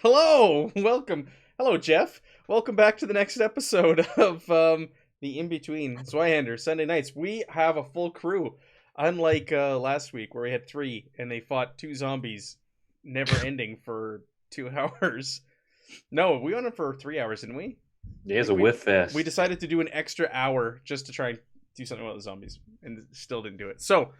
Hello, welcome. Hello, Jeff. Welcome back to the next episode of the In Between Zweihander Sunday nights. We have a full crew, unlike last week where we had three and they fought two zombies, never ending for 2 hours. No, we went on for 3 hours, didn't we? Yeah, it's a Like we whiff fest. we decided to do an extra hour just to try and do something about the zombies, and still didn't do it. So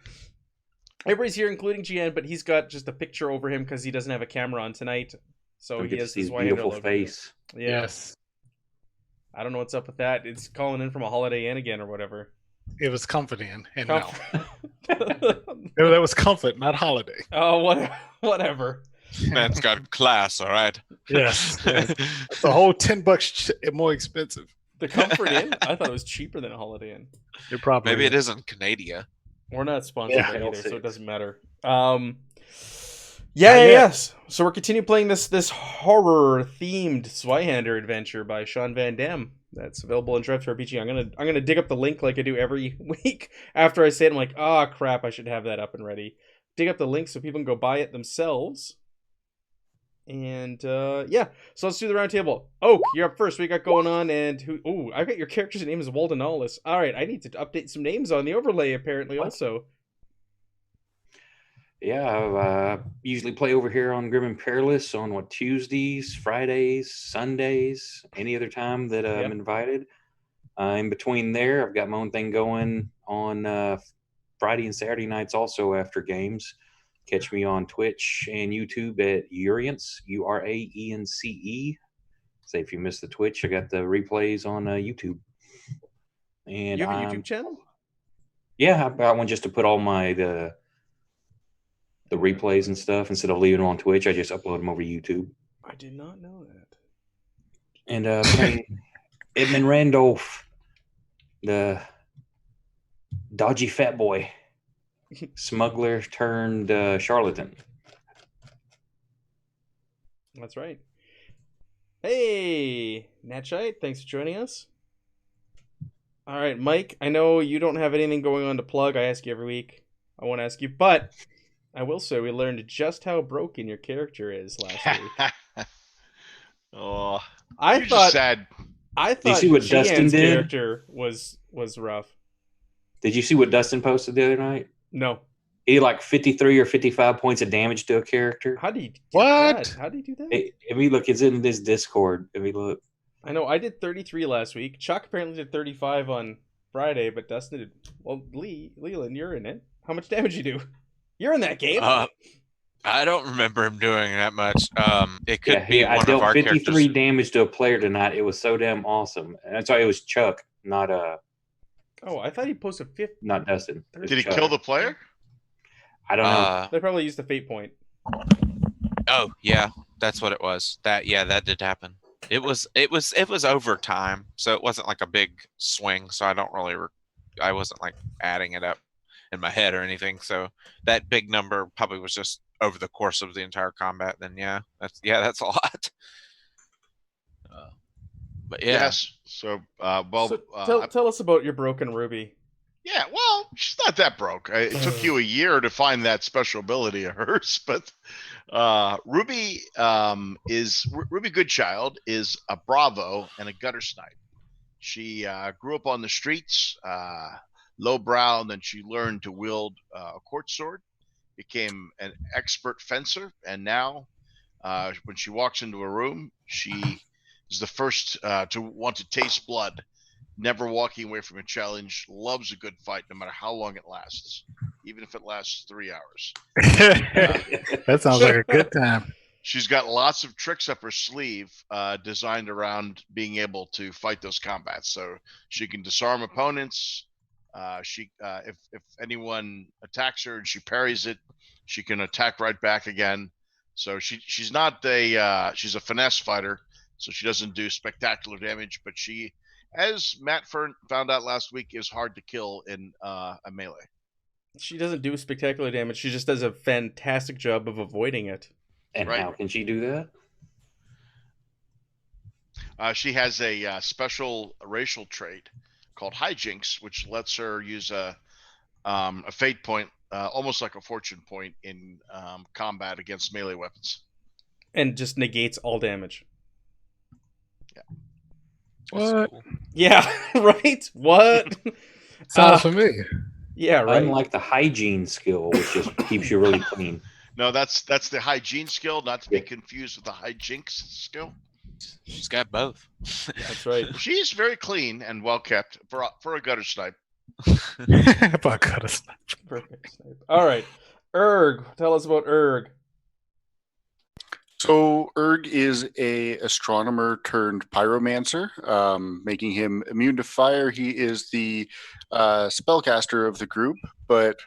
everybody's here, including GN, but he's got just a picture over him because he doesn't have a camera on tonight. So Don't he get to has see the his Zweihander beautiful logo. face. Yeah. Yes, I don't know what's up with that. It's calling in from a Holiday Inn again or whatever. it was comforting, and Comf- no, that was comfort, not holiday. oh, whatever. Man's got class, all right. Yes, it's a whole $10 more expensive. The Comfort Inn? I thought it was cheaper than a Holiday Inn. It probably Maybe it is in Canada. We're not sponsored Yeah. by either, so L6. it doesn't matter. Yes. So we're continuing playing this horror themed Zweihander adventure by Sean Van Damme. That's available in Drive to RPG. I'm gonna dig up the link like I do every week after I say it. I'm like, oh crap, I should have that up and ready. Dig up the link so people can go buy it themselves. And yeah, so let's do the round table. Oak, you're up first. What you got going on? And who? Oh, I got your character's name is Walden Allis. All right, I need to update some names on the overlay apparently also. Yeah, I usually play over here on Grim and Perilous on Tuesdays, Fridays, Sundays, any other time that Yep. I'm invited. In between there, I've got my own thing going on Friday and Saturday nights also after games. Catch me on Twitch and YouTube at Urience, Uraence. Say if you missed the Twitch, I got the replays on YouTube. And You have a I'm- YouTube channel? Yeah, I got one just to put all my the replays and stuff instead of leaving them on Twitch. I just upload them over YouTube. I did not know that. And playing Edmund Randolph, the dodgy fat boy, smuggler turned charlatan. That's right. Hey, Natchite, thanks for joining us. All right, Mike, I know you don't have anything going on to plug. I ask you every week. I won't ask you, but I will say we learned just how broken your character is last week. Oh, I you're thought just sad. I Did you thought see what GN's Dustin did? character was rough. Did you see what Dustin posted the other night? No. He had like 53 or 55 points of damage to a character. How do you do What? that? How do you do that? If we look, it's in this Discord. If we look, I know I did 33 last week. Chuck apparently did 35 on Friday, but Dustin did. Well, Leland, you're in it. How much damage you do? You're in that game. I don't remember him doing that much. It could yeah, be I one dealt of our 53 characters. damage to a player tonight. It was so damn awesome. And that's why it was Chuck, not Oh, I thought he posted 50. not Dustin. It was Did he Chuck. kill the player? I don't know. They probably used the fate point. Oh, yeah, that's what it was. That did happen. It was overtime, so it wasn't like a big swing. So I don't really, I wasn't like adding it up in my head or anything. So that big number probably was just over the course of the entire combat. Then that's a lot. But yeah, Yes. So, Tell us about your broken Ruby. yeah. Well, she's not that broke. It took you a year to find that special ability of hers, but Ruby Ruby Goodchild is a Bravo and a gutter snipe. She grew up on the streets, lowbrow, and then she learned to wield a quartz sword, became an expert fencer, and now when she walks into a room, she is the first to want to taste blood, never walking away from a challenge, loves a good fight no matter how long it lasts, even if it lasts 3 hours. That sounds like a good time. She's got lots of tricks up her sleeve designed around being able to fight those combats. So she can disarm opponents. If anyone attacks her and she parries it, she can attack right back again. So she's not she's a finesse fighter, so she doesn't do spectacular damage. But she, as Matt found out last week, is hard to kill in a melee. She doesn't do spectacular damage. She just does a fantastic job of avoiding it. And Right. how can she do that? She has a special racial trait called hijinks, which lets her use a fate point, almost like a fortune point in combat against melee weapons. and just negates all damage. That's What? cool. Yeah, right? What? Sounds familiar. Yeah, right. Unlike the hygiene skill, which just keeps you really clean. No, that's the hygiene skill, not to be Yeah. confused with the hijinks skill. She's got both. That's right. She's very clean and well kept for a gutter snipe. Fuck, gotta stop. Perfect. All right. Erg, tell us about Erg. So Erg is a astronomer turned pyromancer, making him immune to fire. He is the spellcaster of the group, but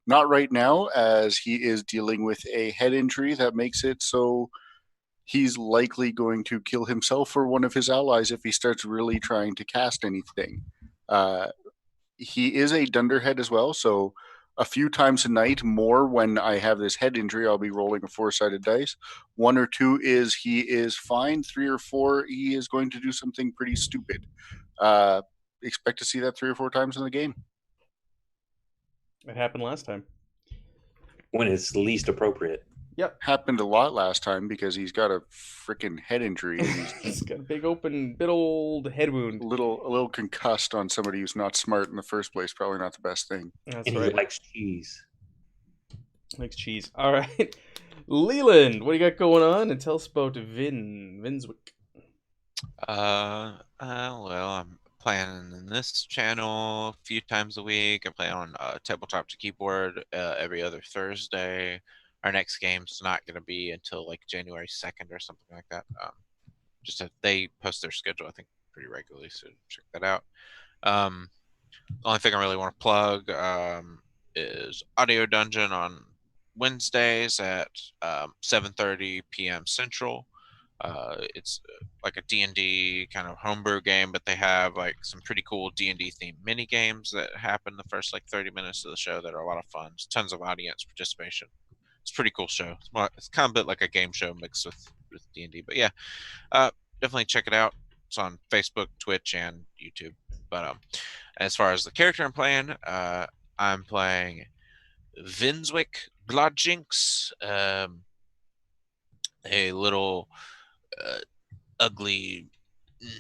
not right now, as he is dealing with a head injury that makes it so he's likely going to kill himself or one of his allies if he starts really trying to cast anything. He is a dunderhead as well, so a few times a night, more when I have this head injury, I'll be rolling a 4-sided dice. 1 or 2 is he is fine. 3 or 4, he is going to do something pretty stupid. Expect to see that 3 or 4 times in the game. It happened last time. When it's least appropriate. Yep. Happened a lot last time because he's got a freaking head injury and he's He's got a big open, big old head a wound. little concussed on somebody who's not smart in the first place. Probably not the best thing. That's And right. he likes cheese. Likes cheese. All right. Leland, what do you got going on? And tell us about Vinswick. Well, I'm playing in this channel a few times a week. I play on tabletop to keyboard every other Thursday. Our next game's not going to be until like January 2nd or something like that. They post their schedule, I think, pretty regularly, so check that out. The only thing I really want to plug is Audio Dungeon on Wednesdays at 7:30 p.m. Central. It's like a D&D kind of homebrew game, but they have like some pretty cool D&D themed mini games that happen the first like 30 minutes of the show that are a lot of fun. There's tons of audience participation. It's a pretty cool show. It's kind of a bit like a game show mixed with D&D, but yeah, definitely check it out. It's on Facebook, Twitch, and YouTube. But as far as the character I'm playing Vinswick Bloodjinx, a little ugly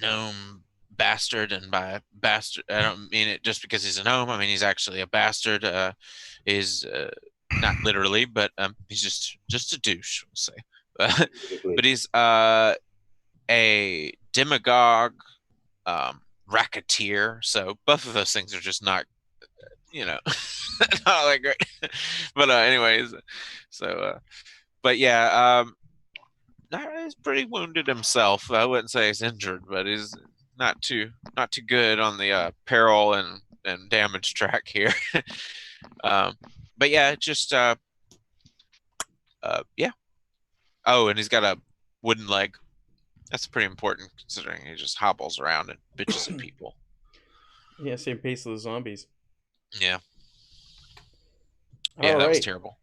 gnome bastard, and by bastard I don't mean it just because he's a gnome. I mean he's actually a bastard. He's not literally, but he's just a douche, we'll say. But he's a demagogue, racketeer. So both of those things are just not, not that great. But anyways, so but yeah, he's pretty wounded himself. I wouldn't say he's injured, but he's not too good on the peril and damage track here. But yeah, just yeah. Oh, and he's got a wooden leg. That's pretty important considering he just hobbles around and bitches at people. Yeah, same pace as the zombies. Yeah. All Yeah, that was right. terrible.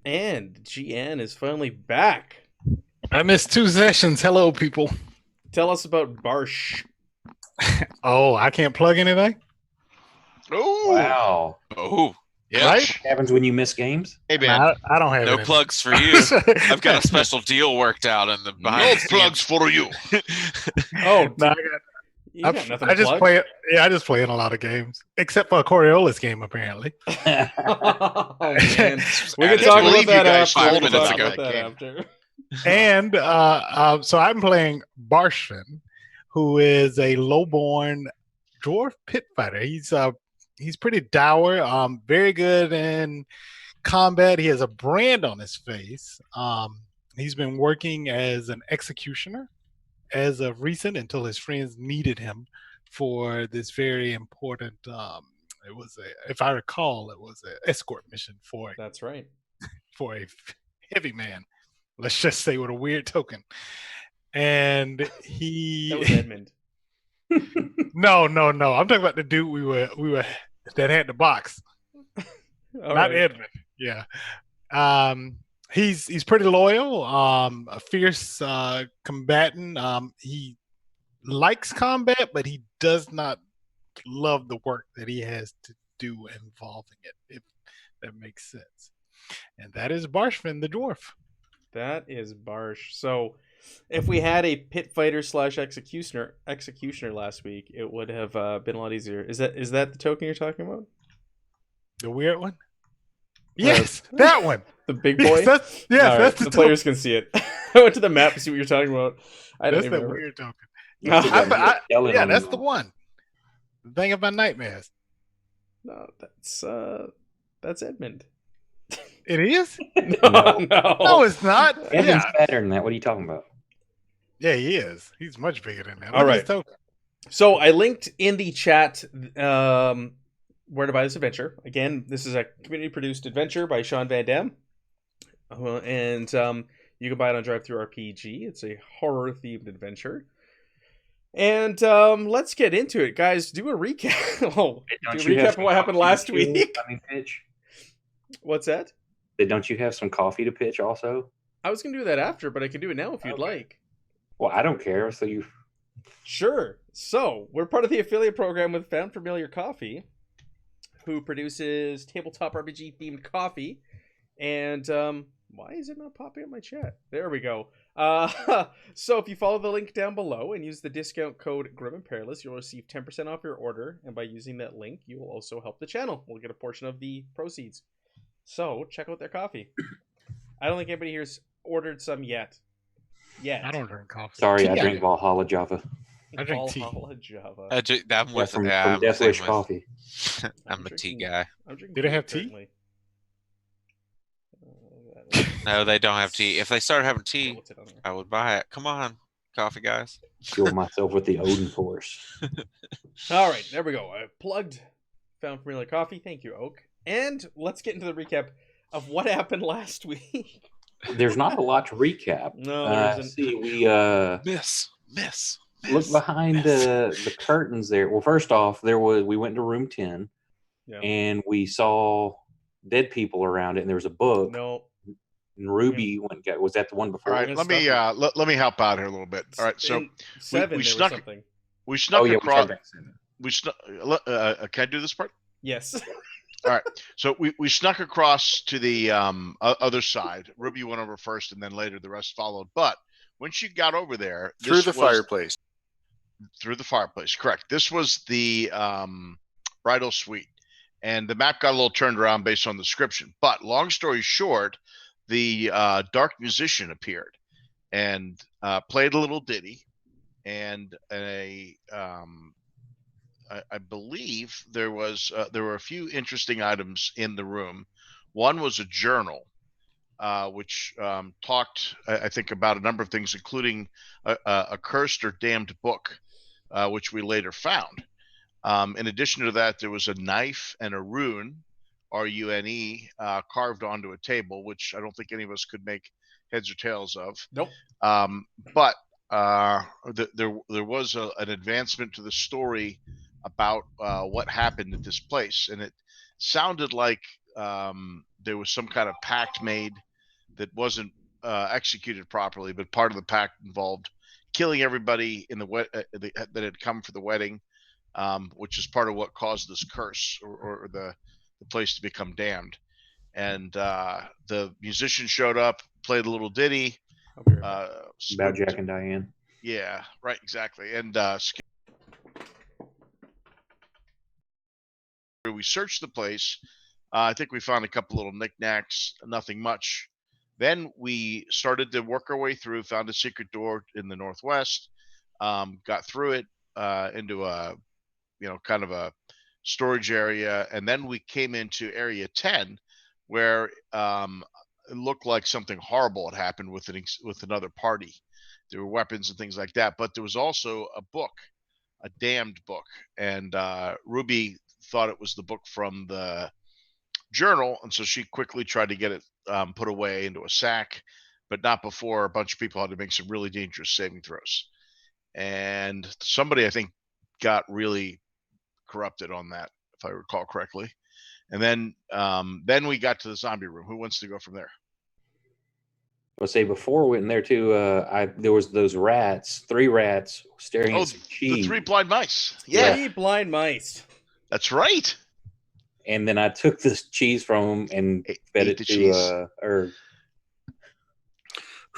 And GN is finally back. I missed 2 sessions. Hello, people. Tell us about Barsh. Oh, I can't plug anything? Oh, Wow. Oh, yeah. Right? What happens when you miss games? Hey man, I don't have No anything. plugs for you. I've got a special deal worked out in the no behind the plugs for you. Oh, No, you got nothing I to just plug? play it. Yeah, I just play in a lot of games, except for a Coriolis game, apparently. Oh, man. We I can talk believe about that you guys after. We told can him talk about about that that game. after. And so I'm playing Barshin, who is a lowborn dwarf pit fighter. He's pretty dour, very good in combat. He has a brand on his face. He's been working as an executioner as of recent until his friends needed him for this very important. It was if I recall, it was an escort mission for That's right. a heavy man. Let's just say with a weird token. And That was he Edmund. no. I'm talking about the dude we were that had the box. All Not right. Edmund. Yeah. He's pretty loyal, a fierce combatant. He likes combat, but he does not love the work that he has to do involving it, if that makes sense. And that is Barshvin the dwarf. That is Barsh. So, if we had a pit fighter / executioner last week, it would have been a lot easier. Is that the token you're talking about? The weird one? Yes, that one. The big boy? Yes, All right, that's the players can see it. I went to the map to see what you're talking about. I don't That's even that remember. weird token. Must have got I- yelling yeah, on that's you. the one. The thing about nightmares. No, that's Edmund. It is? No. No, it's not. Edmund's Yeah, better than that. What are you talking about? yeah, he is. He's much bigger than that. All Look at right. his token. So I linked in the chat where to buy this adventure. Again, this is a community-produced adventure by Sean Van Dam. And you can buy it on DriveThruRPG. It's a horror-themed adventure. And let's get into it. Guys, do a recap. Oh, Don't do a you have recap of some what happened coffee last to week. pitch? What's that? Don't you have some coffee to pitch also? I was going to do that after, but I can do it now if you'd Okay. like. Well, I don't care. So you. Sure. So, we're part of the affiliate program with Found Familiar Coffee, who produces tabletop RPG themed coffee. And why is it not popping up my chat? There we go. So if you follow the link down below and use the discount code Grim and Perilous, you'll receive 10% off your order. And by using that link, you will also help the channel. We'll get a portion of the proceeds. So check out their coffee. I don't think anybody here's ordered some yet. I don't drink coffee. Sorry, Tea, I drink Valhalla Java. I drink tea. Valhalla Java. I'm with From I'm the Death same Wish with- Coffee. I'm a tea drinking- guy. I'm drinking Do they have tea tea? currently. No, they don't have tea. If they started having tea, What's it on there? I would buy it. Come on, coffee guys. Fuel myself with the Odin Force. All right, there we go. I plugged Found Familiar Coffee. Thank you, Oak. And let's get into the recap of what happened last week. There's not a lot to recap. No, there isn't. See, we Miss. look behind the curtains there. Well, first off, we went to room 10 Yeah. and we saw dead people around it, and there was a book. No. And Ruby was that the one before? All right, gonna let me help out here a little bit. All right, so In 7 we there snuck- was something. we snuck Oh yeah, we across. had that. We snuck. Can I do this part? Yes. So we snuck across to the other side. Ruby went over first, and then later the rest followed. But when she got over there, Through this the was- fireplace. Through the fireplace, correct. This was the bridal suite, and the map got a little turned around based on the description. But long story short, the dark musician appeared and played a little ditty, and I believe there were a few interesting items in the room. One was a journal, which talked, I think, about a number of things, including a cursed or damned book, which we later found. In addition to that, there was a knife and a rune, R-U-N-E, carved onto a table, which I don't think any of us could make heads or tails of. Nope. But there was an advancement to the story about what happened at this place, and it sounded like there was some kind of pact made that wasn't executed properly, but part of the pact involved killing everybody in that had come for the wedding, which is part of what caused this curse or the place to become damned. And the musician showed up, played a little ditty. I'll be right back. About Jack and Diane. Yeah, right, exactly. And we searched the place. I think we found a couple little knickknacks, nothing much. Then we started to work our way through, found a secret door in the northwest, got through it into a, kind of a storage area. And then we came into area 10, where it looked like something horrible had happened with another party. There were weapons and things like that, but there was also a book, a damned book. And Ruby thought it was the book from the journal, and so she quickly tried to get it put away into a sack, but not before a bunch of people had to make some really dangerous saving throws. And somebody, I think, got really corrupted on that, if I recall correctly. And then we got to the zombie room. Who wants to go from there? I'll say before we went in there too. There was those rats, 3 rats staring Oh, at some cheese. the 3 blind mice. Yeah. 3 blind mice. That's right. And then I took this cheese from them and fed Ate it the to cheese.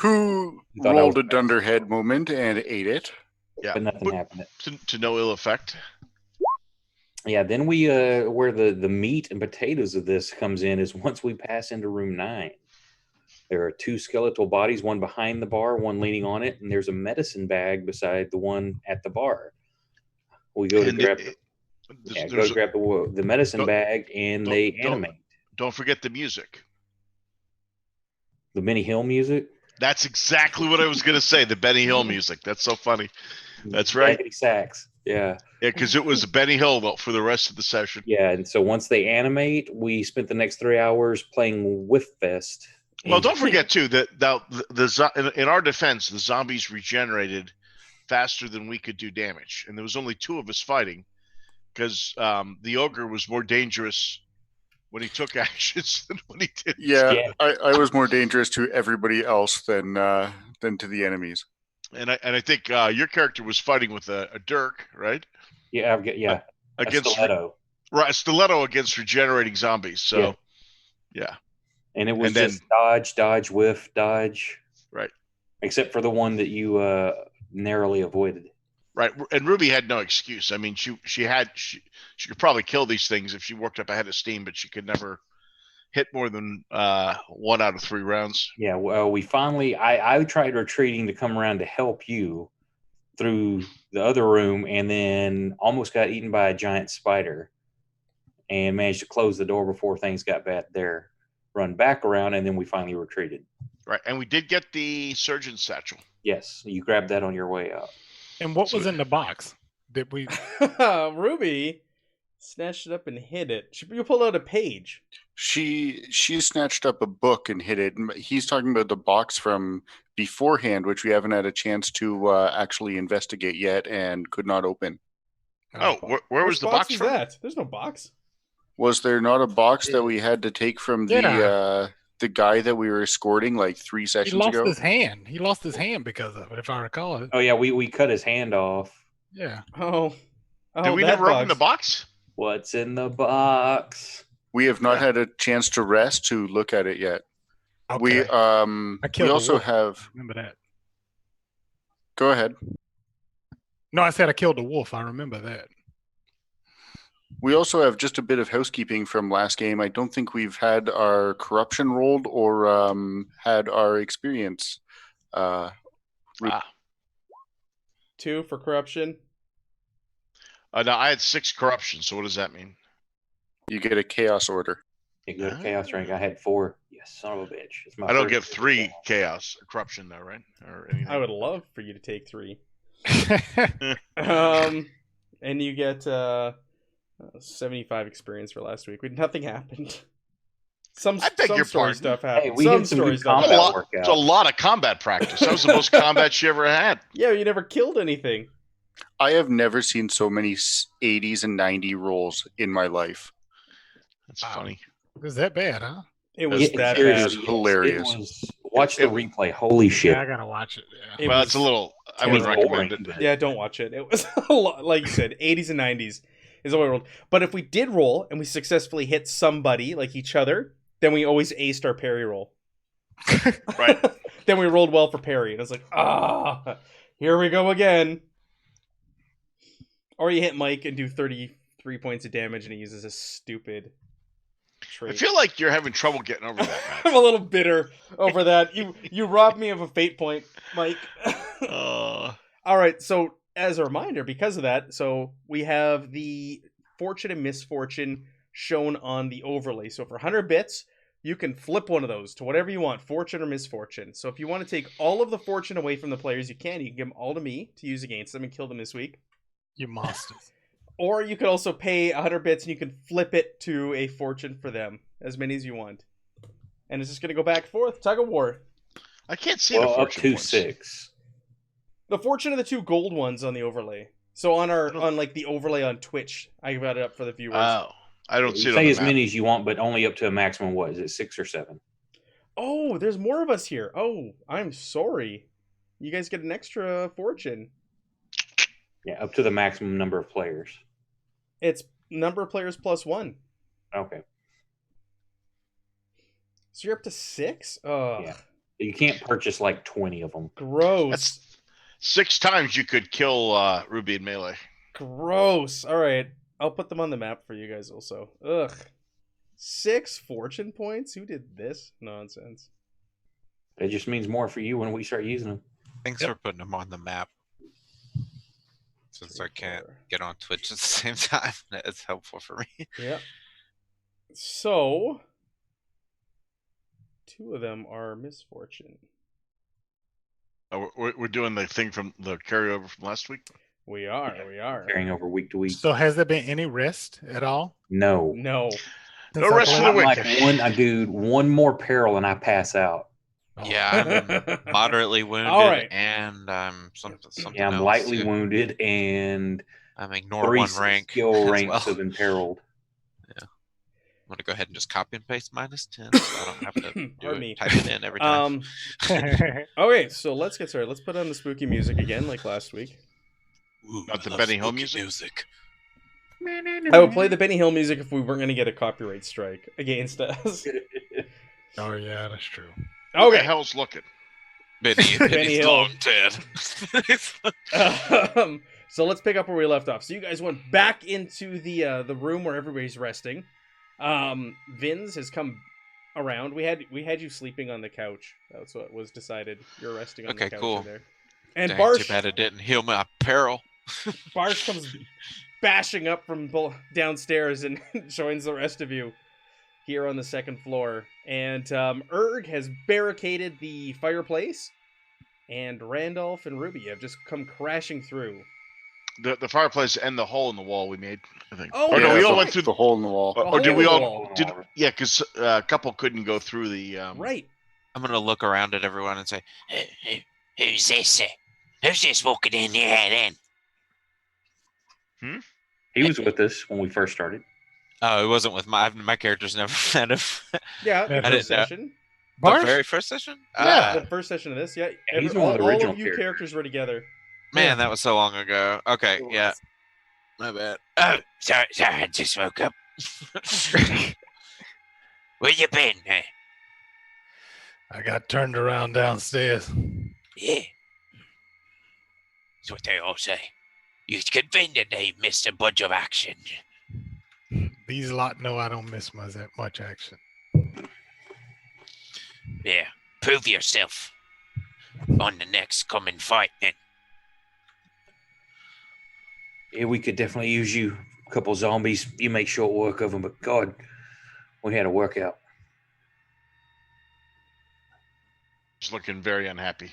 Who You thought I rolled was a dunderhead moment and ate it. Yeah, but nothing happened. to no ill effect. Yeah, then we where the meat and potatoes of this comes in is once we pass into room 9. There are 2 skeletal bodies, one behind the bar, one leaning on it, and there's a medicine bag beside the one at the bar. We go to And grab there's the medicine Don't- bag, and don't- they don't- animate don't forget the music. the Benny Hill music. That's exactly what I was going to say. The Benny Hill music. That's so funny. That's right. Jaggedy sax. Yeah. Yeah, because it was Benny Hill for the rest of the session. Yeah, and so once they animate, we spent the next 3 hours playing Whiff Fest. Well, don't forget too that in our defense, the zombies regenerated faster than we could do damage, and there was only 2 of us fighting because the ogre was more dangerous when he took actions than when he did. Yeah, I was more dangerous to everybody else than to the enemies. And I think your character was fighting with a dirk, right? Yeah, a Against stiletto. right, a stiletto against regenerating zombies. So yeah. And it was And then- just dodge, whiff, dodge. Right. Except for the one that you narrowly avoided. Right, and Ruby had no excuse. I mean, she could probably kill these things if she worked up ahead of steam, but she could never hit more than 1 out of 3 rounds. Yeah, well, we finally, I tried retreating to come around to help you through the other room, and then almost got eaten by a giant spider, and managed to close the door before things got bad there. Run back around, and then we finally retreated. Right, and we did get the surgeon's satchel. Yes, you grabbed that on your way out. And what was in the box? Did we? Ruby snatched it up and hid it. You pulled out a page. She snatched up a book and hid it. He's talking about the box from beforehand, which we haven't had a chance to actually investigate yet and could not open. Oh, where was Which the box box is from? that? There's no box. Was there not a box that we had to take from the guy that we were escorting like 3 He sessions lost ago? his hand. He lost his hand because of it, if I recall it. Oh yeah, we cut his hand off. Yeah. Oh, Did we that never open box. the box? What's in the box? We have not had a chance to rest to look at it yet. Okay. We killed we a also wolf. have. Remember that? Go ahead. No, I said I killed a wolf. I remember that. We also have just a bit of housekeeping from last game. I don't think we've had our corruption rolled or had our experience. 2 for corruption. No, I had 6 corruption. So what does that mean? You get a chaos order. You go to chaos rank. I had 4. Yes, son of a bitch. It's my I don't first get 3 chaos corruption though, right? Or anything. I would love for you to take 3. And you get 75 experience for last week. Nothing happened. I beg your story pardon. stuff happened. Hey, we some did some story good stuff combat happened. work. It's a lot of combat practice. That was the most combat she ever had. Yeah, you never killed anything. I have never seen so many 80s and 90 rolls in my life. That's Wow. funny. It was that bad, huh? It was that seriously, bad. It was hilarious. It was, watch the replay. Holy shit. Yeah, I gotta watch it. Yeah. It Well, was- it's a little. I It wouldn't was recommend boring, it. but- Yeah, don't watch it. It was a lot, like you said, 80s and 90s is what we rolled. But if we did roll and we successfully hit somebody, like each other, then we always aced our parry roll. Right. Then we rolled well for parry. And I was like, here we go again. Or you hit Mike and do 33 points of damage and he uses a stupid trait. I feel like you're having trouble getting over that, I'm a little bitter over that. You robbed me of a fate point, Mike. Matt. All right, so as a reminder, because of that, so we have the fortune and misfortune shown on the overlay. So for 100 bits, you can flip one of those to whatever you want, fortune or misfortune. So if you want to take all of the fortune away from the players, you can. You can give them all to me to use against them and kill them this week. You monsters. Or you could also pay 100 bits and you can flip it to a fortune for them, as many as you want. And it's just going to go back and forth, tug of war. I can't see the Well, up fortune to points. 6. The fortune of the 2 gold ones on the overlay. So on like the overlay on Twitch, I got it up for the viewers. Oh, I don't see You it on say the as map. many as you want, but only up to a maximum. What is it? 6 or 7? Oh, there's more of us here. Oh, I'm sorry. You guys get an extra fortune. Yeah, up to the maximum number of players. It's number of players plus 1. Okay. So you're up to 6? Oh. Yeah. You can't purchase like 20 of them. Gross. That's 6 times you could kill Ruby in melee. Gross. All right. I'll put them on the map for you guys also. Ugh. 6 fortune points? Who did this nonsense? It just means more for you when we start using them. Thanks for putting them on the map. Since I can't get on Twitch at the same time, that's helpful for me. Yeah. So, 2 of them are misfortune. Oh, we're doing the thing from the carryover from last week. We are. Carrying over week to week. So has there been any rest at all? No. No. Since No I rest for played? the I'm wicked. like one more peril and I pass out. Oh. Yeah, I'm moderately wounded, All right. and I'm something Yeah, I'm else, lightly too. wounded and I'm ignore 3 one rank skill as ranks well. have imperilled. I'm gonna go ahead and just copy and paste -10, so I don't have to Pardon me. type it in every time. Okay, so let's get started. Let's put on the spooky music again, like last week. Ooh, Not the I love Benny Hill spooky music? I would play the Benny Hill music if we weren't going to get a copyright strike against us. Oh yeah, that's true. Who the Okay. hell's looking? Benny Hill. long Ted. So let's pick up where we left off. So you guys went back into the room where everybody's resting. Vins has come around. We had you sleeping on the couch. That's what was decided. You're resting on the Okay, couch cool. over there. And Dang, too Barsh bad it didn't heal my peril. Barsh comes bashing up from downstairs and joins the rest of you here on the second floor. And Erg has barricaded the fireplace, and Randolph and Ruby have just come crashing through. The fireplace and the hole in the wall we made, I think. Oh, Or no, we that's all right. went through the hole in the wall. The Or did hole we in the all? wall. Did yeah? Because a couple couldn't go through the. Right. I'm gonna look around at everyone and say, Who's this? Who's this walking in here then? He was with us when we first started. "Oh, it wasn't with my character's never met him." Yeah, the I first didn't know. session. The Barsh? very first session? Yeah. The first session of this, yeah. He's one of the original all of you characters were together. Man, that was so long ago. Okay, yeah. My bad. Oh, sorry, I just woke up. Where you been? I got turned around downstairs. Yeah. That's what they all say. You convinced they missed a bunch of action. These lot know I don't miss much action. Yeah. Prove yourself on the next coming fight then. Yeah, we could definitely use you. A couple zombies. You make short work of them, but God, we had a workout. Just looking very unhappy.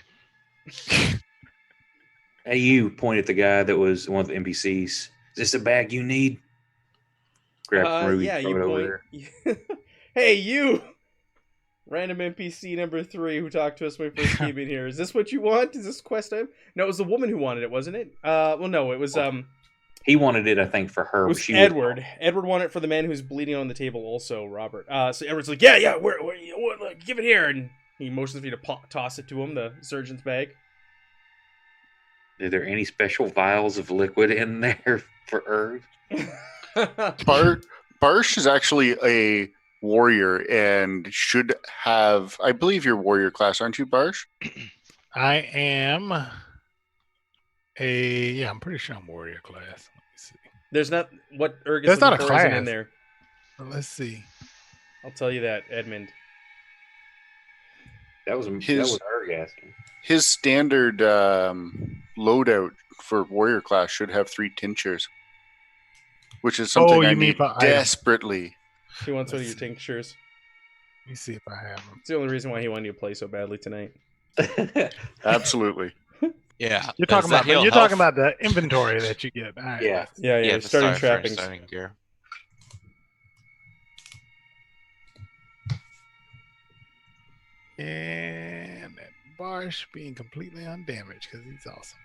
Hey, you point at the guy that was one of the NPCs. Is this a bag you need? Grab from Ruby, Yeah, throw you it over point. there. Hey, you! Random NPC number 3 who talked to us when we first came in here. Is this what you want? Is this quest time? No, it was the woman who wanted it, wasn't it? Well, no, it was He wanted it, I think, for her. it but was she Edward. Edward wanted it for the man who's bleeding on the table. Also, Robert. So Edward's like, yeah, where like, give it here, and he motions for you to toss it to him, the surgeon's bag. Are there any special vials of liquid in there for Erg? Barsh is actually a warrior and should have, I believe, your warrior class, aren't you, Barsh? I am I'm pretty sure I'm warrior class. Let me see. There's not what Erg is There's not looking a for isn't in class. there. Well, let's see. I'll tell you that, Edmund. That was Erg asking. His standard loadout for warrior class should have 3 tinctures, which is something I you mean need for item. desperately. He wants one of Let's your see. tinctures. Let me see if I have them. It's the only reason why he wanted you to play so badly tonight. Absolutely. Yeah. You're talking Is that about heal you're health? talking about the inventory that you get. All right. Yeah. Yeah, the starting for trappings. starting gear. And that Barsh being completely undamaged because he's awesome.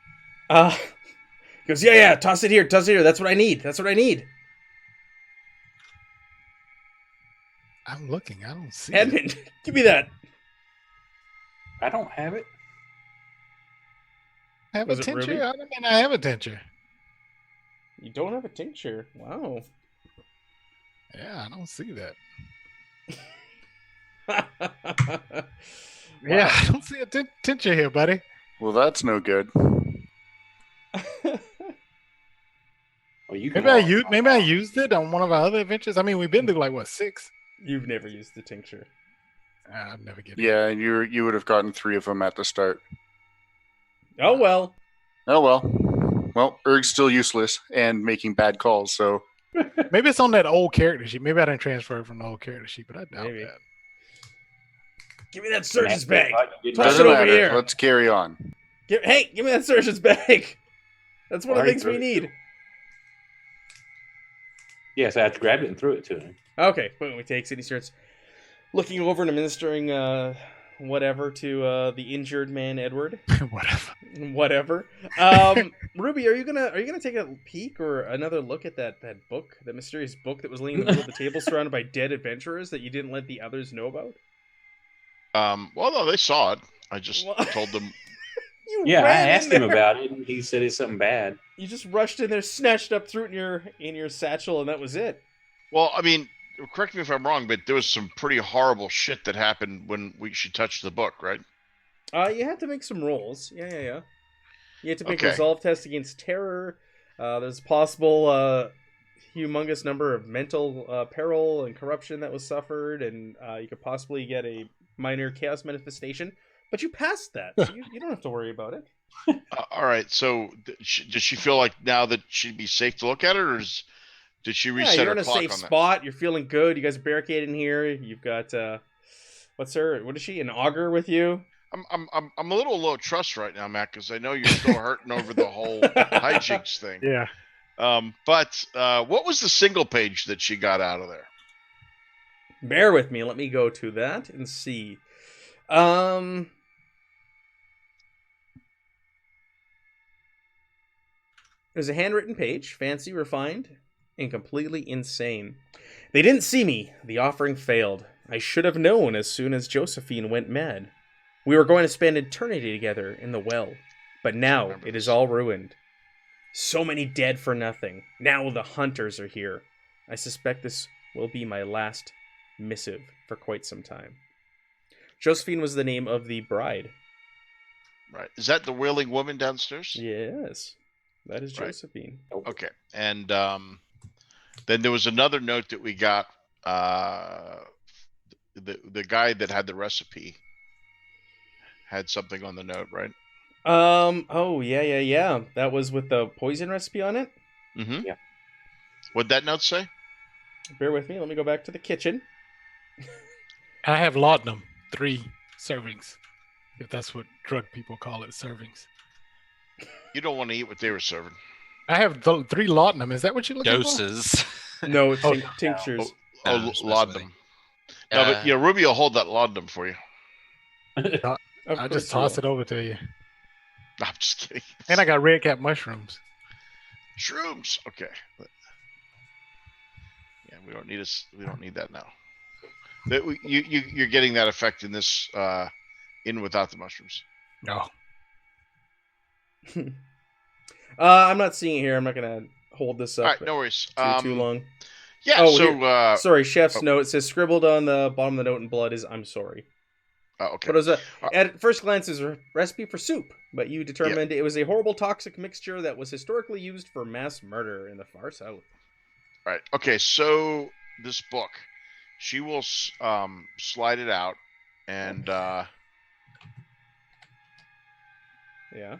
He goes, yeah, toss it here. That's what I need. I'm looking. I don't see it. Edmund, give me that. I don't have it. I have Was a it Ruby? tincture. I mean, I have a tincture. You don't have a tincture. Wow. Yeah, I don't see that. Yeah, I don't see a tincture here, buddy. Well, that's no good. Well, you can Maybe I used it on one of our other adventures. I mean, we've been to like what 6? You've never used the tincture. I'll never get it. Yeah, you would have gotten 3 of them at the start. Oh well. Oh well. Well, Erg's still useless and making bad calls, so Maybe it's on that old character sheet. Maybe I didn't transfer it from the old character sheet, but I doubt Maybe. that. Give me that surgeon's bag. Toss doesn't it over matter. here. Let's carry on. Give me that surgeon's bag. That's one of the things we need. Yes, I grabbed it and threw it to him. Okay, boom, he takes it. He starts looking over and administering whatever to the injured man, Edward. Whatever. Ruby, are you gonna take a peek or another look at that book, that mysterious book that was laying in the middle of the table, surrounded by dead adventurers that you didn't let the others know about? Well, no, they saw it. I just Well- told them. You I ran in asked him there. about it, and he said it's something bad. You just rushed in there, snatched up, threw it in your satchel, and that was it. Well, I mean, correct me if I'm wrong, but there was some pretty horrible shit that happened when she touched the book, right? You had to make some rolls. Yeah. You had to make Okay. resolve tests against terror. There's a possible humongous number of mental peril and corruption that was suffered, and you could possibly get a minor chaos manifestation. But you passed that, so you don't have to worry about it. All right. So, does she feel like now that she'd be safe to look at it, or did she reset you're her in a clock safe on that? spot. You're feeling good. You guys are barricaded in here. You've got what is she? An auger with you? I'm a little low trust right now, Matt, because I know you're still hurting over the whole hijinks thing. Yeah. But what was the single page that she got out of there? Bear with me. Let me go to that and see. There's a handwritten page, fancy, refined, and completely insane. They didn't see me. The offering failed. I should have known as soon as Josephine went mad. We were going to spend eternity together in the well, but now it is all ruined. So many dead for nothing. Now the hunters are here. I suspect this will be my last missive for quite some time. Josephine was the name of the bride. Right. Is that the wailing woman downstairs? Yes, that is Right. Josephine. Okay. And then there was another note that we got. The guy that had the recipe had something on the note, right? Oh, yeah. That was with the poison recipe on it. Mm-hmm. Yeah. What'd that note say? Bear with me. Let me go back to the kitchen. I have laudanum, 3 servings. If that's what drug people call it, servings. You don't want to eat what they were serving. I have 3 laudanum. Is that what you're looking for? Doses. No, Oh, tinctures. Oh, No, especially. laudanum. No, but yeah, Ruby will hold that laudanum for you. I just toss it over to you. No, I'm just kidding. And I got red cap mushrooms. Shrooms. Okay. Yeah, we don't need that now. You're getting that effect in this in without the mushrooms. No. I'm not seeing it here. I'm not gonna hold this All up right, no worries. too long. Yeah. Oh, so Sorry, chef's oh. note. It says scribbled on the bottom of the note in blood is "I'm sorry." okay. But it was at first glance, it was a recipe for soup, but you determined it was a horrible toxic mixture that was historically used for mass murder in the far south. Right. Okay. So this book, she will slide it out, and Yeah.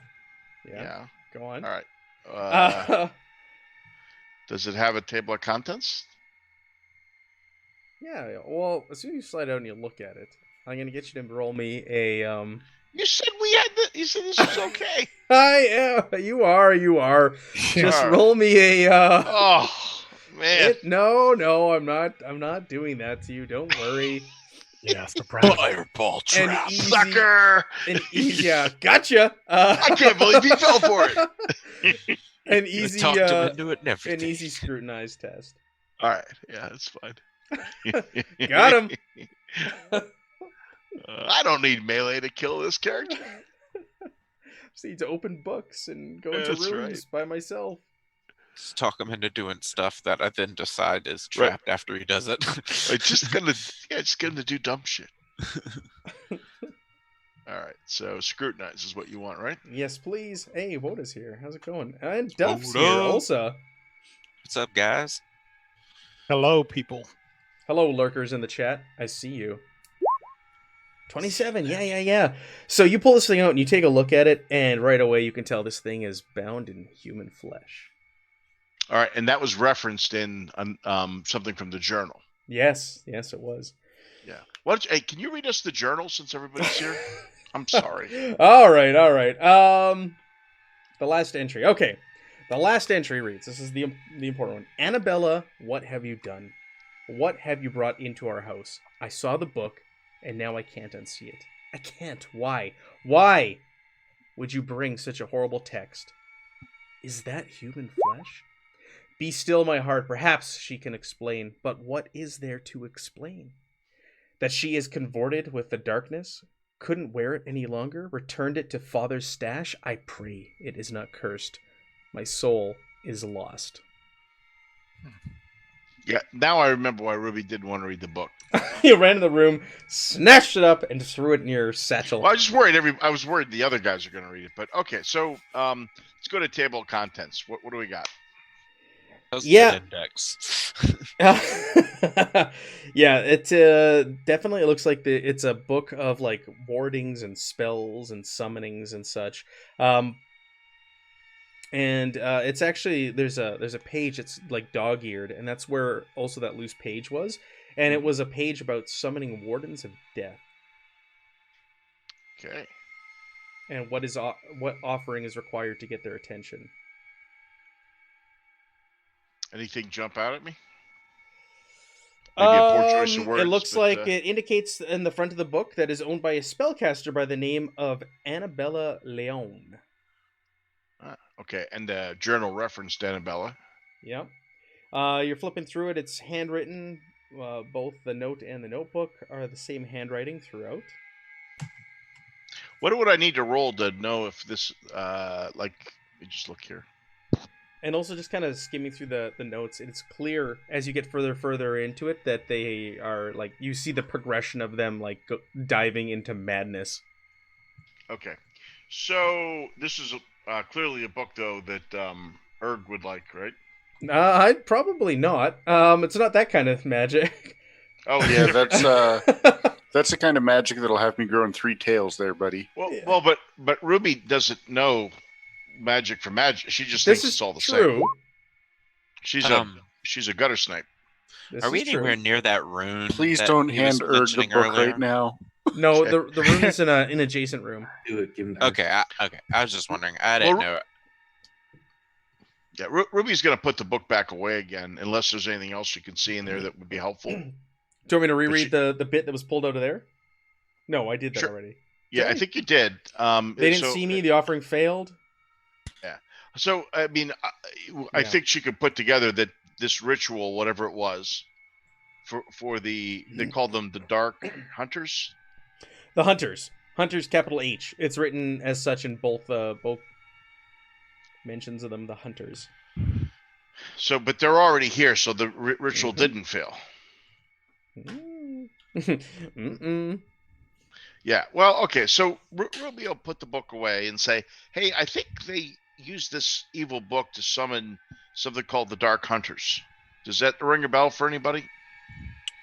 yeah. Go on. All right. Does it have a table of contents? Yeah. Well, as soon as you slide out and you look at it, I'm gonna get you to roll me a You said we had the. You said this was okay. You are. Just All right. roll me a Oh man. No, I'm not doing that to you. Don't worry. Yeah, surprise. Fireball An trap. easy, Sucker! yeah, gotcha. I can't believe he fell for it. An easy, Talked him into it and an everything. easy scrutinized test. All right, yeah, that's fine. Got him. I don't need melee to kill this character. Just need to open books and go Yeah, into that's rooms by myself. Just talk him into doing stuff that I then decide is Right. trapped after he does it. It's just gonna do dumb shit. All right. So scrutinize is what you want, right? Yes, please. Hey, Woda's here. How's it going? And Duff's Woda. here also. What's up, guys? Hello, people. Hello, lurkers in the chat. I see you. 27. Yeah. So you pull this thing out and you take a look at it, and right away you can tell this thing is bound in human flesh. All right, and that was referenced in something from the journal. Yes, it was. Yeah. Hey, can you read us the journal since everybody's here? I'm sorry. All right. The last entry. Okay. The last entry reads, this is the important one. Annabella, what have you done? What have you brought into our house? I saw the book, and now I can't unsee it. I can't. Why? Why would you bring such a horrible text? Is that human flesh? Be still, my heart. Perhaps she can explain. But what is there to explain? That she is convorted with the darkness? Couldn't wear it any longer? Returned it to father's stash? I pray it is not cursed. My soul is lost. Yeah, now I remember why Ruby didn't want to read the book. You ran in the room, snatched it up, and just threw it in your satchel. Well, I was worried the other guys are going to read it, but okay. So let's go to table of contents. What do we got? Yeah. Index. Yeah, it definitely looks like it's a book of like wardings and spells and summonings and such. And it's actually there's a page that's like dog-eared, and that's where also that loose page was, and it was a page about summoning wardens of death. Okay. And what offering is required to get their attention. Anything jump out at me? Maybe a poor choice of words. It looks like it indicates in the front of the book that is owned by a spellcaster by the name of Annabella Leon. Okay, and the journal referenced Annabella. Yep. You're flipping through it. It's handwritten. Both the note and the notebook are the same handwriting throughout. What would I need to roll to know if this, let me just look here. And also just kind of skimming through the notes, it's clear as you get further into it that they are, like, you see the progression of them, like, diving into madness. Okay. So, this is clearly a book, though, that Erg would like, right? I'd probably not. It's not that kind of magic. Oh, Yeah, that's the kind of magic that'll have me growing 3 tails there, buddy. Well, but Ruby doesn't know magic for magic. She just This thinks is it's all the true. same. She's a gutter snipe. This Are we is true. anywhere near that rune? Please that don't he was hand Erg the mentioning book earlier? right now. No, the room is in an adjacent room. Do it. Give him the Okay, I was just wondering. I didn't know it. Yeah, Ruby's going to put the book back away again, unless there's anything else you can see in there that would be helpful. Do you want me to reread she- the bit that was pulled out of there? No, I did that Sure. already. Yeah, I Did think you did. They didn't see me. The offering failed. So, I mean, I Yeah. think she could put together that this ritual, whatever it was, for they called them the Dark Hunters. The Hunters. Hunters, capital H. It's written as such in both mentions of them, the Hunters. So, but they're already here, so the ritual didn't fail. Mm-mm. Yeah. Well, okay. So Ruby will put the book away and say, "Hey, I think they used this evil book to summon something called the Dark Hunters. Does that ring a bell for anybody?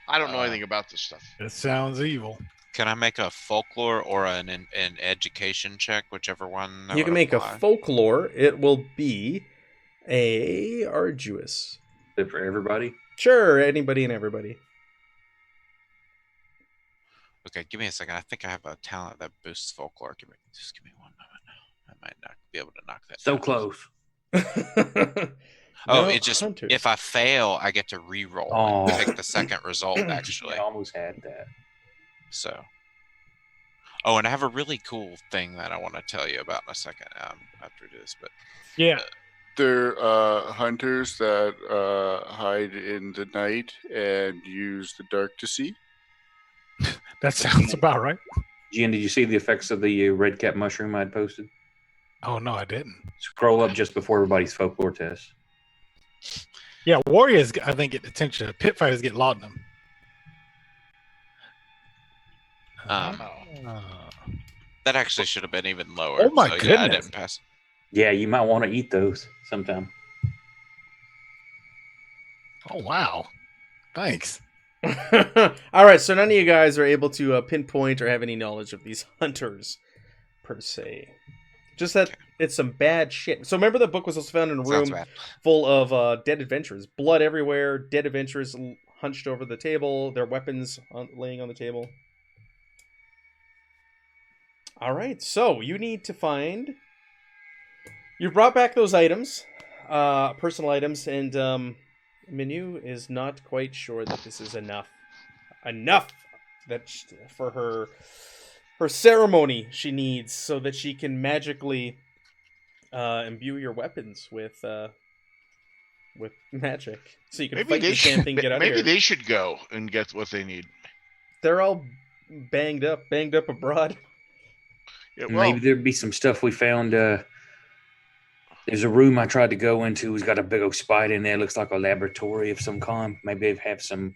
I don't know anything about this stuff." It sounds evil. Can I make a folklore or an education check, whichever one? that You can would make apply? a folklore. It will be a arduous. Is it for everybody? Sure, anybody and everybody. Okay, give me a second. I think I have a talent that boosts folklore. Just give me one moment. I might not be able to knock that. So down. close. Oh, No, it just Hunters. if I fail, I get to re-roll Oh. and pick the second result. Actually, I almost had that. so. Oh, and I have a really cool thing that I want to tell you about in a second after this. But Yeah. They're hunters that hide in the night and use the dark to see. That sounds about right. Jen, did you see the effects of the red cap mushroom I'd posted? Oh, no, I didn't. Scroll up just before everybody's folklore test. Yeah, warriors, I think, get attention. Pit fighters get laudanum. Um, Uh, That actually should have been even lower. Oh my so, Yeah, I goodness. didn't pass. Yeah, you might want to eat those sometime. Oh wow. Thanks. All right, so none of you guys are able to pinpoint or have any knowledge of these hunters, per se. Just that it's some bad shit. So remember the book was also found in a Sounds room bad. full of dead adventurers. Blood everywhere, dead adventurers hunched over the table, their weapons laying on the table. All right, so you need to find... You brought back those items, personal items, and Minu is not quite sure that this is enough. Enough that for her ceremony she needs, so that she can magically imbue your weapons with magic, so you can Maybe fight they this damn thing. Get out of maybe here. they should go and get what they need. They're all banged up abroad. Yeah, well, Maybe there'd be some stuff we found. There's a room I tried to go into. It's got a big old spider in there. Looks like a laboratory of some kind. Maybe they have some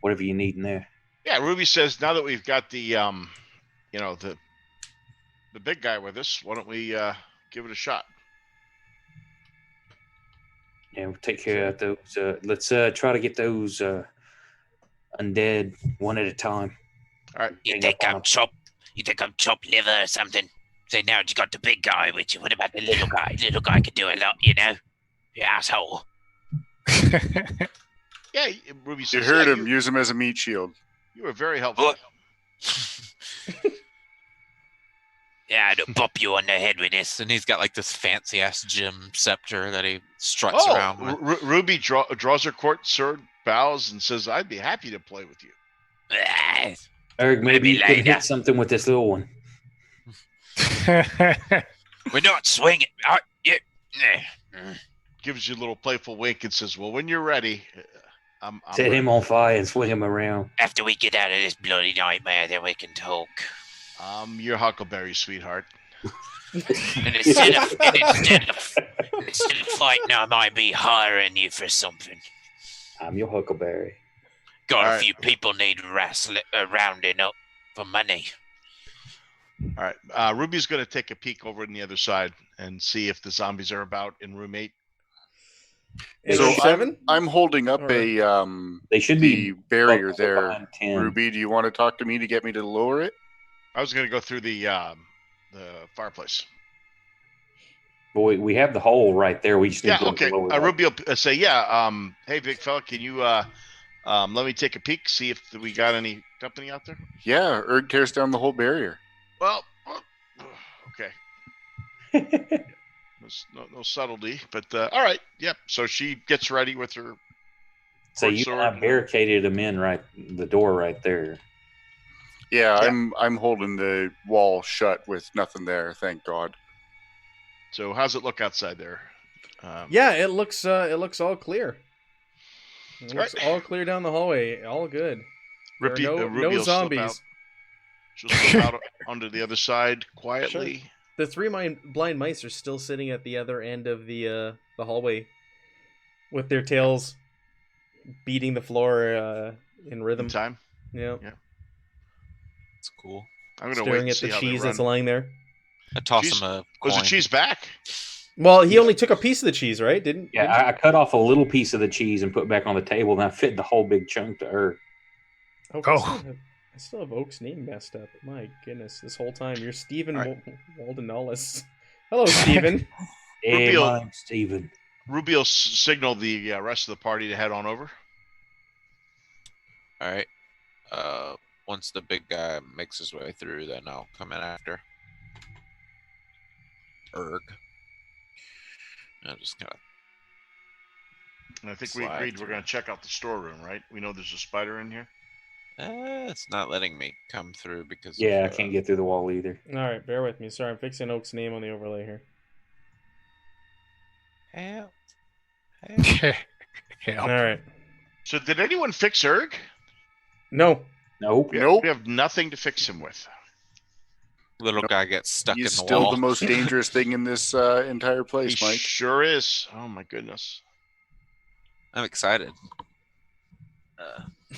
whatever you need in there. yeah. Ruby says now that we've got the the big guy with us, why don't we give it a shot? Yeah, we'll take care of those. Let's try to get those undead one at a time. All right. You Hang think up on I'm 'em. chop? You think I'm chop liver or something? Say now you got the big guy with you. What about the little guy? Little guy can do a lot, you know. You asshole. Yeah, Ruby You says. heard yeah, him. Use him as a meat shield. You were very helpful. What? Yeah, I'd bop you on the head with this. And he's got like this fancy ass gem scepter that he struts Oh, around with. Ruby draws her court sword, bows, and says, "I'd be happy to play with you." Ah, Eric, maybe Maybe you could later. hit something with this little one. we're not swinging. Gives you a little playful wink and says, "Well, when you're ready, I'm Set ready." him on fire and swing him around. After we get out of this bloody nightmare, then we can talk. I'm your Huckleberry, sweetheart. And instead of fighting, I might be hiring you for something. I'm your Huckleberry. Got All a right. few people need rounding up for money. All right. Ruby's going to take a peek over on the other side and see if the zombies are about in room 8. Is So it 7? I'm holding up Alright. They should the be barrier up there. behind 10. Ruby, do you want to talk to me to get me to lower it? I was going to go through the fireplace. Boy, we have the hole right there. We just need Yeah. to Okay. lower that. Ruby will say, "Yeah. Hey, big fella, can you let me take a peek, see if we got any company out there?" Yeah, Erg tears down the whole barrier. Well, okay. No subtlety, but all right. Yep. So she gets ready with her. So you sword. and I barricaded them in the door right there. Yeah, Yeah. I'm holding the wall shut with nothing there. Thank God. So how's it look outside there? Yeah, it looks all clear. It looks Right. all clear down the hallway. All good. There Ruby, are Ruby no will slip zombies. out. She'll slip out onto the other side quietly. The 3 blind mice are still sitting at the other end of the hallway, with their tails beating the floor in rhythm. In time. Yeah, It's cool. I'm gonna wait staring and at see the how cheese they that's run. lying there. I toss Cheese- him a Was the coin. cheese back? Well, he only took a piece of the cheese, right? Didn't? Yeah, I cut off a little piece of the cheese and put it back on the table, and I fit the whole big chunk to her. Oh, Oh. I still have Oak's name messed up. My goodness, this whole time you're Stephen All right. Waldenollis. Hello, Stephen. Hey, Ruby will- my name's Steven. Ruby will signal the rest of the party to head on over. All right. Once the big guy makes his way through, then I'll come in after. Erg. I'll just kind of. And I think we Slide agreed we're through. going to check out the storeroom, right? We know there's a spider in here. It's not letting me come through because. Yeah, of, I can't get through the wall either. All right, bear with me. Sorry, I'm fixing Oak's name on the overlay here. Help. Yeah. All right. So did anyone fix Erg? No. Nope. Nope. We have nothing to fix him with. Little guy gets stuck He's in the still wall. the most dangerous thing in this entire He place, Mike. sure is. Oh my goodness. I'm excited.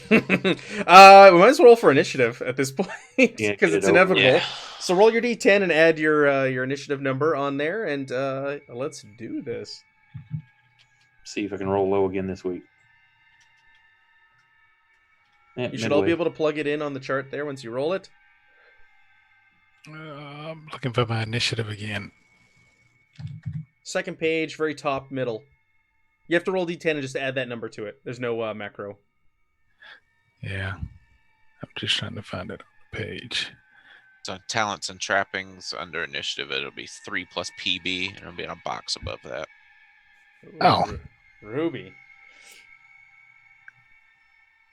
We might as well roll for initiative at this point Yeah, because get it's it over inevitable. Yeah. So roll your d10 and add your initiative number on there, and let's do this. See if I can roll low again this week. You should all be able to plug it in on the chart there once you roll it. I'm looking for my initiative again. Second page, very top middle. You have to roll d10 and just add that number to it. There's no macro. Yeah. I'm just trying to find it on the page. So talents and trappings under initiative, it'll be 3 plus PB, and it'll be in a box above that. Oh. Ruby.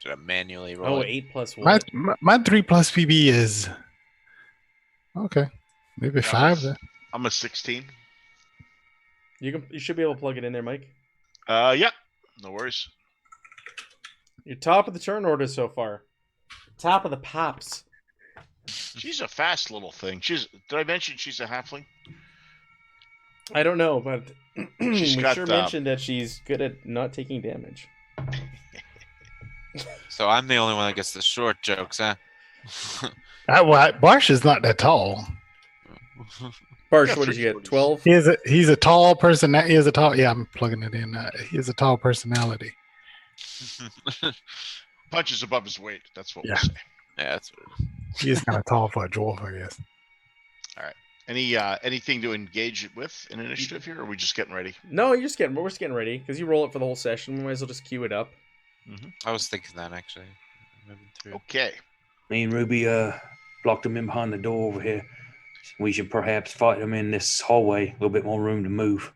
Should I manually roll Oh, it? 8 plus 1. My 3 plus PB is okay. Maybe 5 then. I'm a 16. You should be able to plug it in there, Mike. Yeah. No worries. You're top of the turn order so far. Top of the pops. She's a fast little thing. Did I mention she's a halfling? I don't know, but we got sure the- mentioned that she's good at not taking damage. So I'm the only one that gets the short jokes, huh? Barsh is not that tall. Barsh, Yeah, what did you get? 340s. 12? He's a tall person. He is a tall. Yeah, I'm plugging it in. He has a tall personality. Punches above his weight. That's what Yeah. we'll say. Yeah, that's He is kind of tall for a dwarf, I guess. Anything to engage it with in initiative here, or are we just getting ready? No, we're just getting ready because you roll it for the whole session. We might as well just queue it up. I was thinking that actually. Moving through. Okay. Me and Ruby blocked them in behind the door over here. We should perhaps fight them in this hallway. A little bit more room to move.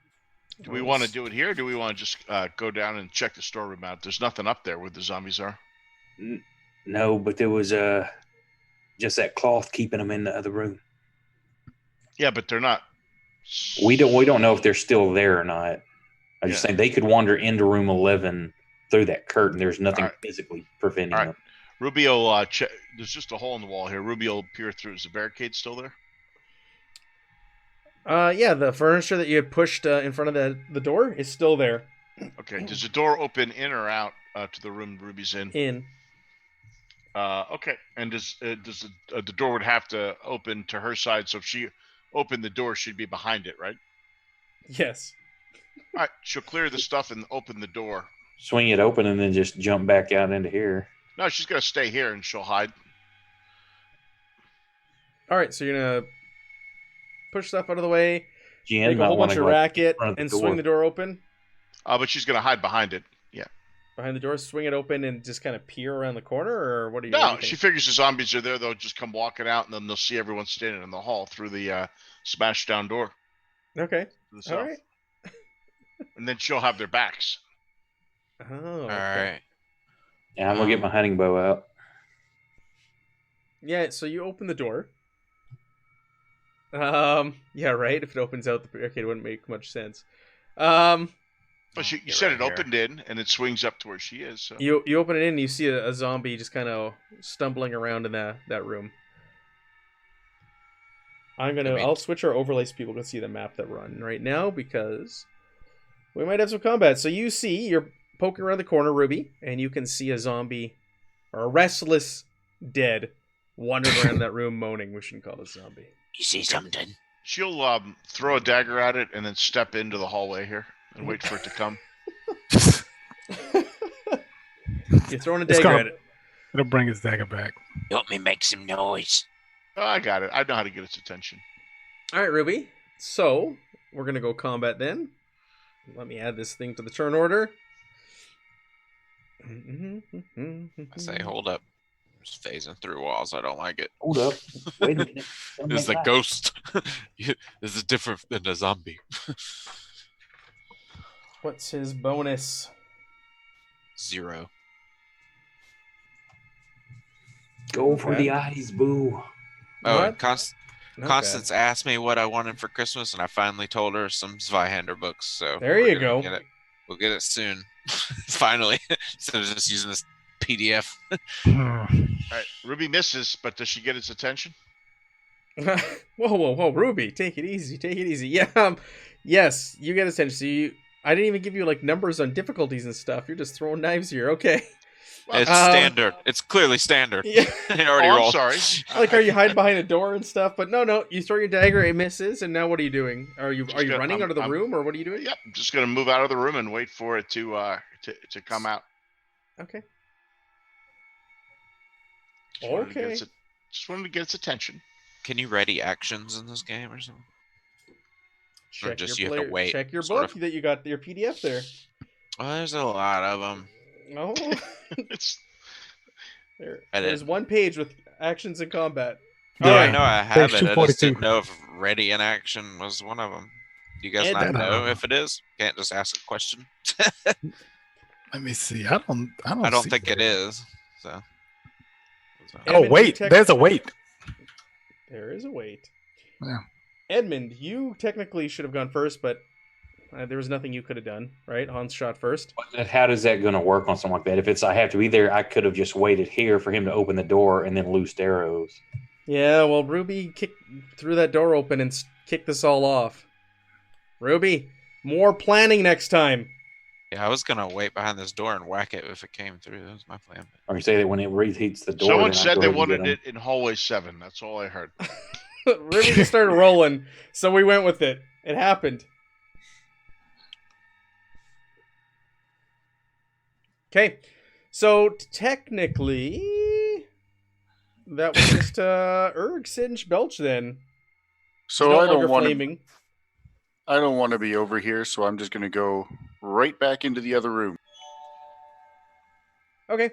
Do we want to do it here, or do we want to just go down and check the storeroom out? There's nothing up there where the zombies are. No, but there was just that cloth keeping them in the other room. Yeah, but they're not. We don't know if they're still there or not. I just Yeah. think they could wander into room 11 through that curtain. There's nothing Alright. physically preventing Alright. them. Ruby will check. There's just a hole in the wall here. Ruby will peer through. Is the barricade still there? Yeah, the furniture that you had pushed in front of the door is still there. Okay. Does the door open in or out to the room Ruby's in? In. Okay. And does the door would have to open to her side? So if she opened the door, she'd be behind it, right? Yes. All right. She'll clear the stuff and open the door. Swing it open and then just jump back out into here. No, she's gonna stay here and she'll hide. All right, so you're gonna push stuff out of the way, Jen make a might whole wanna bunch of go out racket, front of the and door. swing the door open. But she's gonna hide behind it. Behind the door, swing it open, and just kind of peer around the corner, or what are you? No, she figures the zombies are there. They'll just come walking out, and then they'll see everyone standing in the hall through the smashed down door Okay. to the south. All right. And then she'll have their backs. Oh. All okay. right. Yeah, I'm gonna get my hunting bow out. Yeah. So you open the door. Yeah. Right. If it opens out the barricade, it wouldn't make much sense. But you Get said right it here. opened in, and it swings up to where she is. So. You open it in, and you see a zombie just kind of stumbling around in that room. I'll switch our overlay so people can see the map that we're on right now because we might have some combat. So you're poking around the corner, Ruby, and you can see a zombie or a restless dead wandering around that room moaning. We shouldn't call it a zombie. You see something? She'll throw a dagger at it and then step into the hallway here and wait for it to come. You're throwing a It's dagger gonna- at it. It'll bring his dagger back. You want me to make some noise? Oh, I got it. I know how to get its attention. All right, Ruby. So we're gonna go combat then. Let me add this thing to the turn order. I say, hold up. I'm just phasing through walls. I don't like it. Hold up. Wait a minute. Don't This is make a light. ghost. This is different than a zombie. What's his bonus? 0. Go for Okay. the eyes, boo. Oh, What? and Constance asked me what I wanted for Christmas, and I finally told her some Zweihander books. So There we're you gonna go. get it. We'll get it soon. Finally, instead of just using this PDF. All right. Ruby misses, but does she get its attention? Whoa, Ruby, take it easy, Yeah, yes, you get attention. So I didn't even give you like numbers on difficulties and stuff. You're just throwing knives here. Okay. It's Um, standard. It's clearly standard. Yeah. It already I'm rolled. sorry. Like, are you hiding behind a door and stuff? But no, you throw your dagger, it misses, and now what are you doing? Are you Just gonna- running I'm- out of the I'm- room, or what are you doing? Yep, I'm just gonna move out of the room and wait for it to come out. Okay. Just wanted to get Okay. just wanted to get its attention. Can you ready actions in this game or something? Check just your you have to wait, Check your sort book that you got your PDF there. Oh, there's a lot of them. No, It's there's one page with actions and combat. No, All I right. know I have Page it. I just 242. didn't know if ready in action was one of them. Do you guys Ed- not know No. if it is? Can't just ask a question. Let me see. I don't I don't see think it is. So. Oh Edmund, wait, you tech- there's a wait. There is a wait. Yeah. Edmund, you technically should have gone first, but there was nothing you could have done, right? Hans shot first. How does that going to work on something like that? If it's I have to be there, I could have just waited here for him to open the door and then loosed arrows. Yeah, well, Ruby threw that door open and kicked this all off. Ruby, more planning next time. Yeah, I was gonna wait behind this door and whack it if it came through. That was my plan. Or you say that when it reheats the door. someone then I said go they ahead and get wanted him. it in hallway 7. That's all I heard. Ruby just started rolling, so we went with it. It happened. Okay, so technically, that was just Erg, Singe, Belch then. So No I don't longer want to. flaming. I don't want to be over here, so I'm just going to go right back into the other room. Okay.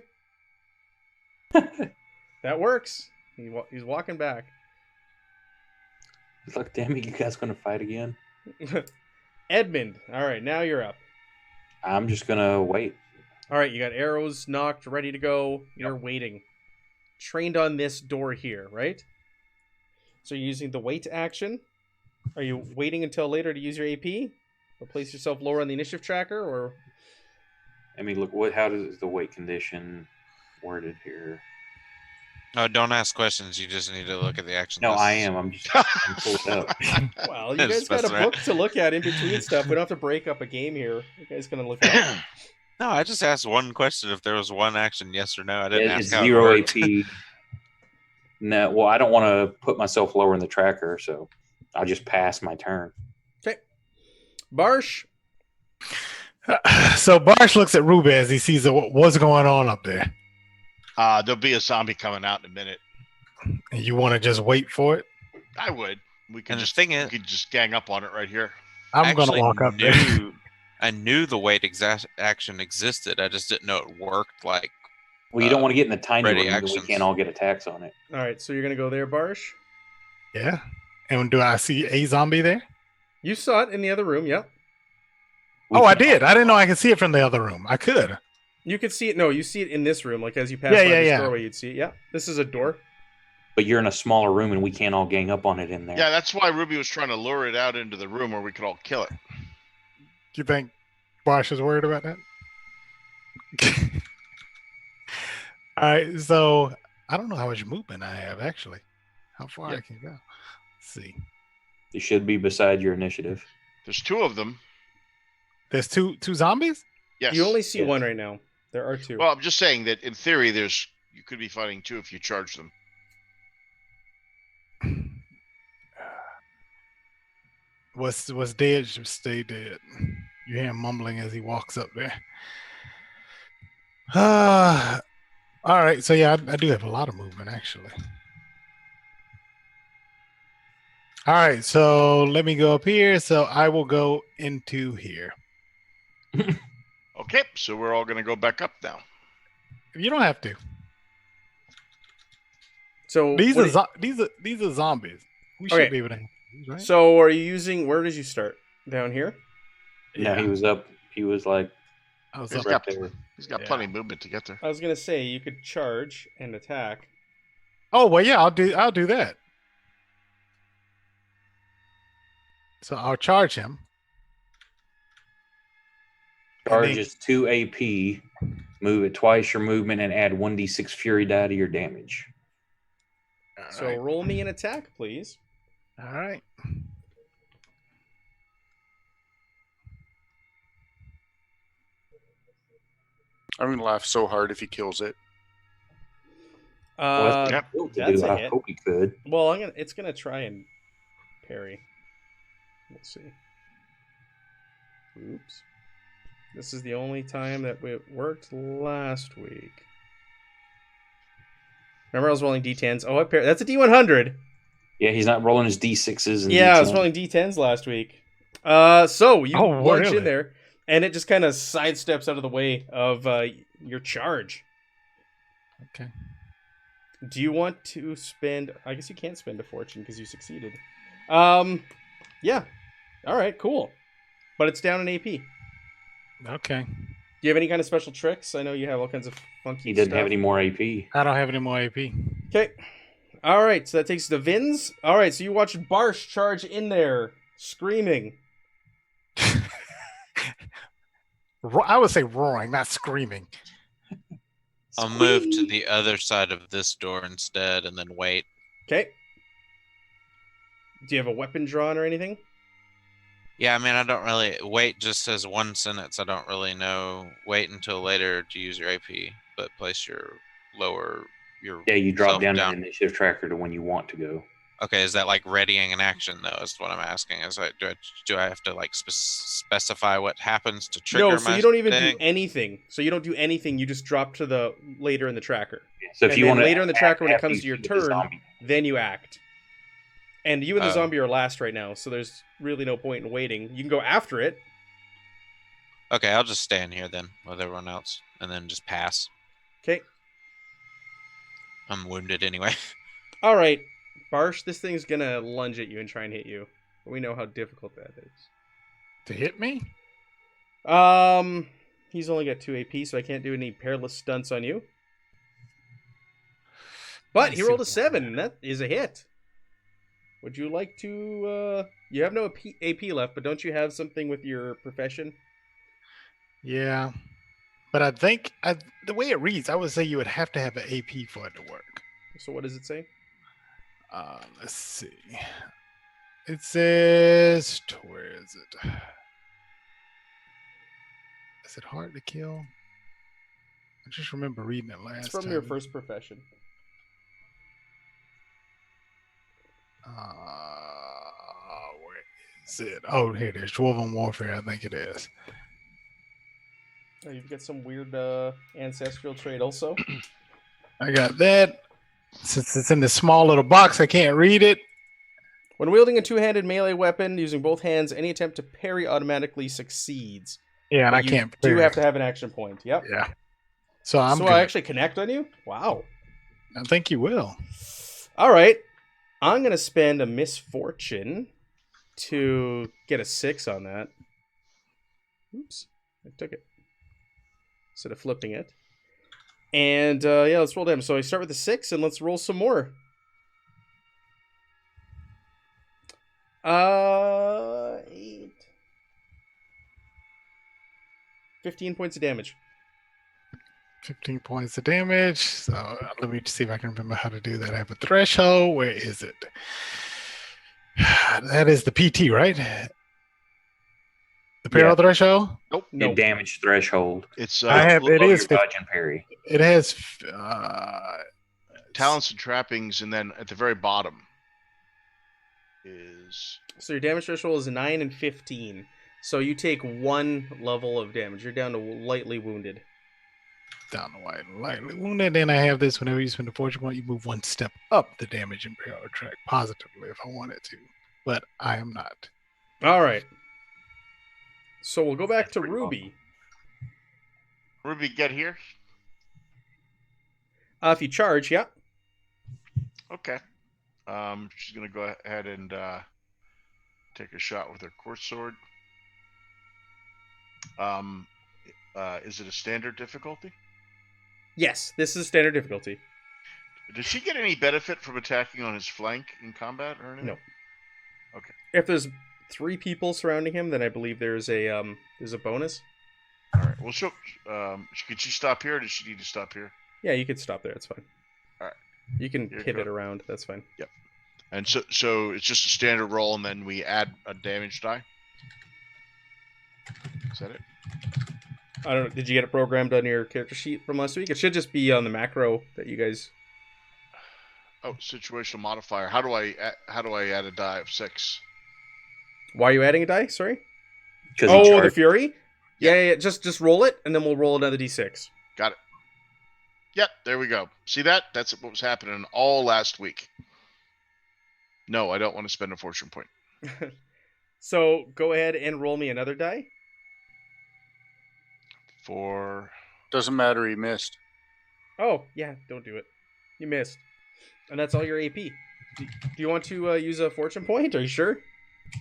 That works. He's walking back. Look, damn it, you guys going to fight again? Edmund, all right, now you're up. I'm just going to wait. All right, you got arrows knocked, ready to go. You're waiting. Trained on this door here, right? So you're using the wait action. Are you waiting until later to use your AP? Or place yourself lower on the initiative tracker, or... I mean, look, how does the weight condition worded here? Oh, don't ask questions. You just need to look at the action. No, lists. I am. I'm pulled up. Well, you That's guys got a messing around. book to look at in between stuff. We don't have to break up a game here. You guys gonna look at it. No, I just asked one question. If there was one action, yes or no. I didn't It's ask how it 0 worked. AP. No, well, I don't want to put myself lower in the tracker, so I'll just pass my turn. Okay. Barsh. So Barsh looks at Ruby as he sees what's going on up there. There'll be a zombie coming out in a minute. And you want to just wait for it? I would. We could And the just thing is- we could just gang up on it right here. I'm going to Actually walk up there. I knew the wait action existed. I just didn't know it worked. Like, Well, you don't want to get in the tiny ready room, then we actions. can't all get attacks on it. All right, so you're gonna go there, Barsh. Yeah. And do I see a zombie there? You saw it in the other room. Yep. We Oh, I can- did. I didn't know I could see it from the other room. I could. You could see it. No, you see it in this room. Like as you pass Yeah, by yeah, this yeah. doorway, you'd see it. Yeah. This is a door. But you're in a smaller room, and we can't all gang up on it in there. Yeah, that's why Ruby was trying to lure it out into the room where we could all kill it. Do you think Barsh is worried about that? All right. So I don't know how much movement I have, actually. How far I can go. Let's see. You should be beside your initiative. There's 2 of them. There's two zombies? Yes. You only see Yes. one right now. There are 2. Well, I'm just saying that in theory, you could be fighting 2 if you charge them. What's dead should stay dead. You hear him mumbling as he walks up there. All right, so yeah, I do have a lot of movement actually. All right, so let me go up here. So I will go into here. Okay, so we're all going to go back up now. You don't have to. So These what are do these are zombies. We Okay. should be able to handle these, right? So are you using? Where did you start? Down here. No, he was up. He was like I was He's up right got, there. he's got Yeah. plenty of movement to get there. I was gonna say you could charge and attack. Oh well, yeah, I'll do that. So I'll charge him. Charge is 2 AP. Move it twice your movement and add 1d6 fury die to your damage. All So right. roll me an attack, please. All right. I'm gonna laugh so hard if he kills it. Well, Uh, that's what to that's do. a I hit. hope he could. Well, it's gonna try and parry. We'll see. Oops. This is the only time that it worked last week. Remember, I was rolling D10s. Oh, that's a D100. Yeah, he's not rolling his D6s and Yeah, I was D10s. rolling D10s last week. So you Oh, lunge really? in there, and it just kind of sidesteps out of the way of your charge. Okay. Do you want to spend? I guess you can't spend a fortune because you succeeded. Yeah. All right, cool. But it's down in AP. Okay. Do you have any kind of special tricks? I know you have all kinds of funky He doesn't stuff. have any more AP. I don't have any more AP. Okay. All right, so that takes the Vins. All right, so you watch Barsh charge in there, screaming. I would say roaring, not screaming. I'll move to the other side of this door instead, and then wait. Okay. Do you have a weapon drawn or anything? Yeah, I mean, I don't really wait. Just says one sentence. I don't really know. Wait until later to use your AP, but place your Yeah, you drop self down an initiative tracker to when you want to go. Okay, is that like readying an action though? Is what I'm asking. Is like, do I have to like specify what happens to trigger? No, so my you don't even thing? do anything. So you don't do anything. You just drop to the later in the tracker. So if And you then want to later in the tracker, when it after comes you to your shoot the turn, zombie. then you act. And you and the Oh. zombie are last right now, so there's really no point in waiting. You can go after it. Okay, I'll just stand here then with everyone else, and then just pass. Okay. I'm wounded anyway. All right, Barsh, this thing's gonna lunge at you and try and hit you. We know how difficult that is. To hit me? He's only got 2 AP, so I can't do any perilous stunts on you. But he rolled a 7, and that is a hit. Would you like to, you have no AP left, but don't you have something with your profession? Yeah. But I think the way it reads, I would say you would have to have an AP for it to work. So what does it say? Let's see. It says, where is it? Is it hard to kill? I just remember reading it last It's from time. your first profession. Where is it? Oh, here it is. Dwarven Warfare, I think it is. Oh, you've got some weird ancestral trait also. I got that. Since it's in this small little box, I can't read it. When wielding a two-handed melee weapon using both hands, any attempt to parry automatically succeeds. Yeah, and But I you can't. do parry. have to have an action point. Yep. Yeah. So I'm. So gonna, I actually connect on you? Wow. I think you will. All right. I'm going to spend a misfortune to get a 6 on that. Oops. I took it. Instead of flipping it. And yeah, let's roll damage. So I start with a 6 and let's roll some more. 8. 15 points of damage. 15 points of damage. So let me see if I can remember how to do that. I have a threshold. Where is it? That is the PT, right? The peril threshold? Nope. No. Your damage threshold. It's I have- it Below is your 50. dodge and parry. It has. talents and trappings, and then at the very bottom is So your damage threshold is 9 and 15. So you take 1 level of damage. You're down to lightly wounded. Down the white, lightly wounded. Then I have this. Whenever you spend a fortune point, you move 1 step up the damage and peril track positively if I wanted to, but I am not. All right. So we'll go back That's to pretty Ruby. Ruby. Get here. If you charge, yeah. Okay. She's gonna go ahead and take a shot with her quartz sword. Is it a standard difficulty? Yes, this is standard difficulty. Does she get any benefit from attacking on his flank in combat or anything? No. Okay. If there's 3 people surrounding him, then I believe there's a bonus. All right. Well, could she stop here, or does she need to stop here? Yeah, you could stop there. It's fine. All right. You can Here you pivot go. around. That's fine. And so it's just a standard roll, and then we add a damage die. Is that it? I don't know. Did you get it programmed on your character sheet from last week? It should just be on the macro that you guys. Oh, situational modifier. How do I add a die of 6? Why are you adding a die? Sorry. Because Oh, the Fury. Yeah. Yeah. Just roll it, and then we'll roll another d6. Got it. Yep, there we go. See that? That's what was happening all last week. No, I don't want to spend a fortune point. So go ahead and roll me another die. For Doesn't matter. He missed. Oh yeah, don't do it. You missed, and that's all your AP. Do you want to use a fortune point? Are you sure?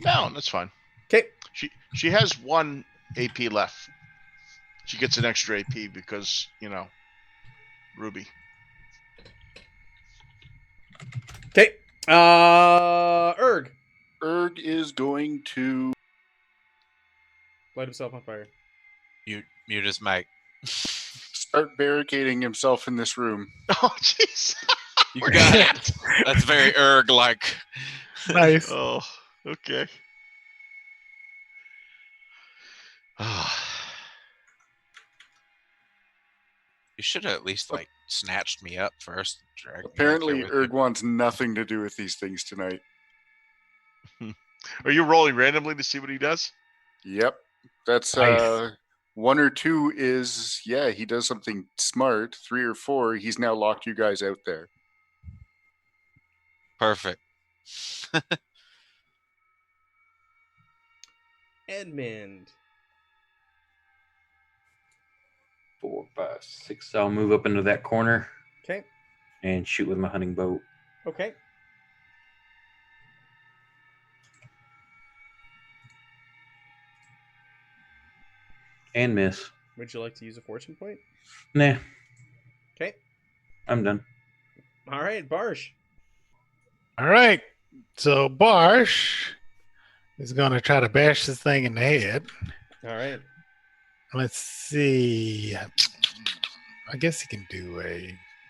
no, that's fine. Okay. She has 1 AP left. She gets an extra AP because Ruby. Okay. Erg. Erg is going to. Light himself on fire. Mute his mic. Start barricading himself in this room. Oh, jeez. You got it. That's very erg-like. Nice. Oh, okay. You should have at least snatched me up first. Dragged me up Apparently, here with Erg you. wants nothing to do with these things tonight. Are you rolling randomly to see what he does? Yep. That's Nice. 1 or 2 is, yeah, he does something smart. 3 or 4, he's now locked you guys out there. Perfect. Edmund. 4, 5, 6. I'll move up into that corner Okay. and shoot with my hunting boat. Okay. And miss. Would you like to use a fortune point? Nah, Okay. I'm done. All right, Barsh. All right. So Barsh is going to try to bash this thing in the head. All right. Let's see. I guess he can do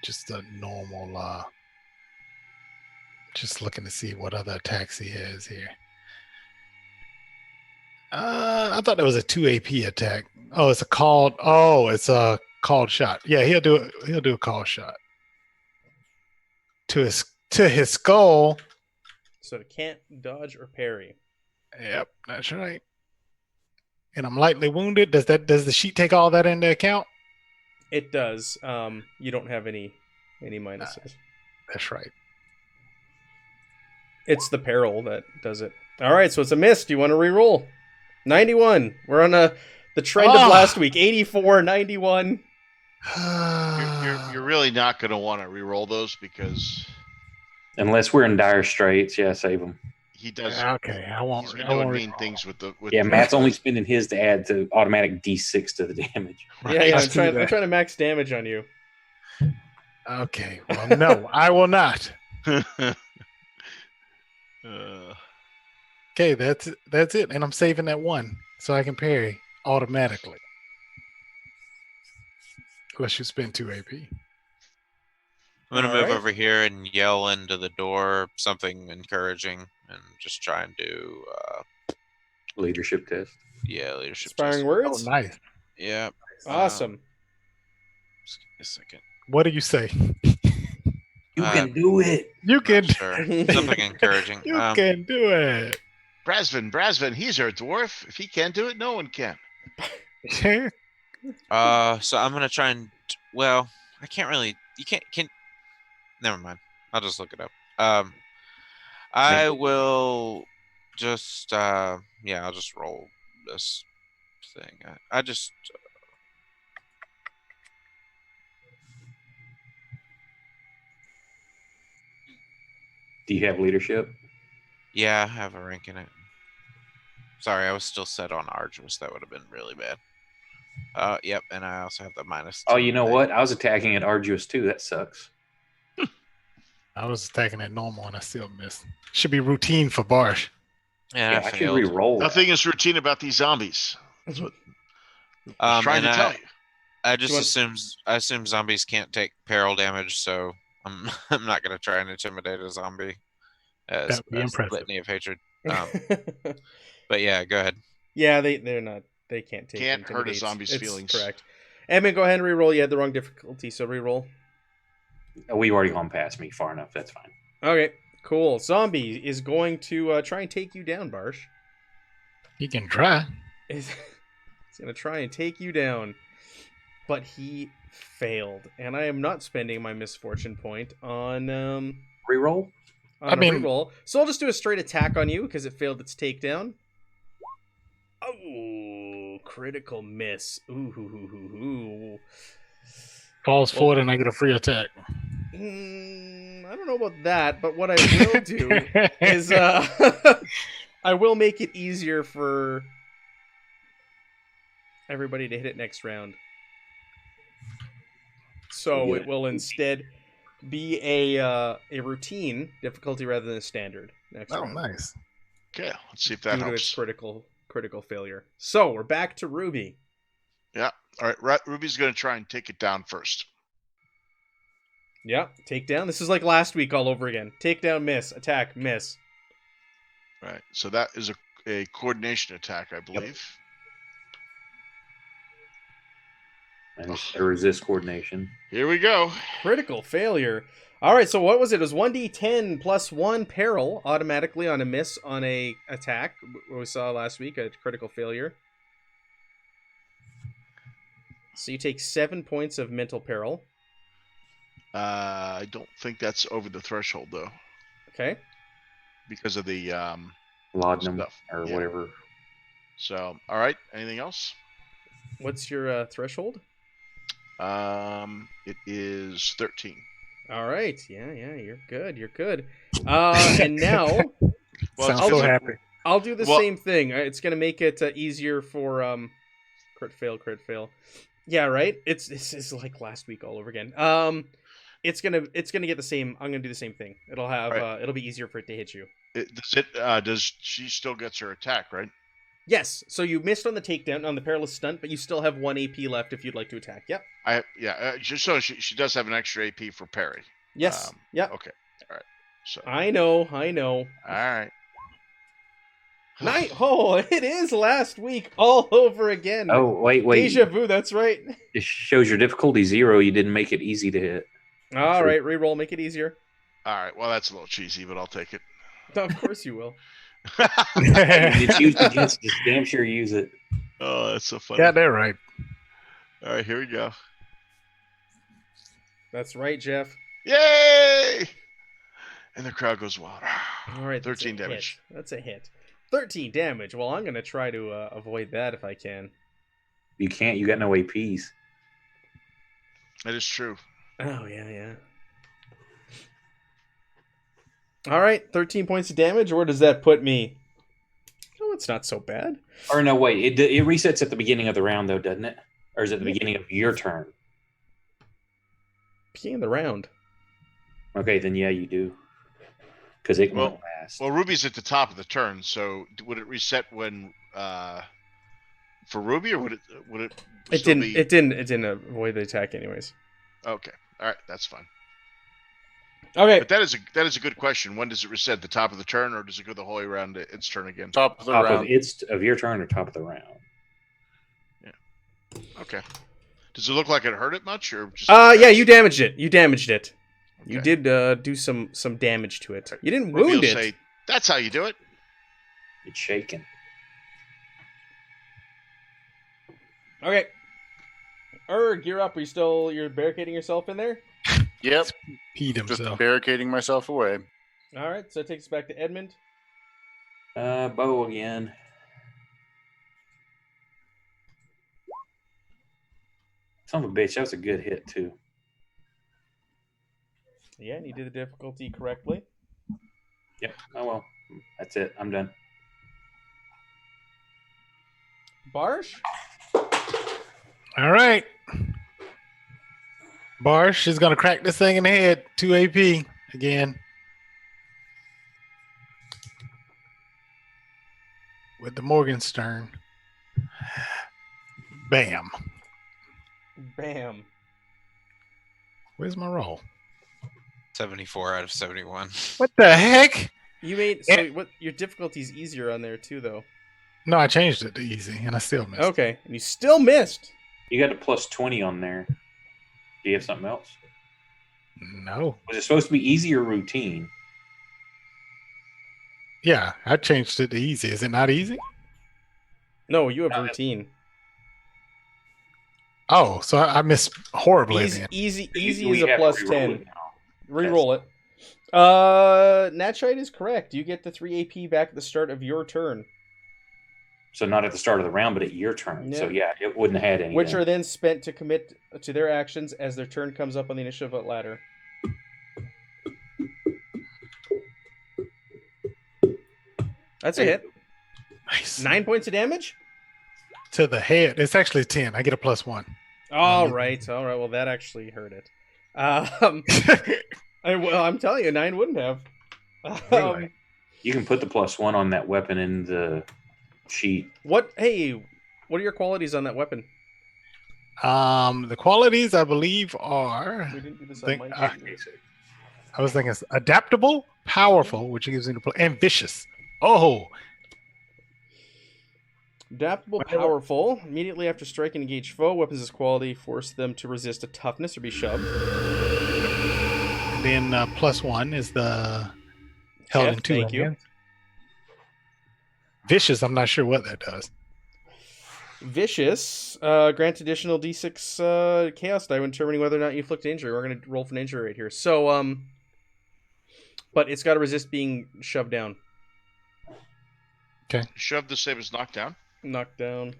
just a normal. Just looking to see what other attacks he has here. I thought that was a 2 AP attack. Oh, it's a called. Oh, it's a called shot. Yeah, he'll do a call shot to his skull. So it can't dodge or parry. Yep, that's right. And I'm lightly wounded. Does the sheet take all that into account? It does. You don't have any minuses. That's right. It's the peril that does it. All right, so it's a miss. Do you want to re-roll? 91. We're on the trend of last week. 84, 91. You're really not going to want to re-roll those because Unless we're in dire straits, yeah, save them. he does. Okay, I won't. He's been I doing won't mean re-roll. things with the. Yeah, Matt's only spending his to add to automatic D6 to the damage. Yeah, I I'm see trying that. to max damage on you. Okay, well, no, I will not. Okay, that's it, and I'm saving that 1 so I can parry automatically. Unless you spend 2 AP. I'm gonna All move right. over here and yell into the door something encouraging and just try and do Leadership test. leadership Inspiring test. Oh, words. nice. Yeah. Awesome. Just give me a second. What do you say? You Uh, can do it. You Not can. sure. Something encouraging. You can do it. Brasvin, he's our dwarf. If he can't do it, no one can. So I'm gonna try and I can't really. You can't. Never mind. I'll just look it up. I will just I'll just roll this thing. I just Do you have leadership? I have a rank in it. Sorry, I was still set on arduous. That would have been really bad. Yep, and I also have the -2. Oh, you know what? I was attacking at arduous too. That sucks. I was attacking at normal and I still missed. Should be routine for Barsh. Yeah, I should failed. re-roll. Nothing is routine about these zombies. That's what I was trying and to tell you. I just Do you assume zombies can't take peril damage, so I'm I'm not gonna try and intimidate a zombie as That would be impressive. litany of hatred. But yeah, go ahead. Yeah, they're not They can't take Can't hurt a intimidate. zombie's It's feelings. Correct. Edmund, go ahead and reroll. You had the wrong difficulty, so reroll. We've already gone past me far enough. That's fine. Okay, cool. Zombie is going to try and take you down, Barsh. He can try. He's going to try and take you down, but he failed. And I am not spending my misfortune point on Reroll? on I a mean- reroll. So I'll just do a straight attack on you because it failed its takedown. Oh, critical miss. Ooh. Falls forward and I get a free attack. I don't know about that, but what I will do is I will make it easier for everybody to hit it next round. So it will instead be a routine difficulty rather than a standard next Oh, round. nice. Okay, let's see if that Due to its helps. critical failure. So we're back to Ruby. All right, Ruby's going to try and take it down first. Yeah, takedown. This is like last week all over again. Takedown, miss. Attack, miss. Right, so that is a coordination attack, I believe. And resist coordination. Here we go. Critical failure. All right, so what was it? It was 1d10 plus 1 peril automatically on a miss on a attack. What we saw last week, a critical failure. So you take 7 points of mental peril. I don't think that's over the threshold though, Okay. because of the Laudanum stuff. or Yeah. whatever. So, all right. Anything else? What's your threshold? It is 13. All right. Yeah, you're good. You're good. And now Well, Sounds I'll so do- happy. I'll do the Well- same thing. It's gonna make it easier for crit fail. Yeah, right. It's like last week all over again. It's gonna get the same. I'm gonna do the same thing. It'll have Right. it'll be easier for it to hit you. Does she still gets her attack, right? Yes. So you missed on the takedown on the perilous stunt, but you still have 1 AP left if you'd like to attack. Yep. Just so she does have an extra AP for parry. Yes. Yep. Okay. All right. So, I know. all right. Night. Oh, it is last week all over again. Oh, wait. Deja vu. That's right. It shows your difficulty 0. You didn't make it easy to hit. All Sure. right. Reroll. Make it easier. All right. Well, that's a little cheesy, but I'll take it. Of course you will. It's used against, just damn sure use it. Oh, that's so funny. Got that right. All right, here we go. That's right, Jeff. Yay! And the crowd goes wild. All right. 13 damage. That's a hit. 13 damage. Well, I'm gonna try to avoid that if I can. You can't. You got no APs. That is true. Oh yeah. All right, 13 points of damage. Where does that put me? Oh, it's not so bad. Or no, wait. It resets at the beginning of the round, though, doesn't it? Or is it the beginning of your turn? Beginning of the round. Okay, then yeah, you do. Because it won't last. Well, Ruby's at the top of the turn, so would it reset when for Ruby, or would it It still didn't. be... It didn't avoid the attack, anyways. Okay. All right, that's fine. Okay. But that is a good question. When does it reset? The top of the turn, or does it go the whole way around its turn again? Top of the Top round. of your turn or top of the round? Okay. Does it look like it hurt it much, or just? Yeah, you damaged it. You Okay. did do some damage to it. You didn't Ruby wound will it. say, "That's how you do it." It's shaking. Okay. You're up. You're barricading yourself in there? Yep. Peed Just himself. barricading myself away. All right, so it takes us back to Edmund. Bow again. Son of a bitch, that was a good hit too. Yeah, and you did the difficulty correctly. Yep. Oh well. That's it. I'm done. Barsh? All right. Barsh is going to crack this thing in the head. 2 AP again. With the Morgenstern. Bam. Bam. Where's my roll? 74 out of 71. What the heck? You made so what your difficulty's easier on there too though. No, I changed it to easy, and I still missed. Okay, and you still missed. You got a plus 20 on there. Do you have something else? No. Was it supposed to be easy or routine? Yeah, I changed it to easy. Is it not easy? No, you have routine. Oh, so I missed horribly Easy, then. easy We is a have to plus re-roll 10. it now. Reroll it. Natchite is correct. You get the 3 AP back at the start of your turn, So not at the start of the round, but at your turn. So Yeah. yeah, it wouldn't have had any. which then. are then spent to commit to their actions as their turn comes up on the initiative ladder. That's a hit. Nice. 9 points of damage? To the head. It's actually 10. I get a +1. All right. Well, that actually hurt it. I'm telling you, 9 wouldn't have. Really? You can put the +1 on that weapon in the sheet. What are your qualities on that weapon? The qualities I believe are. We didn't do this I on think- my I was thinking it's adaptable, powerful, which gives me the and vicious. Oh, Adaptable, powerful. Immediately after striking engaged foe, weapons as quality force them to resist a toughness or be shoved. and then +1 is the held in Heft, 2 thank you. hands. Vicious, I'm not sure what that does. Vicious, grant additional d6 chaos die when determining whether or not you inflict injury. We're going to roll for an injury right here. So, but it's got to resist being shoved down. Shove the same as knockdown. Knocked down.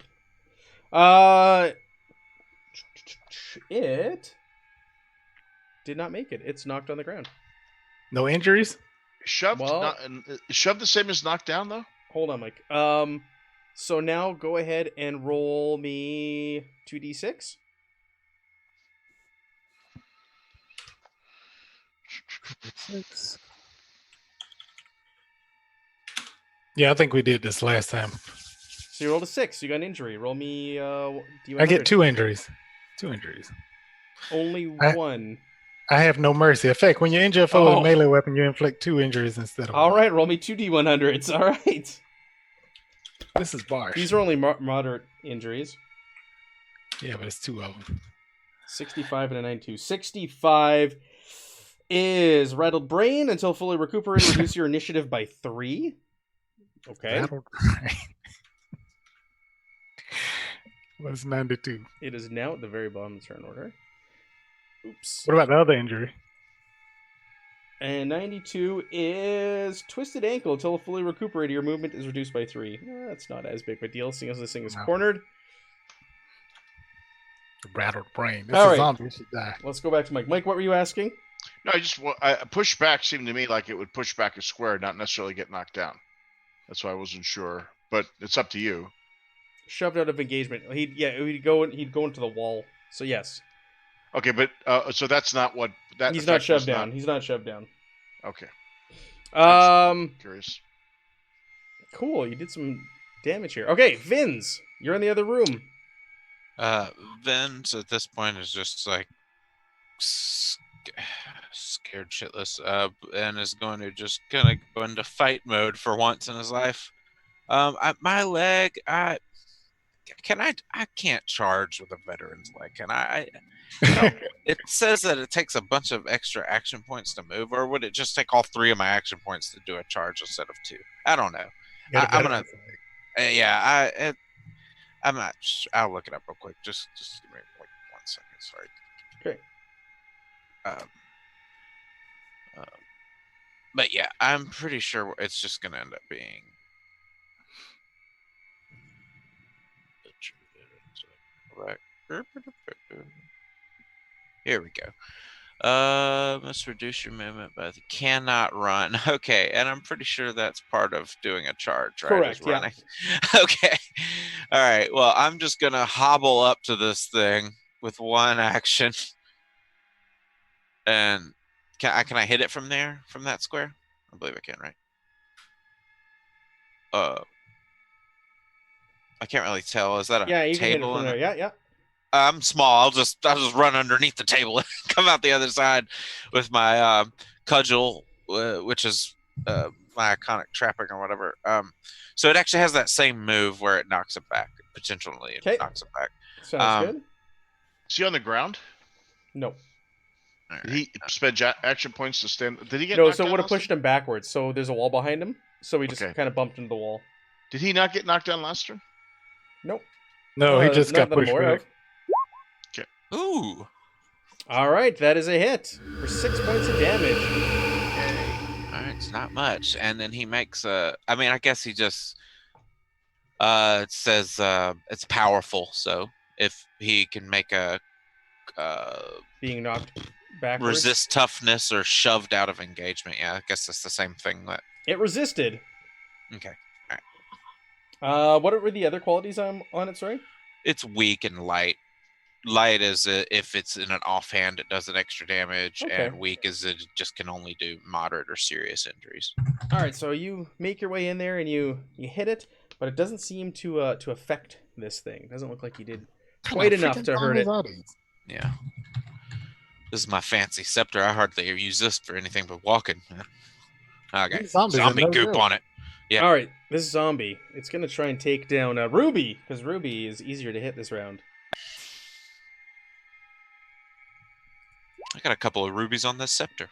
It did not make it. It's knocked on the ground. No injuries? Shove Well- shove the same as knockdown though. Hold on, Mike. So now go ahead and roll me 2d6. Yeah, I think we did this last time. So you rolled a 6. You got an injury. Roll me D100. I get 2 injuries. 2 injuries. Only I- one. I have no mercy. Effect. When you injure a foe with Oh. a melee weapon, you inflict 2 injuries instead of All 1. right, roll me 2d100s. All right. This is Barsh. These are only moderate injuries. Yeah, but it's 2 of them. 65 and a 92. 65 is rattled brain. Until fully recuperated, reduce your initiative by 3. Okay. What is 92? It is now at the very bottom of the turn order. Oops. What about the other injury? And 92 is twisted ankle. Until fully recuperated, your movement is reduced by 3. That's not as big of a deal, seeing as this thing is No. cornered. The rattled brain. This All is right. zombie. It should die. Let's go back to Mike. Mike, what were you asking? No, pushback seemed to me like it would push back a square, not necessarily get knocked down. That's why I wasn't sure, but it's up to you. Shoved out of engagement. He'd go into the wall. So yes, Okay, but so that's not what that. he's not effect was shoved down. He's not shoved down. Okay, curious. Cool. You did some damage here. Okay, Vins, you're in the other room. Vince at this point is just like scared shitless, and is going to just kind of go into fight mode for once in his life. My leg, I can't charge with a veteran's leg. Can I? It says that it takes a bunch of extra action points to move, or would it just take all 3 of my action points to do a charge instead of 2? I don't know. I'm gonna. I'm not. I'll look it up real quick. Just give me like 1 second. Sorry. Okay. But yeah, I'm pretty sure it's just gonna end up being. Here we go. Must reduce your movement, but cannot run. Okay, and I'm pretty sure that's part of doing a charge, right? Correct, is yeah. running. Okay. All right. Well, I'm just gonna hobble up to this thing with 1 action. And can I hit it from there, from that square? I believe I can, right? I can't really tell. Is that a Yeah, you can hit it table? from there. Yeah. I'm small. I'll just run underneath the table and come out the other side with my cudgel, which is my iconic trapping or whatever. So it actually has that same move where it knocks it back, potentially it 'Kay. knocks it back. Sounds good. Is he on the ground? No. All Did right. he spend action points to stand? Did he get No, knocked so it down would have last pushed him backwards. So there's a wall behind him. So he just Okay. kind of bumped into the wall. turn? Did he not get knocked down last turn? Nope. No, he just not got that I'm pushed aware back. of. Ooh. All right, that is a hit for 6 points of damage. All right, it's not much. And then he makes a. I mean, I guess he just. It says it's powerful. So if he can make a. Being knocked backwards. Resist toughness or shoved out of engagement. Yeah, I guess that's the same thing. That It resisted. okay. What were the other qualities on it? Sorry. It's weak and light. Light is if it's in an offhand, it does an extra damage, Okay. and weak is it just can only do moderate or serious injuries. All right, so you make your way in there and you hit it, but it doesn't seem to affect this thing. It doesn't look like you did quite enough to hurt it. Yeah. This is my fancy scepter. I hardly ever use this for anything but walking. Okay. These zombies are Zombie no goop good. on it. Yeah. All right, this zombie. It's gonna try and take down Ruby because Ruby is easier to hit this round. I got a couple of rubies on this scepter.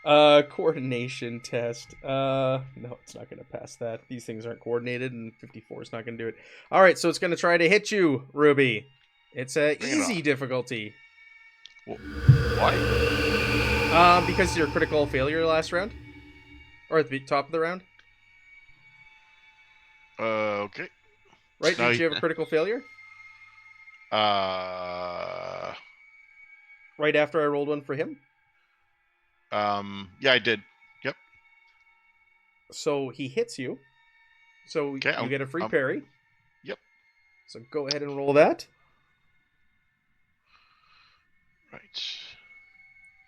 Coordination test. No, it's not gonna pass that. These things aren't coordinated, and 54 is not gonna do it. All right, so it's gonna try to hit you, Ruby. It's a Bring it easy on. difficulty. Why? Because you're critical failure last round, or at the top of the round, Okay. right? No, Did you have a critical failure Uh. right after I rolled one for him? Yeah, I did. Yep. So he hits you. So Okay, you get a free I'm- parry. Yep. So go ahead and roll that. Right.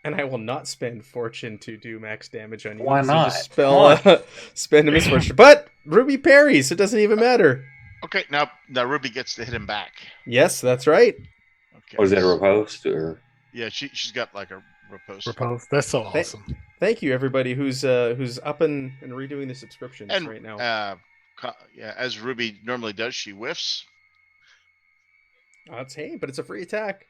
And I will not spend fortune to do max damage on you. Why So not? just spend a misfortune. But Ruby parries. It doesn't even matter. Okay. Now Ruby gets to hit him back. Yes, that's right. Okay. Or is that a riposte? Or Yeah, she's got like a riposte. Repose. That's so Thank- awesome. Thank you, everybody who's up and redoing the subscriptions And right now. yeah, as Ruby normally does, she whiffs. But it's a free attack.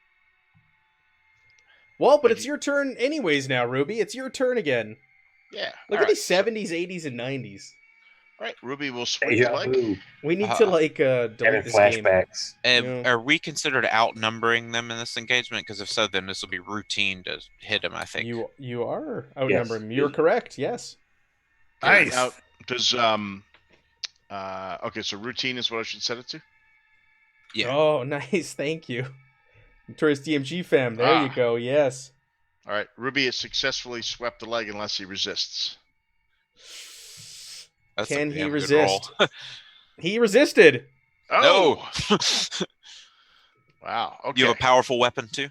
Well, but Have it's you- your turn anyways now, Ruby. It's your turn again. Yeah. Look all at right. these 70s, 80s, and 90s. All right, Ruby will swing the deja leg. vu. We need to Having delete this game. flashbacks. Yeah. Are we considered outnumbering them in this engagement? Because if so, then this will be routine to hit them, I think. You are outnumbering them. You're Yes. correct. Yes. Nice. Now, does okay, so routine is what I should set it to. Yeah. Oh, nice. Thank you. Notorious DMG fam. There you Ah. go. Yes. All right, Ruby has successfully swept the leg unless he resists. That's a Can he damn good resist? roll. He resisted. Oh, No. wow. Okay, You have a powerful weapon too?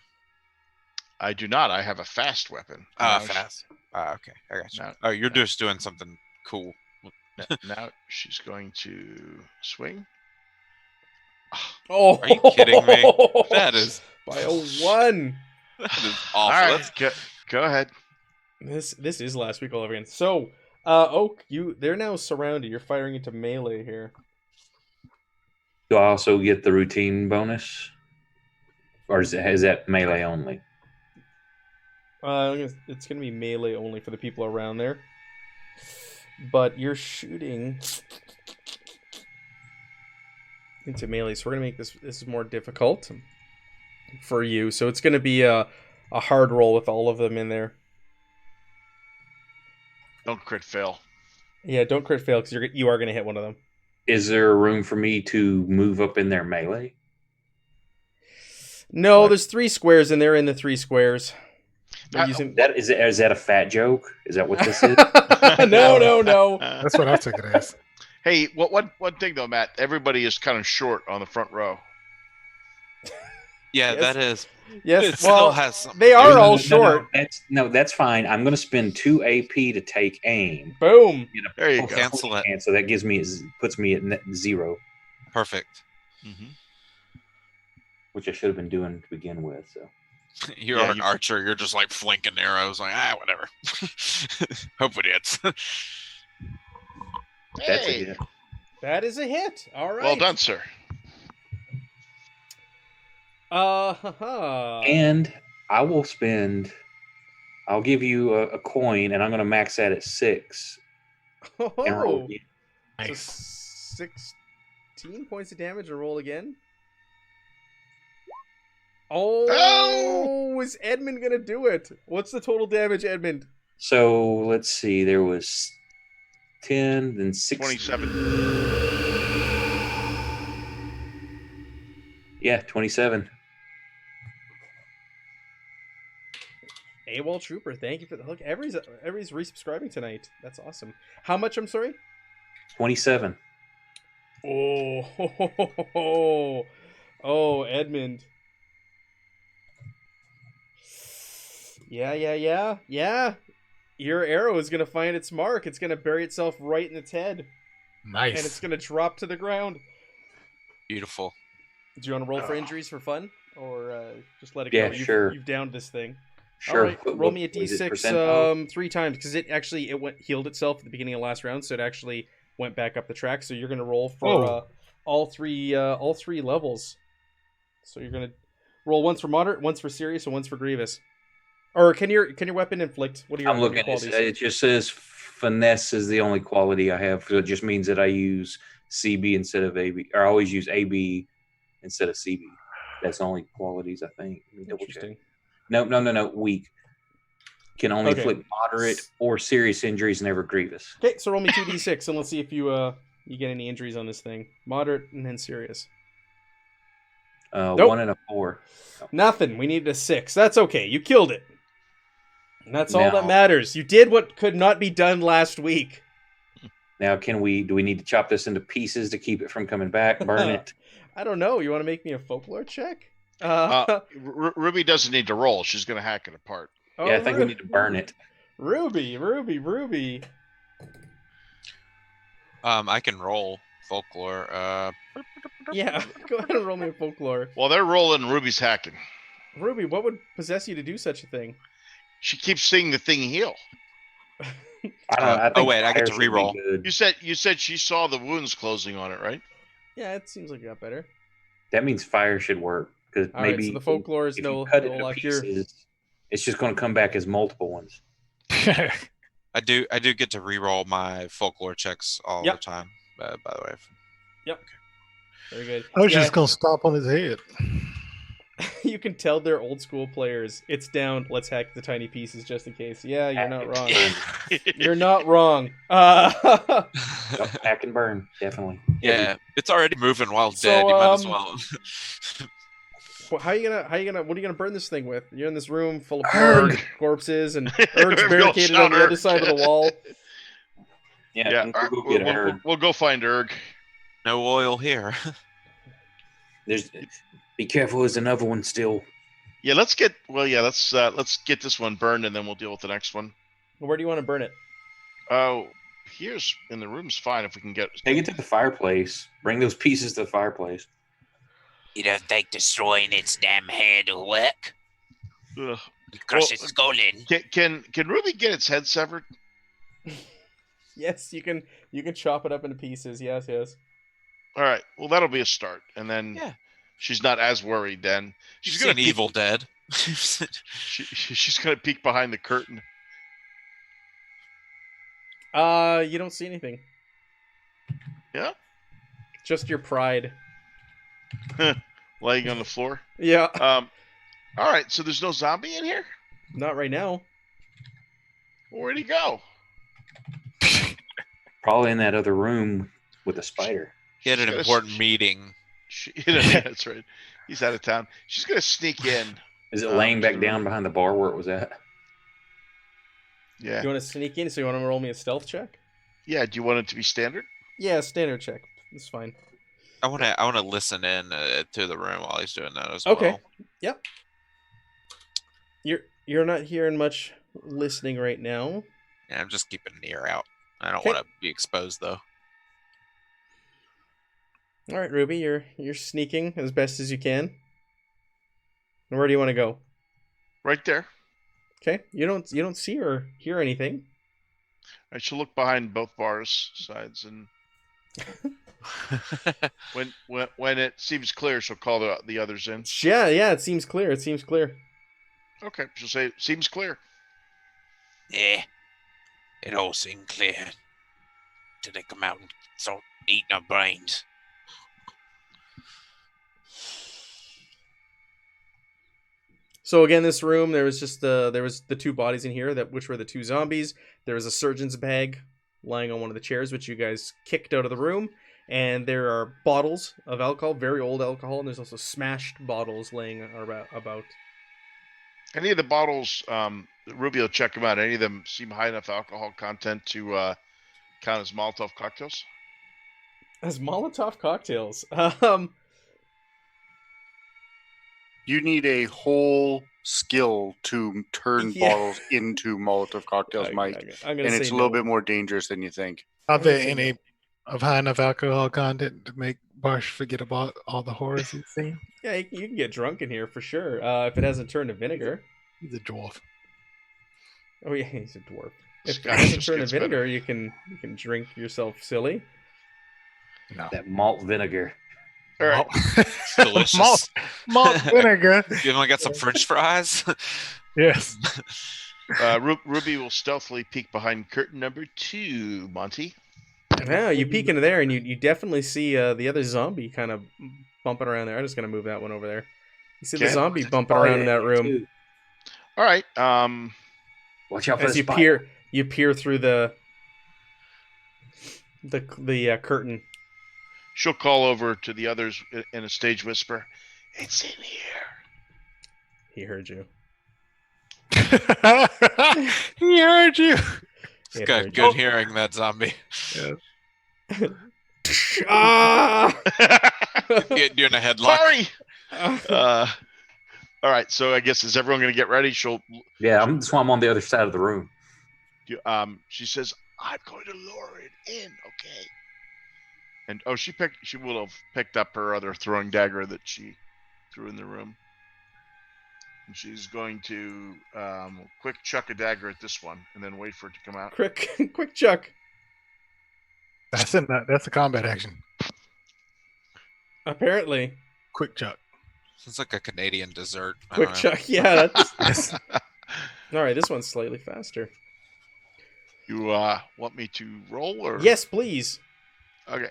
I do not. I have a fast weapon. Fast. Okay, I got you. Now- Oh, you're just doing something cool. Now she's going to swing. Oh, Are you kidding me? That is by a 1. that is All awful. right, That's- go ahead. This is last week all over again. So, Oak, they're now surrounded. You're firing into melee here. Do I also get the routine bonus? Or is that melee only? It's gonna be melee only for the people around there. But you're shooting into melee, so we're gonna make this is more difficult for you. So it's gonna be a hard roll with all of them in there. Don't crit fail. Yeah, don't crit fail because you are gonna hit one of them. Is there room for me to move up in their melee? No, What? there's 3 squares and they're in the 3 squares. They're Uh, using. Is that a fat joke? Is that what this is? No. That's what I took it as. Hey, one thing though, Matt. Everybody is kind of short on the front row. yeah, Yes. that is. Yes, It still well, has something they to do are with all it. short. That's fine. I'm going to spend 2 AP to take aim. Boom. There you Oh, go. cancel it. And so that puts me at net 0, Perfect. Mhm. which I should have been doing to begin with. So You're Yeah, an archer. You're just like flinking arrows, like whatever. Hope it hits. That's a Hey, hit. That is a hit. All right. well done, sir. Haha. And I will spend. I'll give you a coin, and I'm going to max that at 6. And roll Oh, again. so Nice. 16 points of damage and roll again. Oh, is Edmund gonna do it? What's the total damage, Edmund? So let's see. There was 10, then 6. 27. Yeah, 27. AWOL Trooper, thank you for the look. Everybody's resubscribing tonight. That's awesome. How much? I'm sorry. 27. Oh, oh, Edmund. Yeah. Your arrow is gonna find its mark. It's gonna bury itself right in its head, Nice. and it's gonna drop to the ground. Beautiful. Do you want to roll for injuries for fun, or just let it Yeah, go? sure. You've downed this thing. Sure. All right, roll me a What is it, d6 percentile? 3 times because it went healed itself at the beginning of last round, so it actually went back up the track. So you're gonna roll for all three levels. So you're gonna roll once for moderate, once for serious, and once for grievous. Or can your weapon inflict? What are your, I'm looking. qualities? It just says finesse is the only quality I have. So it just means that I use CB instead of AB, or I always use AB instead of CB. That's the only qualities I think. Let me double check. Interesting. No. Weak. Can only Okay. inflict moderate or serious injuries, never grievous. Okay, so roll me 2d6 and let's see if you get any injuries on this thing. Moderate and then serious. Nope. 1 and a 4. Nothing. We needed a 6. That's okay. You killed it. And that's all that Now- matters. You did what could not be done last week. Now, do we need to chop this into pieces to keep it from coming back? Burn it? I don't know. You want to make me a folklore check? Ruby doesn't need to roll. She's going to hack it apart. Oh, Yeah, I think we need to burn it. Ruby. I can roll folklore. Yeah, go ahead and roll me a folklore. While they're rolling, Ruby's hacking. Ruby, what would possess you to do such a thing? She keeps seeing the thing heal. I don't know. I think wait, I get to fire should be reroll. good. You said she saw the wounds closing on it, right? Yeah, it seems like it got better. That means fire should work because All right, maybe so the folklore is if no you cut it no into luck here. pieces, it's just going to come back as multiple ones. I do get to reroll my folklore checks all Yep. the time. By the way. Very good. I was Yeah, just gonna stomp on his head. you can tell they're old school players. It's down. Let's hack the tiny pieces just in case. Yeah, you're not wrong. You're not wrong. Yep, hack and burn, definitely. Yeah, it's already moving while So, dead. You might as well. What are you gonna burn this thing with? You're in this room full of blood, corpses, and Erg's Maybe I'll barricaded shout on the other Erg. side of the wall. Yeah, we'll go get Erg. We'll go find Erg. No oil here. Be careful, there's another one still. Yeah, let's get this one burned and then we'll deal with the next one. Where do you want to burn it? Oh, here's in the room's fine if we can get. Take it to the fireplace. Bring those pieces to the fireplace. You don't think destroying its damn head will work? Ugh. You crush Well, its skull in. Can Ruby get its head severed? Yes, you can chop it up into pieces. Yes. All right. Well, that'll be a start, and then Yeah. she's not as worried. Then She's she's gonna peek, Evil Dead. she's gonna peek behind the curtain. You don't see anything. Yeah? Just your pride. Laying on the floor. Yeah. All right. So there's no zombie in here. Not right now. Where'd he go? Probably in that other room with the spider. He had an She's gonna- important meeting. Yeah, that's right. He's out of town. She's gonna sneak in. Is it laying to back the down room. behind the bar where it was at? Yeah. You want to sneak in? So you want to roll me a stealth check? Yeah. Do you want it to be standard? Yeah, standard check. That's fine. I want to listen in to the room while he's doing that as Okay. well. Yep. You're not hearing much listening right now. Yeah, I'm just keeping an ear out. I don't Okay. want to be exposed though. All right, Ruby, you're sneaking as best as you can. And where do you want to go? Right there. Okay, you don't see or hear anything. I shall look behind both bars sides, and when it seems clear, she'll call the others in. Yeah, it seems clear. It seems clear. Okay, she'll say, "Seems clear." Yeah, it all seemed clear. Till they come out and start eating our brains. So again, this room, there was the two bodies in here which were the two zombies. There was a surgeon's bag lying on one of the chairs, which you guys kicked out of the room, and there are bottles of alcohol, very old alcohol, and there's also smashed bottles laying about. Any of the bottles, Ruby will check them out. Any of them seem high enough alcohol content to count as Molotov cocktails? As Molotov cocktails. You need a whole skill to turn Yeah. bottles into Molotov cocktails, Mike. I'm gonna And say it's a little no. bit more dangerous than you think. Are I'm gonna there say any no. of high enough alcohol content to make Barsh forget about all the horrors he's seen? Yeah, you can get drunk in here for sure. If it hasn't turned to vinegar. He's a dwarf. Oh yeah, he's a dwarf. If it Scotch hasn't just turned to gets vinegar, better. you can drink yourself silly. No. That malt vinegar. All right. It's delicious. Malt vinegar. You want to get some French fries? Yes. Ruby will stealthily peek behind curtain number 2, Monty. Yeah, you peek into there, and you definitely see the other zombie kind of bumping around there. I'm just gonna move that one over there. You see the Okay. zombie bumping around in that room All right. Watch out for as the you spider. peer through the curtain. She'll call over to the others in a stage whisper. It's in here. He heard you. He heard you. It's It got heard good hearing, that zombie. Yes. you. Ah! Getting you in a headlock. Sorry. All right. So I guess is everyone going to get ready? Yeah, that's why I'm on the other side of the room. She says, "I'm going to lure it in." Okay. And she will have picked up her other throwing dagger that she threw in the room. And she's going to quick chuck a dagger at this one and then wait for it to come out. quick chuck. That's a combat action. Apparently, Quick chuck. It's like a Canadian dessert. I quick don't know. chuck. Yeah. That's... Yes. All right. This one's slightly faster. You want me to roll or? Yes, please. Okay.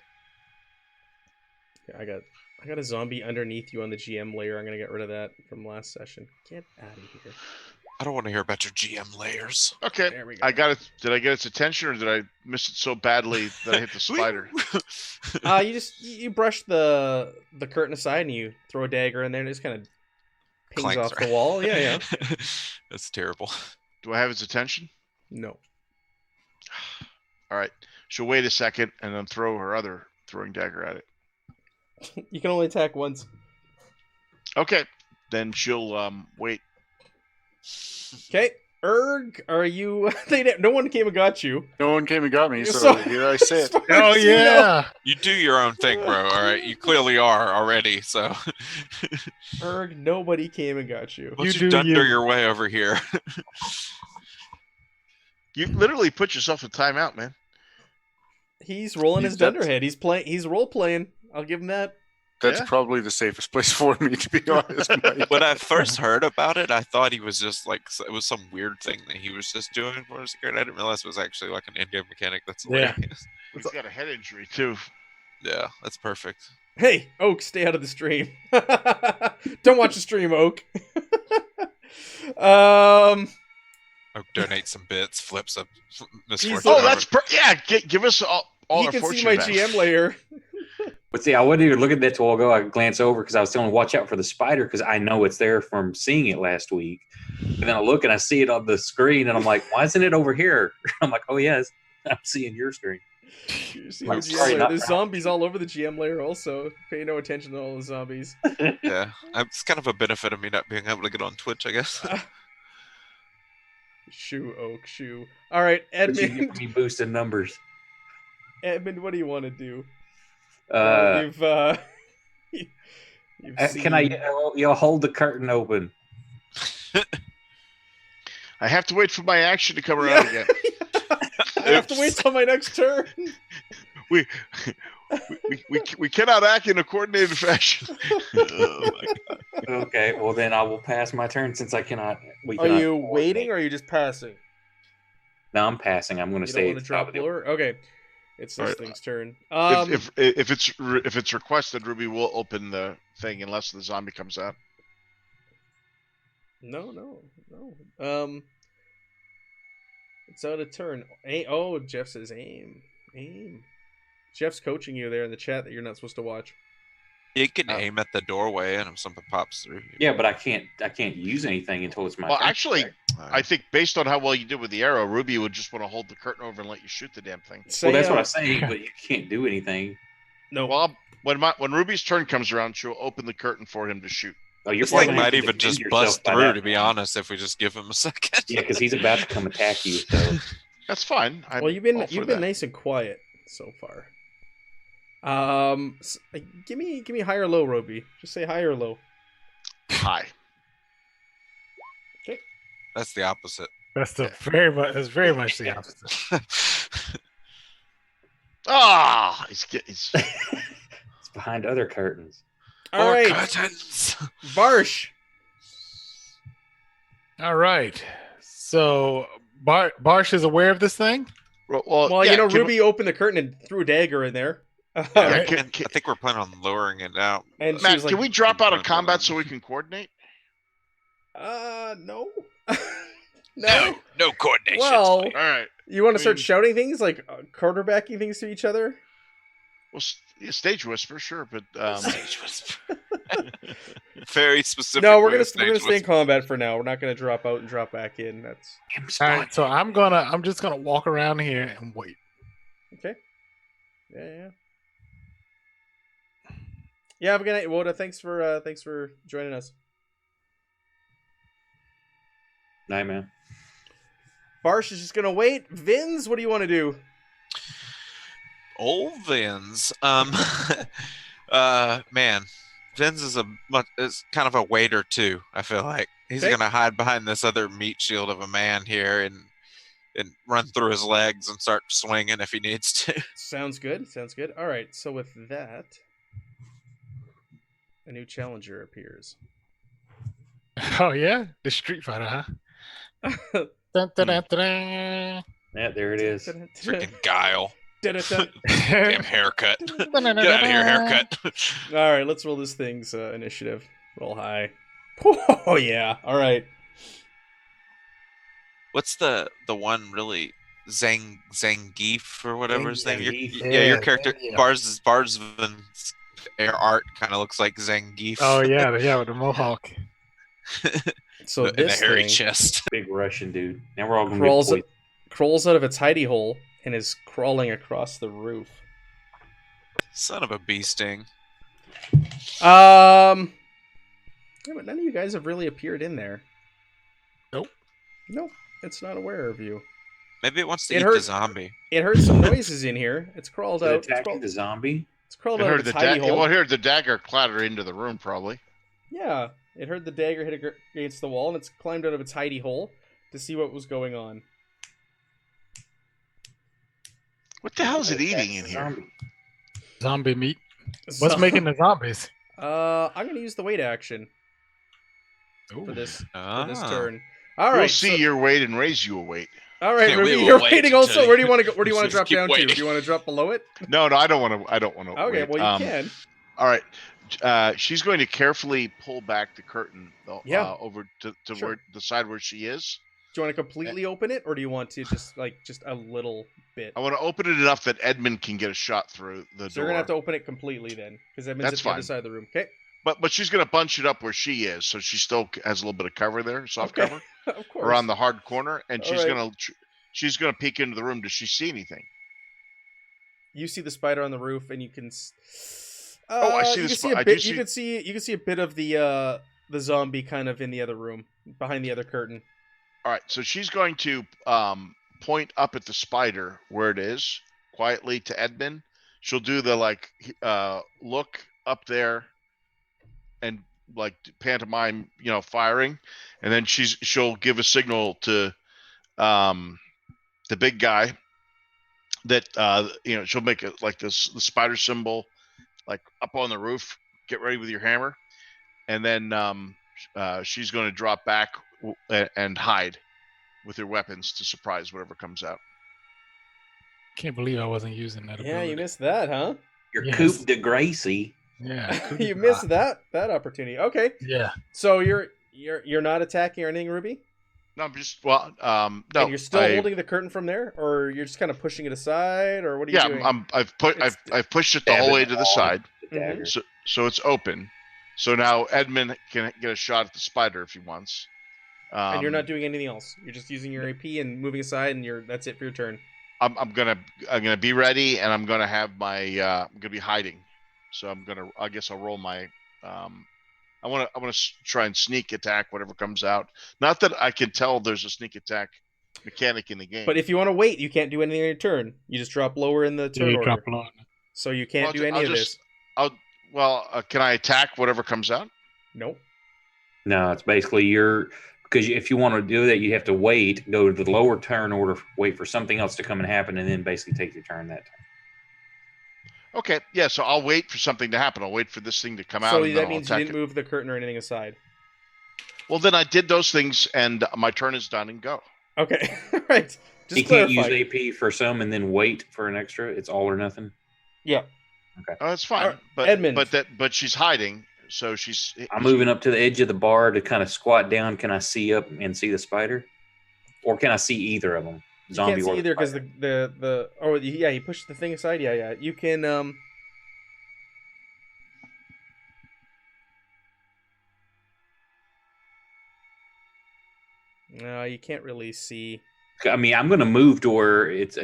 Yeah, I got a zombie underneath you on the GM layer. I'm gonna get rid of that from last session. Get out of here. I don't want to hear about your GM layers. Okay. There we go. I got it. Did I get its attention or did I miss it so badly that I hit the spider? You brush the curtain aside and you throw a dagger in there and it just kind of pings Clanks, off right? the wall. Yeah. That's terrible. Do I have its attention? No. All right. She'll wait a second and then throw her other throwing dagger at it. You can only attack once. Okay. Then she'll wait. Okay. Erg, are you... No one came and got you. No one came and got me, so So- here I sit. As far Oh as you know. yeah. You do your own thing, bro. All right, you clearly are already. So Erg, nobody came and got you. once You you do dunder you. your way over here. You literally put yourself in timeout, man. He's rolling his That's- dunderhead. He's role playing. I'll give him that. That's Yeah. probably the safest place for me, to be honest. Mike. When I first heard about it, I thought he was just like it was some weird thing that he was just doing for his security. I didn't realize it was actually like an in-game mechanic. That's Yeah. hilarious. He's got a head injury too. Yeah, that's perfect. Hey, Oak, stay out of the stream. Don't watch the stream, Oak. Oh, donate some bits, flips a misfortune. So- Oh, that's give us all You our can fortune see my back. GM layer. But see, I wasn't even looking at that till I'll go. I glance over because I was telling him watch out for the spider because I know it's there from seeing it last week. And then I look and I see it on the screen and I'm like, why isn't it over here? I'm like, oh yes, I'm seeing your screen. You see I'm the GM sorry, layer. not There's that. zombies all over the GM layer also. Pay no attention to all the zombies. Yeah, it's kind of a benefit of me not being able to get on Twitch, I guess. Shoo, Oak, shoo. All right, But you get Edmund. me boosting numbers. Edmund, what do you want to do? You've seen... Can I hold the curtain open? I have to wait for my action to come around again. have to wait till my next turn. we cannot act in a coordinated fashion. Oh my God. Okay, well then I will pass my turn since I cannot. Are you waiting or are you just passing? No, I'm passing. I'm going to You stay don't at want the to top drop of the lower? Okay. It's this Alright. thing's turn. If it's requested, Ruby will open the thing unless the zombie comes out. No. It's out of turn. Oh, Jeff says aim. Jeff's coaching you there in the chat that you're not supposed to watch. You can aim at the doorway, and if something pops through. Yeah, but I can't use anything until it's my Well, turn. actually, I think based on how well you did with the arrow, Ruby would just want to hold the curtain over and let you shoot the damn thing. Well, that's what I'm saying, but you can't do anything. No. Well, when Ruby's turn comes around, she'll open the curtain for him to shoot. Oh, you're This thing probably might even just bust through, to be honest, if we just give him a second. Yeah, because he's about to come attack you. So That's fine. Well, you've been nice and quiet so far. Give me high or low, Roby. Just say high or low. High. Okay. That's the opposite. That's very much the opposite. He's it's behind other curtains. All right, curtains. Barsh. All right. So Barsh is aware of this thing? Well, yeah, Ruby opened the curtain and threw a dagger in there. I think we're planning on lowering it out. And Matt, like, can we drop out of combat so we can coordinate? No. No coordination. Well, All right. you want to start shouting things like quarterbacking things to each other? Well, stage whisper, sure, but Stage whisper. Very specific. No, we're gonna stay in combat for now. We're not gonna drop out and drop back in. That's All right. So I'm just gonna walk around here and wait. okay. Yeah. Yeah, have a good night, Woda. Thanks for joining us. Night, man. Barsh is just gonna wait. Vins, what do you want to do? Old Vins. Man, Vins is kind of a waiter too. I feel like he's gonna hide behind this other meat shield of a man here and run through his legs and start swinging if he needs to. Sounds good. All right. So with that, a new challenger appears. Oh yeah, the Street Fighter, huh? Dun, dun, dun, dun. Yeah, there it is. Freaking Guile. Dun. Damn haircut. Get out of here, haircut. All right, let's roll this thing's initiative. Roll high. Oh yeah. All right. What's the one really Zangief or whatever his name? Zangief. Your character yeah. Barsvin's air art kind of looks like Zangief. Oh yeah, with the mohawk. So in the this hairy thing chest. Big Russian dude. Now we're all going to crawls out of its hidey hole and is crawling across the roof. Son of a bee sting. Yeah, but none of you guys have really appeared in there. Nope. It's not aware of you. Maybe it wants to eat the zombie. It heard some noises in here. It's crawled out. attacking the zombie. It's crawled it out heard of the its hidey hole. well, heard the dagger clatter into the room, probably. Yeah, it heard the dagger hit against the wall, and it's climbed out of its hidey hole to see what was going on. What the hell is it eating in here? Zombie meat. What's making the zombies? I'm gonna use the wait action Ooh. for this Ah. turn. All right. We'll see your weight and raise you a weight. All right, Yeah, Ruby, we will you're wait waiting. until Also, you- where do you want to go? Where do you want to Just drop keep down to? waiting. Do you want to drop below it? No, I don't want to. Okay, wait. well you can. All right. She's going to carefully pull back the curtain over to Sure. where the side where she is. Do you want to completely open it, or do you want to just a little bit? I want to open it enough that Edmund can get a shot through the So door. you're gonna have to open it completely then, because Edmund's That's at the other fine. side of the room. Okay. But she's going to bunch it up where she is, so she still has a little bit of cover there, soft Okay. cover, Of course. around the hard corner, and All she's right. she's gonna peek into the room. Does she see anything? You see the spider on the roof, and you can. Oh, I see you the can see spi- a I do bit. You can see a bit of the zombie kind of in the other room, behind the other curtain. All right, so she's going to point up at the spider where it is quietly to Edmund. She'll do the look up there and pantomime, firing, and then she'll give a signal to the big guy that she'll make it like the spider symbol, like up on the roof. Get ready with your hammer, and then she's going to drop back and hide with her weapons to surprise whatever comes out. Can't believe I wasn't using that. Yeah, ability. you missed that, huh? Your Yes. coup de Gracie. Yeah, You missed that opportunity. Okay, Yeah. so you're not attacking or anything, Ruby? No, I'm just no. And you're still holding the curtain from there, or you're just kind of pushing it aside, or what are you doing? I've pushed it the whole way to the side, Mhm. so it's open. So now Edmund can get a shot at the spider if he wants. And you're not doing anything else. You're just using your AP and moving aside, and that's it for your turn. I'm gonna be ready, and I'm gonna have my I'm gonna be hiding. So I guess I'll roll my I want to try and sneak attack whatever comes out. Not that I can tell there's a sneak attack mechanic in the game. But if you want to wait, you can't do anything on your turn. You just drop lower in the turn You order. drop along. So you can't do any of this. Can I attack whatever comes out? Nope. No, it's basically because if you want to do that, you have to wait, go to the lower turn order, wait for something else to come and happen, and then basically take your turn that turn. Okay, yeah. So I'll wait for something to happen. I'll wait for this thing to come out. So and that then means I'll you attack didn't move the curtain or anything aside. Well, then I did those things, and my turn is done and go. Okay, right. Just You can't clarify. use AP for some and then wait for an extra. It's all or nothing. Yeah. Oh, that's fine. But Edmund. but she's hiding, so she's. I'm moving up to the edge of the bar to kind of squat down. Can I see up and see the spider, or can I see either of them? You can't see or either because spider? he pushed the thing aside. Yeah. You can No, you can't really see. I mean, I'm going to move to where it's.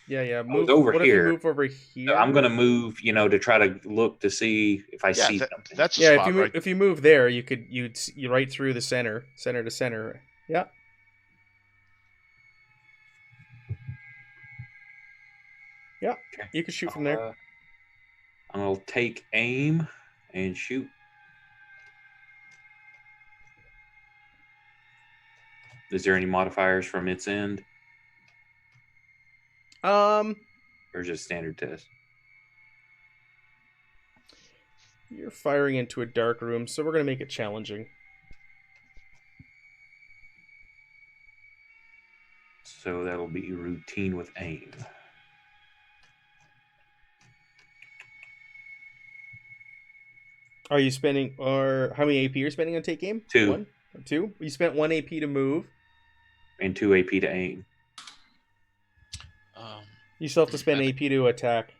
Yeah. was Move over what here. If you move over here? So I'm going to move, to try to look to see if I see something. That's a Yeah, spot, right? if you move there, you'd right through the center to center. Yeah. Yeah, Okay. you can shoot from there. I'll take aim and shoot. Is there any modifiers from its end, or just standard test? You're firing into a dark room, so we're gonna make it challenging. So that'll be routine with aim. Are you spending, or how many AP you're spending on take aim? 2. 1? 2? You spent 1 AP to move. And 2 AP to aim. You still have to spend AP to attack.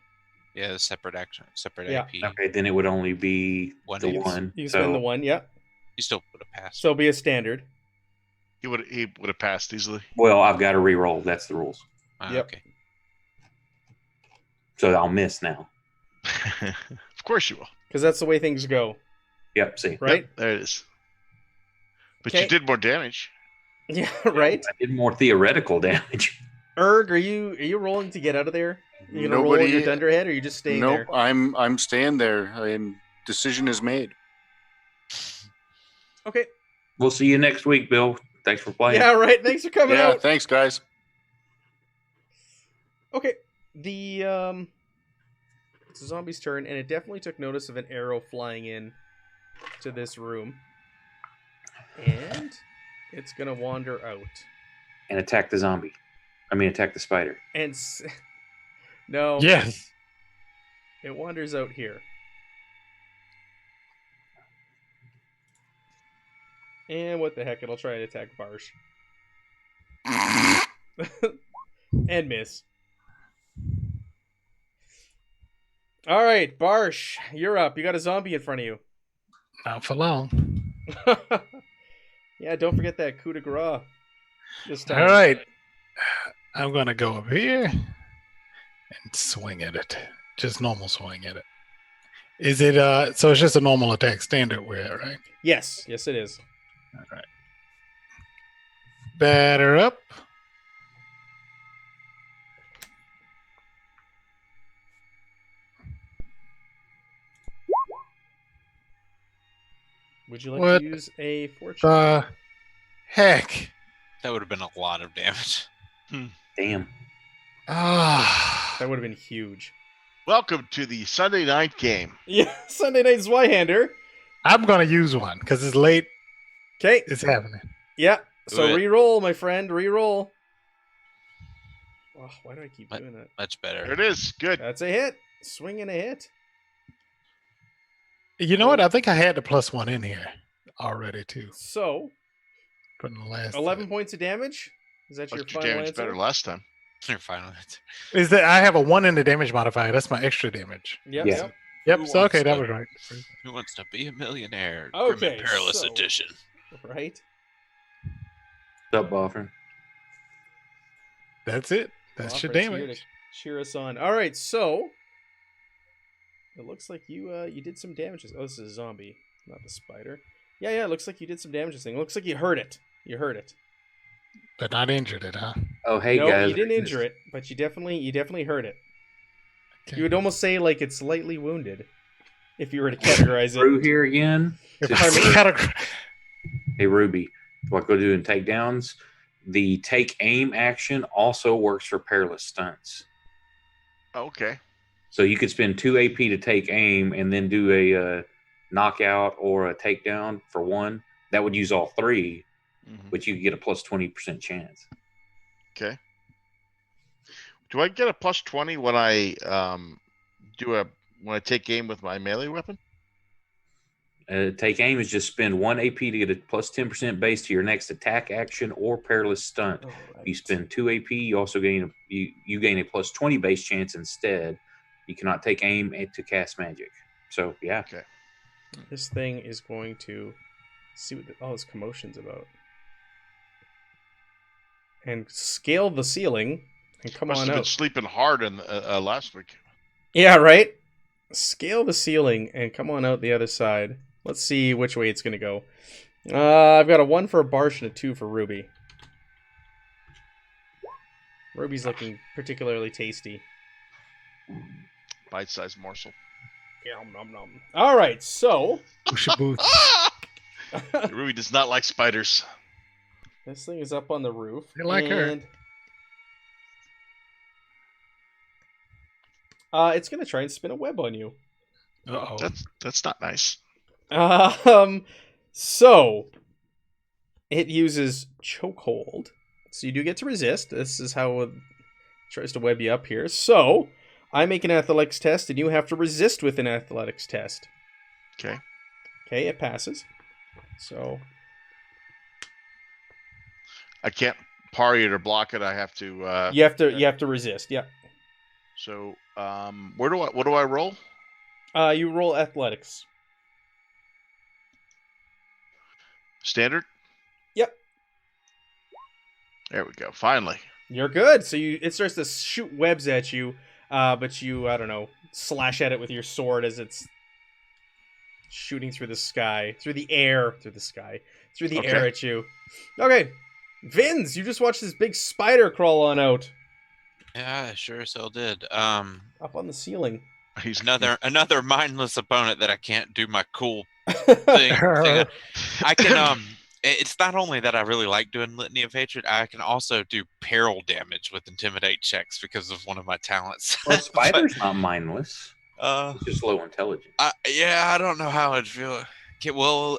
Yeah, separate action, separate Yeah. AP. Okay, then it would only be One the aim. 1. You can spend the 1, yeah. You still would have passed. So it'll be a standard. He would have passed easily. Well, I've got to re-roll. That's the rules. Yep. Okay. So I'll miss now. Of course you will. Because that's the way things go, Yep, see. right? Yep, there it is. But Okay. you did more damage. Yeah, right? I did more theoretical damage. Erg, are you rolling to get out of there? You gonna roll your dunderhead, or are you just staying Nope, there? I'm staying there. Decision is made. Okay. We'll see you next week, Bill. Thanks for playing. Yeah, right. Thanks for coming Yeah, out. thanks, guys. Okay. It's a zombie's turn, and it definitely took notice of an arrow flying in to this room. And it's gonna wander out. And attack the zombie. Attack the spider. And no. Yes. It wanders out here. And what the heck, it'll try and attack Barsh. And miss. Alright, Barsh, you're up. You got a zombie in front of you. Not for long. Yeah, don't forget that coup de grace. This time. All right. I'm going to go up here and swing at it. Just normal swing at it. Is it, so it's just a normal attack standard wear, right? Yes, it is. All right. Batter up. Would you like What to use a fortune? The heck? That would have been a lot of damage. Damn. Ah. That would have been huge. Welcome to the Sunday night game. Yeah, Sunday night Zweihander. I'm gonna use one because it's late. Okay. It's happening. Yeah. So Do it. re-roll, my friend. Re-roll. Oh, why do I keep doing that? Much better. There it is. Good. That's a hit. Swing and a hit. You know what? I think I had the +1 in here already too. So From the last 11 points of damage. Is that your Looked your final damage answer? better last time. Your final answer. Is that I have a 1 in the damage modifier? That's my extra damage. Yep. Yeah. Yep. Yep. Who So wants okay, that to- was right. Who wants to be a millionaire? Okay, Grim and Perilous so- Edition. Right. What's up, Boffer? That's it. That's your Offer's here damage. to cheer us on. All right, so it looks like you did some damages. Oh, this is a zombie, not the spider. Yeah. It looks like you did some damage. This thing. It looks like you hurt it. You hurt it. But not injured it, huh? Oh, hey no, guys. you didn't injure it, but you definitely hurt it. Okay. You would almost say like it's slightly wounded, if you were to categorize Through it. here again. If Just- I categor- Hey, Ruby, what go do in takedowns? The take aim action also works for perilous stunts. Okay. So you could spend 2 AP to take aim and then do a knockout or a takedown for 1. That would use all 3, Mhm. but you could get a plus 20% chance. Okay. Do I get a +20 when I when I take aim with my melee weapon? Take aim is just spend 1 AP to get a plus 10% base to your next attack action or perilous stunt. All If right. you spend 2 AP, you also gain you gain a plus 20 base chance instead. You cannot take aim to cast magic. So yeah, This thing is going to see what all this commotion's about, and scale the ceiling and come Must on have been out. sleeping hard in last week. Yeah, right. Scale the ceiling and come on out the other side. Let's see which way it's gonna go. I've got a 1 for Barsh and a 2 for Ruby. Ruby's looking particularly tasty. Bite-sized morsel. Yum, nom, nom. All right, so Bushy boots. Ruby does not like spiders. this thing is up on the roof. They like her. and it's gonna try and spin a web on you. Uh-oh. That's not nice. So it uses chokehold, so you do get to resist. This is how it tries to web you up here. So I make an athletics test, and you have to resist with an athletics test. Okay. Okay, it passes. So I can't parry it or block it. I have to. you have to resist. Yeah. So what do I roll? You roll athletics. Standard. Yep. There we go. Finally. You're good. So it starts to shoot webs at you, but you, I don't know, slash at it with your sword as it's shooting through the sky, through the air Okay. at you. Okay, Vins, you just watched this big spider crawl on out Yeah, I sure as hell did. up on the ceiling. He's Another mindless opponent that I can't do my cool thing. I can it's not only that I really like doing Litany of Hatred, I can also do peril damage with intimidate checks because of one of my talents. well, spider's not mindless. But, It's just low intelligence. I don't know how I'd feel. Well,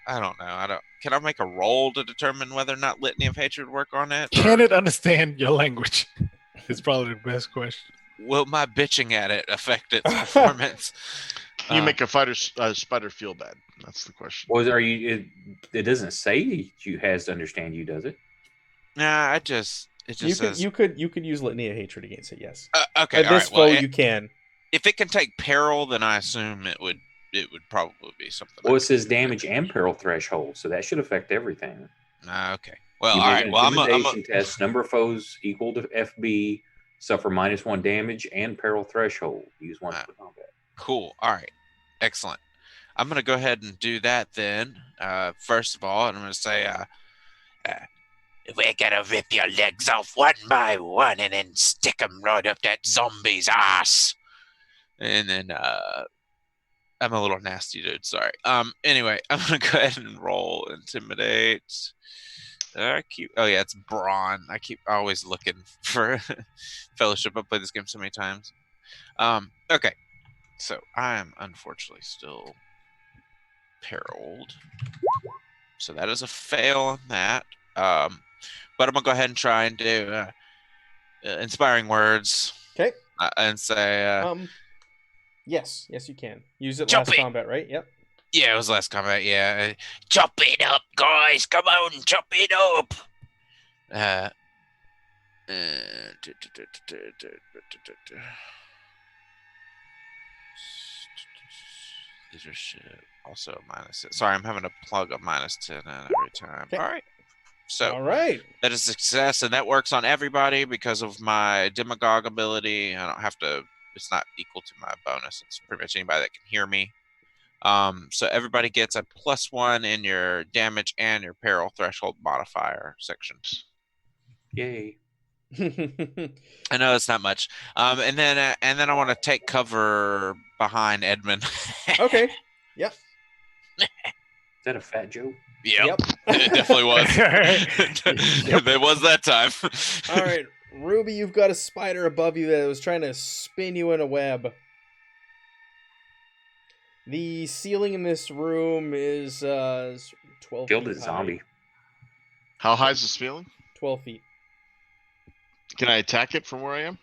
I don't know. Can I make a roll to determine whether or not Litany of Hatred work on it? Can it understand your language? It's probably the best question. Will my bitching at it affect its performance? Can you make a spider feel bad? That's the question. Was are you? It doesn't say you has to understand you, does it? Nah, it just says. You could use Litany of Hatred against it. Yes. Okay, At all this right. Well, foe, you can. if it can take peril, then I assume it would probably be something. Well, I it says could do. damage and peril threshold, so that should affect everything. Okay. Well, You all make right. an Well, I'm intimidation test. Number of foes equal to FB. Suffer -1 damage and peril threshold. Use one for combat. cool. All right. Excellent. I'm gonna go ahead and do that then. First of all, and I'm gonna say, We're gonna rip your legs off one by one and then stick 'em right up that zombie's ass. and then I'm a little nasty dude. Sorry. Anyway, I'm gonna go ahead and roll intimidate. Oh yeah, it's Braun. I keep always looking for Fellowship. I've played this game so many times. Okay, so I am unfortunately still perilled. So that is a fail on that. But I'm gonna go ahead and try and do inspiring words. Okay. And say. Yes, you can use it Chop last it. combat, right? Yep. Yeah, it was last combat. Yeah. Chop it up, guys. Come on, chop it up. These are shit. Also a -6. Sorry, I'm having to plug a -10 in every time. Okay. All right. So All right. that is a success, and that works on everybody because of my demagogue ability. I don't have to. It's not equal to my bonus. It's pretty much anybody that can hear me. So everybody gets a +1 in your damage and your peril threshold modifier sections. Yay. I know it's not much. And then I want to take cover behind Edmund. Okay. Yep. Is that a fat joke? Yep. It definitely was. It was that time. All right, Ruby, you've got a spider above you that was trying to spin you in a web. The ceiling in this room is 12 Killed feet a high. zombie. How high is this ceiling? 12 feet. Can I attack it from where I am?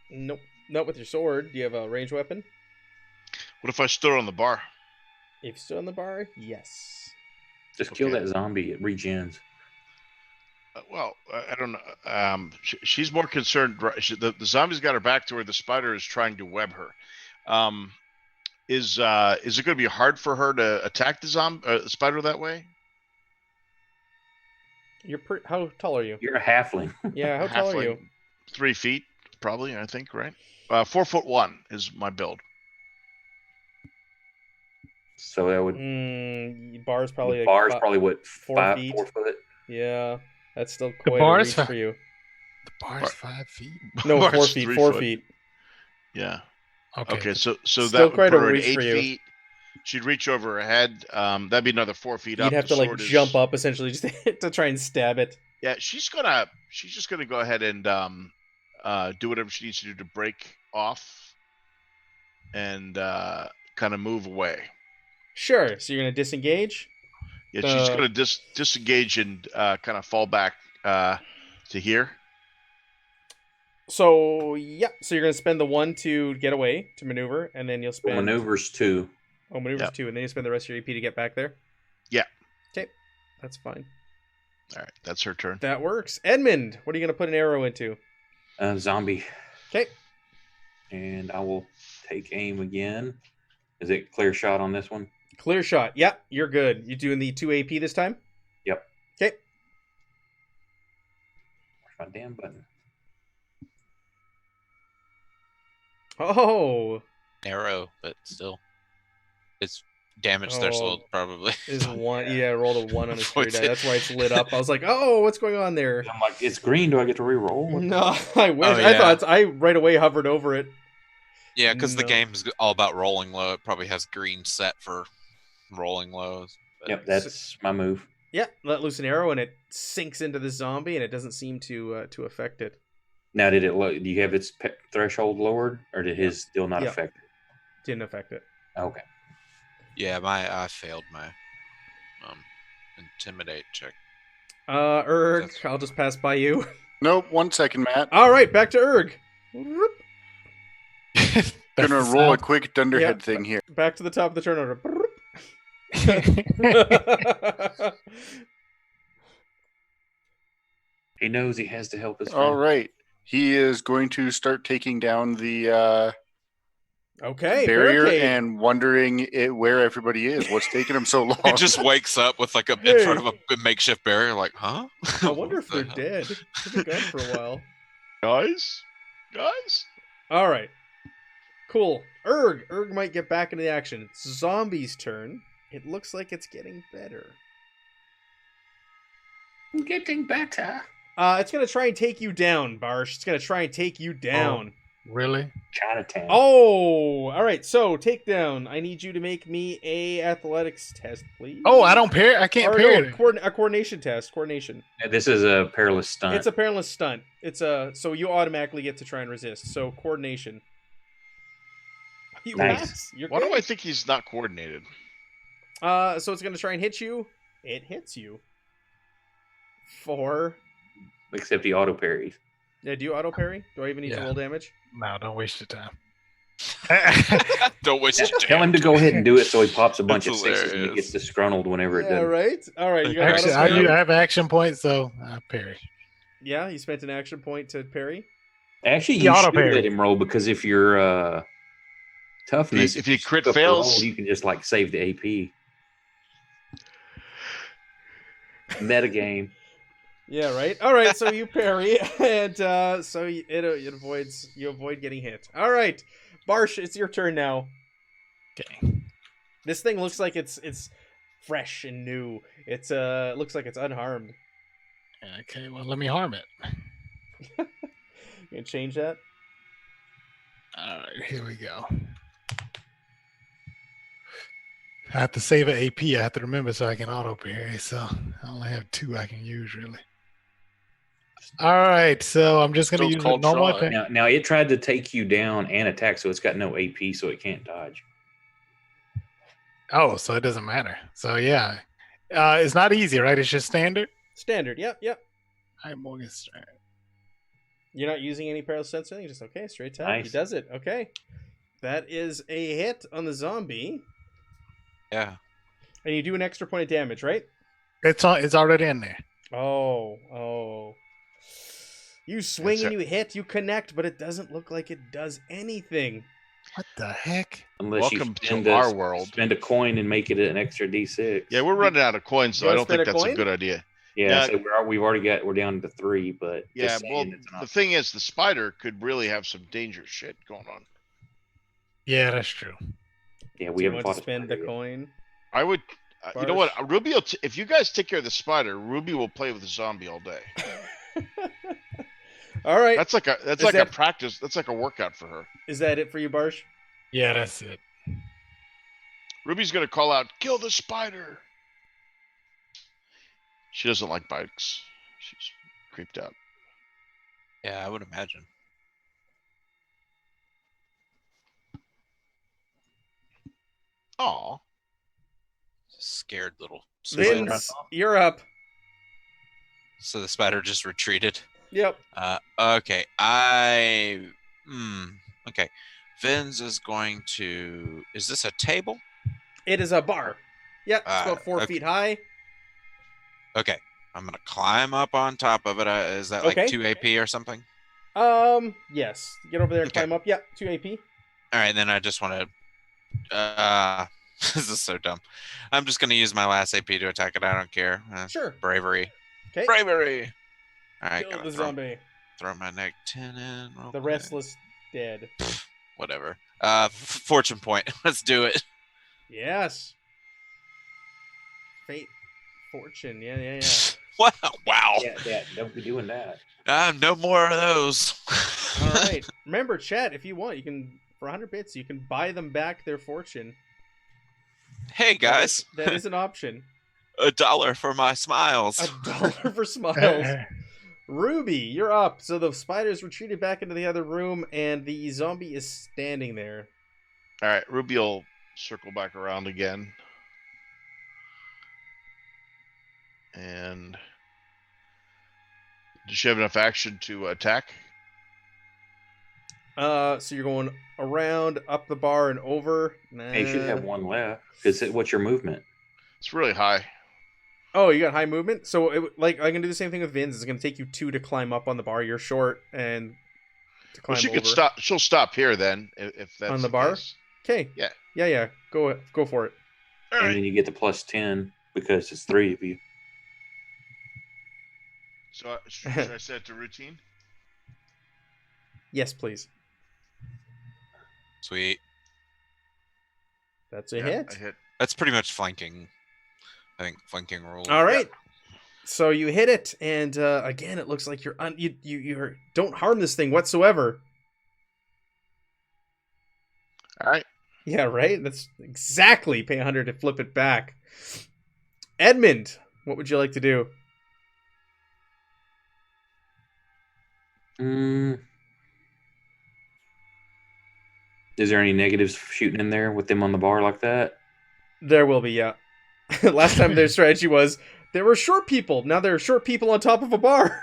Nope. Not with your sword. Do you have a ranged weapon? What if I stood on the bar? If you stood on the bar, yes. Just kill Okay. that zombie. It regens. Well, I don't know. She's more concerned. Right? The zombie's got her back to where the spider is trying to web her. Is it going to be hard for her to attack the spider that way? How tall are you? You're a halfling. Yeah, how tall are you? 3 feet, probably. I think, right? 4'1" is my build. So that would Bar's probably the like bar's probably what 4 feet. 4 foot. Yeah, that's still The quite a bar's reach for you. The bar's 5 feet. No, 4 Bar's feet. 3 4 foot. feet. Yeah. Okay. Okay. So Still that would quite put a her at reach 8 for you. feet. She'd reach over her head. That'd be another 4 feet up. You'd have The to like sword is- jump up essentially just to try and stab it. Yeah, she's just gonna go ahead and do whatever she needs to do to break off and kind of move away. Sure. So you're gonna disengage. Yeah, she's gonna disengage and kind of fall back to here. So yeah. So you're gonna spend the 1 to get away to maneuver, and then you'll spend Maneuvers 2. Oh, maneuvers Yep. 2, and then you spend the rest of your EP to get back there. Yeah. Okay, that's fine. All right, that's her turn. That works. Edmund, what are you gonna put an arrow into? Zombie. Okay. And I will take aim again. Is it clear shot on this one? Clear shot. Yep, you're good. You doing the 2 AP this time? Yep. Okay. Where's my damn button? Oh, Arrow, but still, it's damage Oh. threshold probably. is 1? Yeah, I rolled a 1 on his free What's die. it? That's why it's lit up. I was like, oh, what's going on there? I'm like, it's green. Do I get to re-roll? No, I wish. Oh, I yeah. thought I right away hovered over it. Yeah, because the No. game is all about rolling low. It probably has green set for rolling lows. But Yep, that's my move. Yeah, let loose an arrow and it sinks into the zombie and it doesn't seem to affect it. Now, did it? Do you have its threshold lowered, or did his still not Yeah. affect it? Didn't affect it. Okay. yeah, I failed my intimidate check. Erg, That's- I'll just pass by you. Nope. 1 second, Matt. All right, back to Erg. Whoop. Gonna roll a quick dunderhead Yep. thing here. Back to the top of the turn order. He knows he has to help his friend. All right. He is going to start taking down the Okay, barrier barricade. and wondering where everybody is. What's taking him so long? It just wakes up with like in front of a makeshift barrier, like, huh? I wonder if they're What the hell? dead. They've been gone for a while. Guys. All right. Cool. Erg might get back into the action. It's Zombie's turn. It looks like it's getting better. Getting better. It's gonna try and take you down, Barsh. It's gonna try and take you down. Really? Chinatown. Oh, all right. So takedown. I need you to make me a athletics test, please. Oh, I don't parry. I can't Or parry. no, a coordination test. Coordination. This is a perilous stunt. It's a perilous stunt. So you automatically get to try and resist. So coordination. You Nice. pass. You're Why good. do I think he's not coordinated? So it's gonna try and hit you. It hits you. 4. Except he auto parries. Yeah, do you auto parry? Do I even need to Yeah. roll damage? No, don't waste your time. Don't waste your Tell him damn to go ahead and do it so he pops a bunch of That's 6s and he hilarious. gets disgruntled whenever it Yeah, doesn't. right. All right, you got Actually, auto parry. I have action points, so I parry. Yeah, you spent an action point to parry. Actually, He you auto should parried. let him roll because if your toughness, If he crit up the fails- roll, you can just like save the AP. Meta game. Yeah, right. All right, so you parry, and so it avoids you avoid getting hit. All right, Barsh, it's your turn now. Okay. This thing looks like it's fresh and new. It's looks like it's unharmed. Okay, well, let me harm it. You can change that. All right, here we go. I have to save an AP. I have to remember so I can auto parry. So I only have 2 I can use, really. All right, so I'm just going to Still use a called normal try. attack. Now it tried to take you down and attack, so it's got no AP, so it can't dodge. Oh, so it doesn't matter. So yeah, it's not easy, right? It's just standard. Standard. Yep. All right, Morgan's turn. You're not using any perilous sense or anything. Just okay. Straight attack. He Nice. does it. Okay. That is a hit on the zombie, Yeah. and you do an extra point of damage, right? It's already in there. Oh. You swing That's and you hit, you connect, but it doesn't look like it does anything. What the heck? Unless Welcome you to spend our world. Spend a coin and make it an extra D6. Yeah, we're running out of coins, so You I wanna don't think spend a that's a coin? good idea. Yeah, Yeah. so we're down to 3, but Yeah, just well, saying it's an the option. thing is, the spider could really have some dangerous shit going on. Yeah, that's true. Yeah, Do we you haven't want to fought a spend the spider yet. coin? I would, you know what, Barsh. Ruby will if you guys take care of the spider, Ruby will play with the zombie all day. All right. That's like a Is a that- practice. That's like a workout for her. Is that it for you, Barsh? Yeah, that's it. Ruby's gonna call out, "Kill the spider!" She doesn't like bikes. She's creeped out. Yeah, I would imagine. Aw. Scared little. Vince, you're up. So the spider just retreated. Yep. Okay. Okay. Vince is going to. Is this a table? It is a bar. Yep. It's about 4 okay. feet high. Okay. I'm gonna climb up on top of it. Is that Okay. like 2 AP or something? Yes. Get over there and Okay. climb up. Yep. 2 AP. All right. Then I just want to. This is so dumb. I'm just gonna use my last AP to attack it. I don't care. Sure. Bravery. Okay. Bravery. All right. Kill Gotta the throw, zombie. throw my neck 10 in. real The quick. restless dead. Whatever. Fortune point. Let's do it. Yes. Fate. Fortune. Yeah. Wow. Yeah, don't be doing that. No more of those. All right. Remember, chat, if you want, you can, for 100 bits, you can buy them back their fortune. Hey guys, That is an option. $1 for my smiles. $1 for smiles. Ruby, you're up. So the spider's retreated back into the other room, and the zombie is standing there. All right, Ruby will circle back around again. And does she have enough action to attack? So you're going around, up the bar, and over. Nah. Hey, you should have one left. Because what's your movement? It's really high. Oh, you got high movement. So I can do the same thing with Vin's. It's gonna take you 2 to climb up on the bar. You're short, and to climb Well, she over. could stop. She'll stop here then, if that's On the bar? case. Okay. Yeah. Go for it. All And right. then you get the plus 10 because it's 3 of you. So should I set it to routine? Yes, please. Sweet. That's a Yeah, hit. I hit. That's pretty much flanking. I think flanking rule. All right. So you hit it, and again, it looks like you don't harm this thing whatsoever. All right. Yeah, right? That's exactly pay 100 to flip it back. Edmund, what would you like to do? Is there any negatives shooting in there with them on the bar like that? There will be, yeah. Last time their strategy was there were short people. Now there are short people on top of a bar.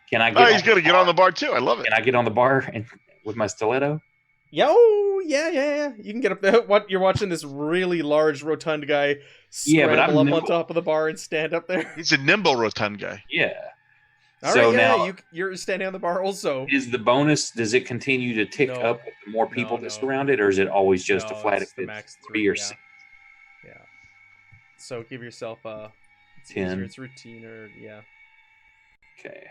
Can I get? Oh, he's going to get on the bar too. I love it. Can I get on the bar and with my stiletto? Yeah. You can get up there. What, you're watching this really large rotund guy scramble up on top of the bar and stand up there? He's a nimble rotund guy. Yeah. All So right, now you're standing on the bar also. is the bonus? Does it continue to tick No. up with the more people No, that no. surround it, or is it always just a flat? It's the max 3 or yeah. 6? Yeah. So give yourself it's 10. easier, it's routine or yeah. Okay.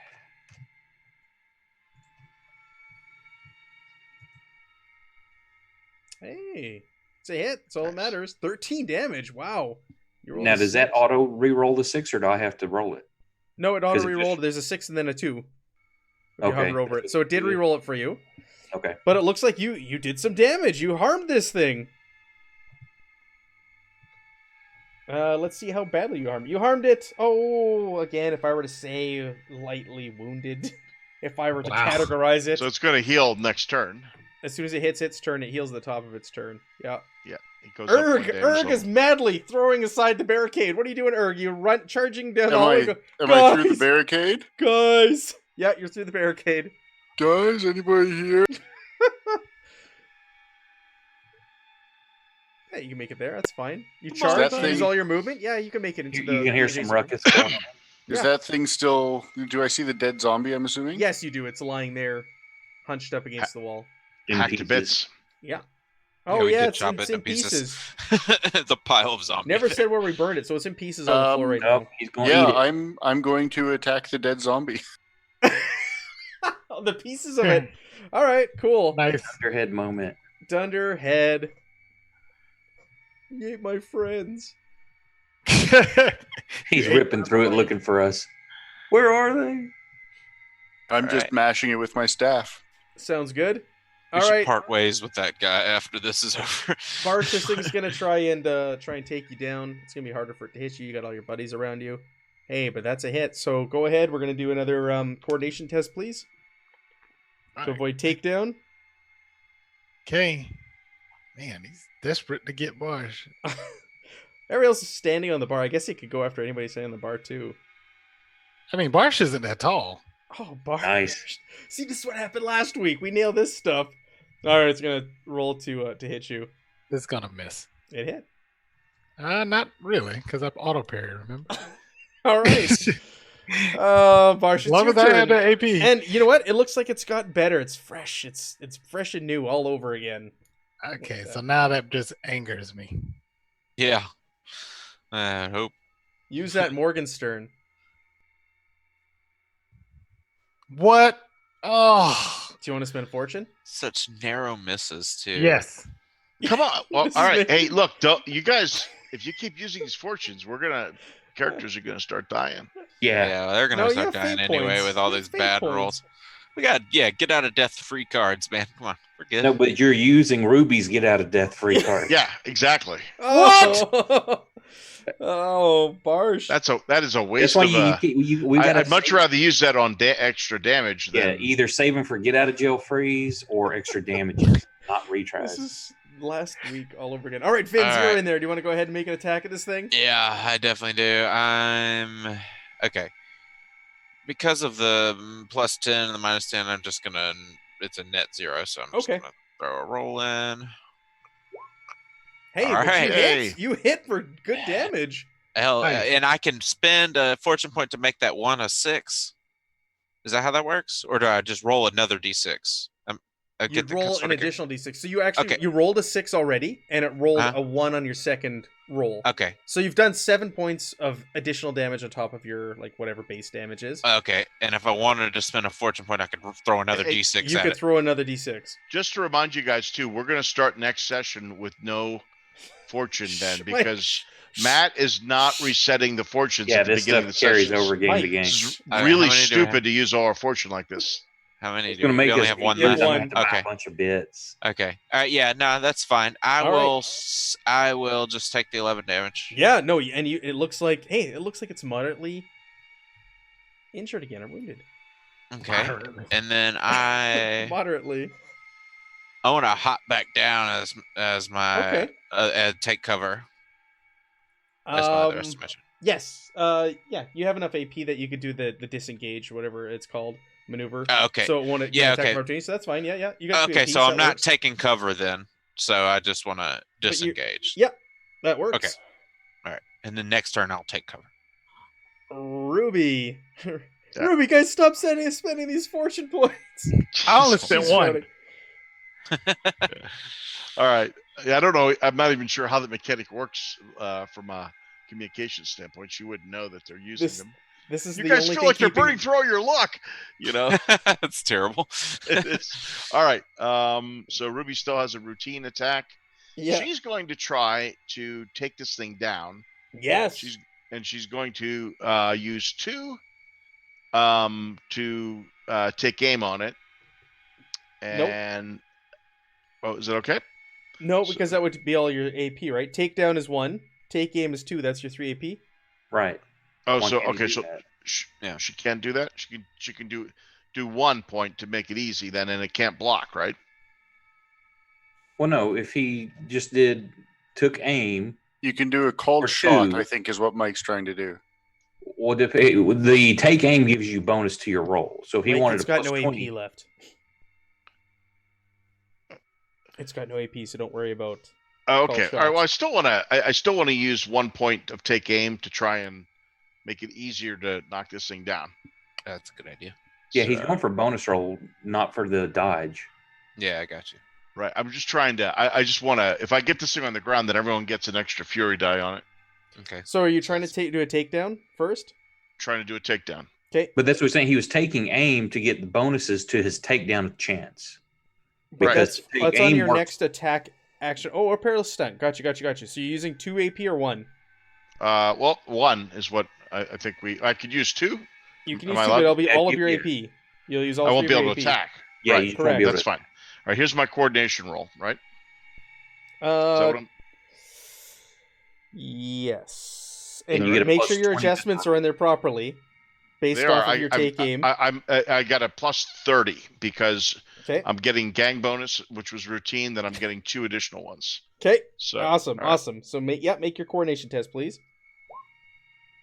Hey, it's a hit. That's all that matters. 13 damage. Wow. You rolled Now, a does that 6. auto re-roll the 6, or do I have to roll it? No, it auto 'Cause it re-rolled. just- There's a 6 and then a 2. If you Okay. hover over it. So it did re-roll it for you. Okay. But it looks like you did some damage. You harmed this thing. Let's see how badly you harmed. You harmed it. Oh, again, if I were to say lightly wounded, if I were to Wow. categorize it, So it's going to heal next turn. as soon as it hits its turn, it heals the top of its turn. Yeah. Yeah. It goes up one Erg damage is madly throwing aside the barricade. What are you doing, Erg? You run charging down the Am hallway. I, Go, am I through the Guys! barricade? Guys. Yeah, you're through the barricade. Guys, anybody here? Yeah, you can make it there. That's fine. You Come on, charge, that use thing- all your movement. Yeah, you can make it into You can hear some adjacent- ruckus going on. Is Yeah. that thing still? Do I see the dead zombie? I'm assuming. Yes, you do. It's lying there, hunched up against the wall. In Hacked to pieces. bits. Yeah. Yeah, Oh we yeah, did it's chop in, it it's in into pieces. pieces. The pile of zombies. Never said where we burned it, so it's in pieces on the floor right Nope, he's going to Yeah, eat it. I'm going to attack the dead zombie. now. The pieces of it. All right, cool. Nice. Underhead moment. Dunderhead. You ate my friends. He's ripping through it looking for us. Where are they? I'm All just right. mashing it with my staff. Sounds good. We All should right, part ways with that guy after this is over. Barsh, this thing's gonna try and take you down. It's gonna be harder for it to hit you. You got all your buddies around you. Hey, but that's a hit. So go ahead. We're gonna do another coordination test, please, to avoid takedown. Okay. Man, he's desperate to get Bosch. Ariel's standing on the bar. I guess he could go after anybody standing on the bar too. I mean, Bosch isn't that tall. Oh, Barsh. Nice. See, this is what happened last week. We nailed this stuff. All right, it's gonna roll to hit you. It's gonna miss. It hit. Not really, because I'm auto parry. Remember? All right. Barsh, it's Love your that I had turn. the AP. And you know what? It looks like it's got better. It's fresh. It's fresh and new all over again. Okay, so now that just angers me. Yeah. I hope. Use that Morgenstern. What? Oh, Do you want to spend fortune? Such narrow misses, too. yes. Come on. Well, This all is right. me. Hey, look, you guys, if you keep using these fortunes, characters are gonna start dying. Yeah. Yeah, they're going No, to you start have dying fate anyway points. with all You have these fate bad points. rolls. We got, get out of death free cards, man. Come on. We're good. No, but you're using Ruby's get out of death free card. Yeah, exactly. Oh! Oh, Barsh. That is a That's waste why of we gotta I'd much rather use that on extra damage yeah, than either saving for get out of jail freeze or extra damages, not retries. This is last week all over again. All right, Vince, All you're right. in there. Do you want to go ahead and make an attack at this thing? Yeah, I definitely do. I'm okay. Because of the +10 and the -10, I'm just gonna. It's a net 0, so I'm just Okay. gonna throw a roll in. Hey, All but right. you hit. You hit for good damage. Hell, Nice. and I can spend a fortune point to make that one a 6. Is that how that works, or do I just roll another d6? I You get the roll sort an of get- additional d6. So you actually Okay. you rolled a 6 already, and it rolled Uh-huh. a 1 on your second roll. Okay, So you've done 7 points of additional damage on top of your whatever base damage is. okay. And if I wanted to spend a fortune point, I could throw another Hey, d6 You at could it. throw another d6. just to remind you guys too, we're gonna start next session with no fortune then Wait. because Matt is not resetting the fortunes Yeah, at the this beginning of stuff the carries sessions. over game Mike, to game. This is How really many do I have? stupid to use all our fortune like this. How many It's do gonna we make only us have one You have left? one. have to buy Okay. a bunch of bits. Okay. Yeah. No, that's fine. I All will. right. I will just take the 11 damage. Yeah, no, and you. It looks like it's moderately injured again or wounded. Okay. And then I Moderately. want to hop back down as my Okay. take cover. That's my other estimation. Yes. Yeah, you have enough AP that you could do the disengage, whatever it's called, maneuver. Oh, okay. So it won't Yeah, attack okay. opportunity. So that's fine. Yeah. You got 2 Okay, AP, so I'm that not works. taking cover then. So I just want to But disengage. Yep, that works. Okay. All right. And then next turn I'll take cover. Ruby. Yeah. Ruby, guys, stop spending these fortune points. I only spent She's one. shouting. All right. Yeah, I don't know. I'm not even sure how the mechanic works from a communication standpoint. You wouldn't know that they're using them. This is You the guys only feel thing like you're keeping... burning through all your luck, you know. That's terrible. It is. All right. So Ruby still has a routine attack. Yeah. She's going to try to take this thing down. Yes. She's going to use 2 to take aim on it. And oh, is it okay? No, because that would be all your AP, right? Takedown is 1. Take aim is 2. That's your 3 AP. Right. Oh, One so can okay, do so that. she can't do that. She can do 1 point to make it easy, then, and it can't block, right? Well, no. If he just took aim, You can do a called Or shot, 2. I think is what Mike's trying to do. well, the take aim gives you bonus to your roll. So if he Right, wanted it's to got plus no 20, AP left. It's got no AP, so don't worry about. Oh, Call okay. All right. Well, shots. I still want to use 1 point of take aim to try and make it easier to knock this thing down. That's a good idea. yeah, he's So- going for bonus roll, not for the dodge. Yeah, I got you. Right. I'm just trying to. I just want to. If I get this thing on the ground, then everyone gets an extra fury die on it. Okay. So are you trying to do a takedown first? Trying to do a takedown. Okay. But that's what he's saying. He was taking aim to get the bonuses to his takedown chance. Right. Because take That's on aim your works- next attack action. Oh, a perilous stunt. Got you. So you're using 2 AP or 1? Well, 1 is what I think I could use 2. You can Am use I 2, allowed but to? it'll be Yeah, all of you- your yeah. AP. You'll use all I 3 won't of be your able to AP. attack. Yeah, Right, you just won't be able That's to. fine. All right. Here's my coordination roll. Right. Is that what I'm... Yes. And And you get a make plus sure your 20 adjustments are in there properly, based They off are. of your take aim. I got a plus 30 because Okay. I'm getting gang bonus, which was routine. Then I'm getting 2 additional ones. Okay. So Awesome. all right. Awesome. So make your coordination test, please.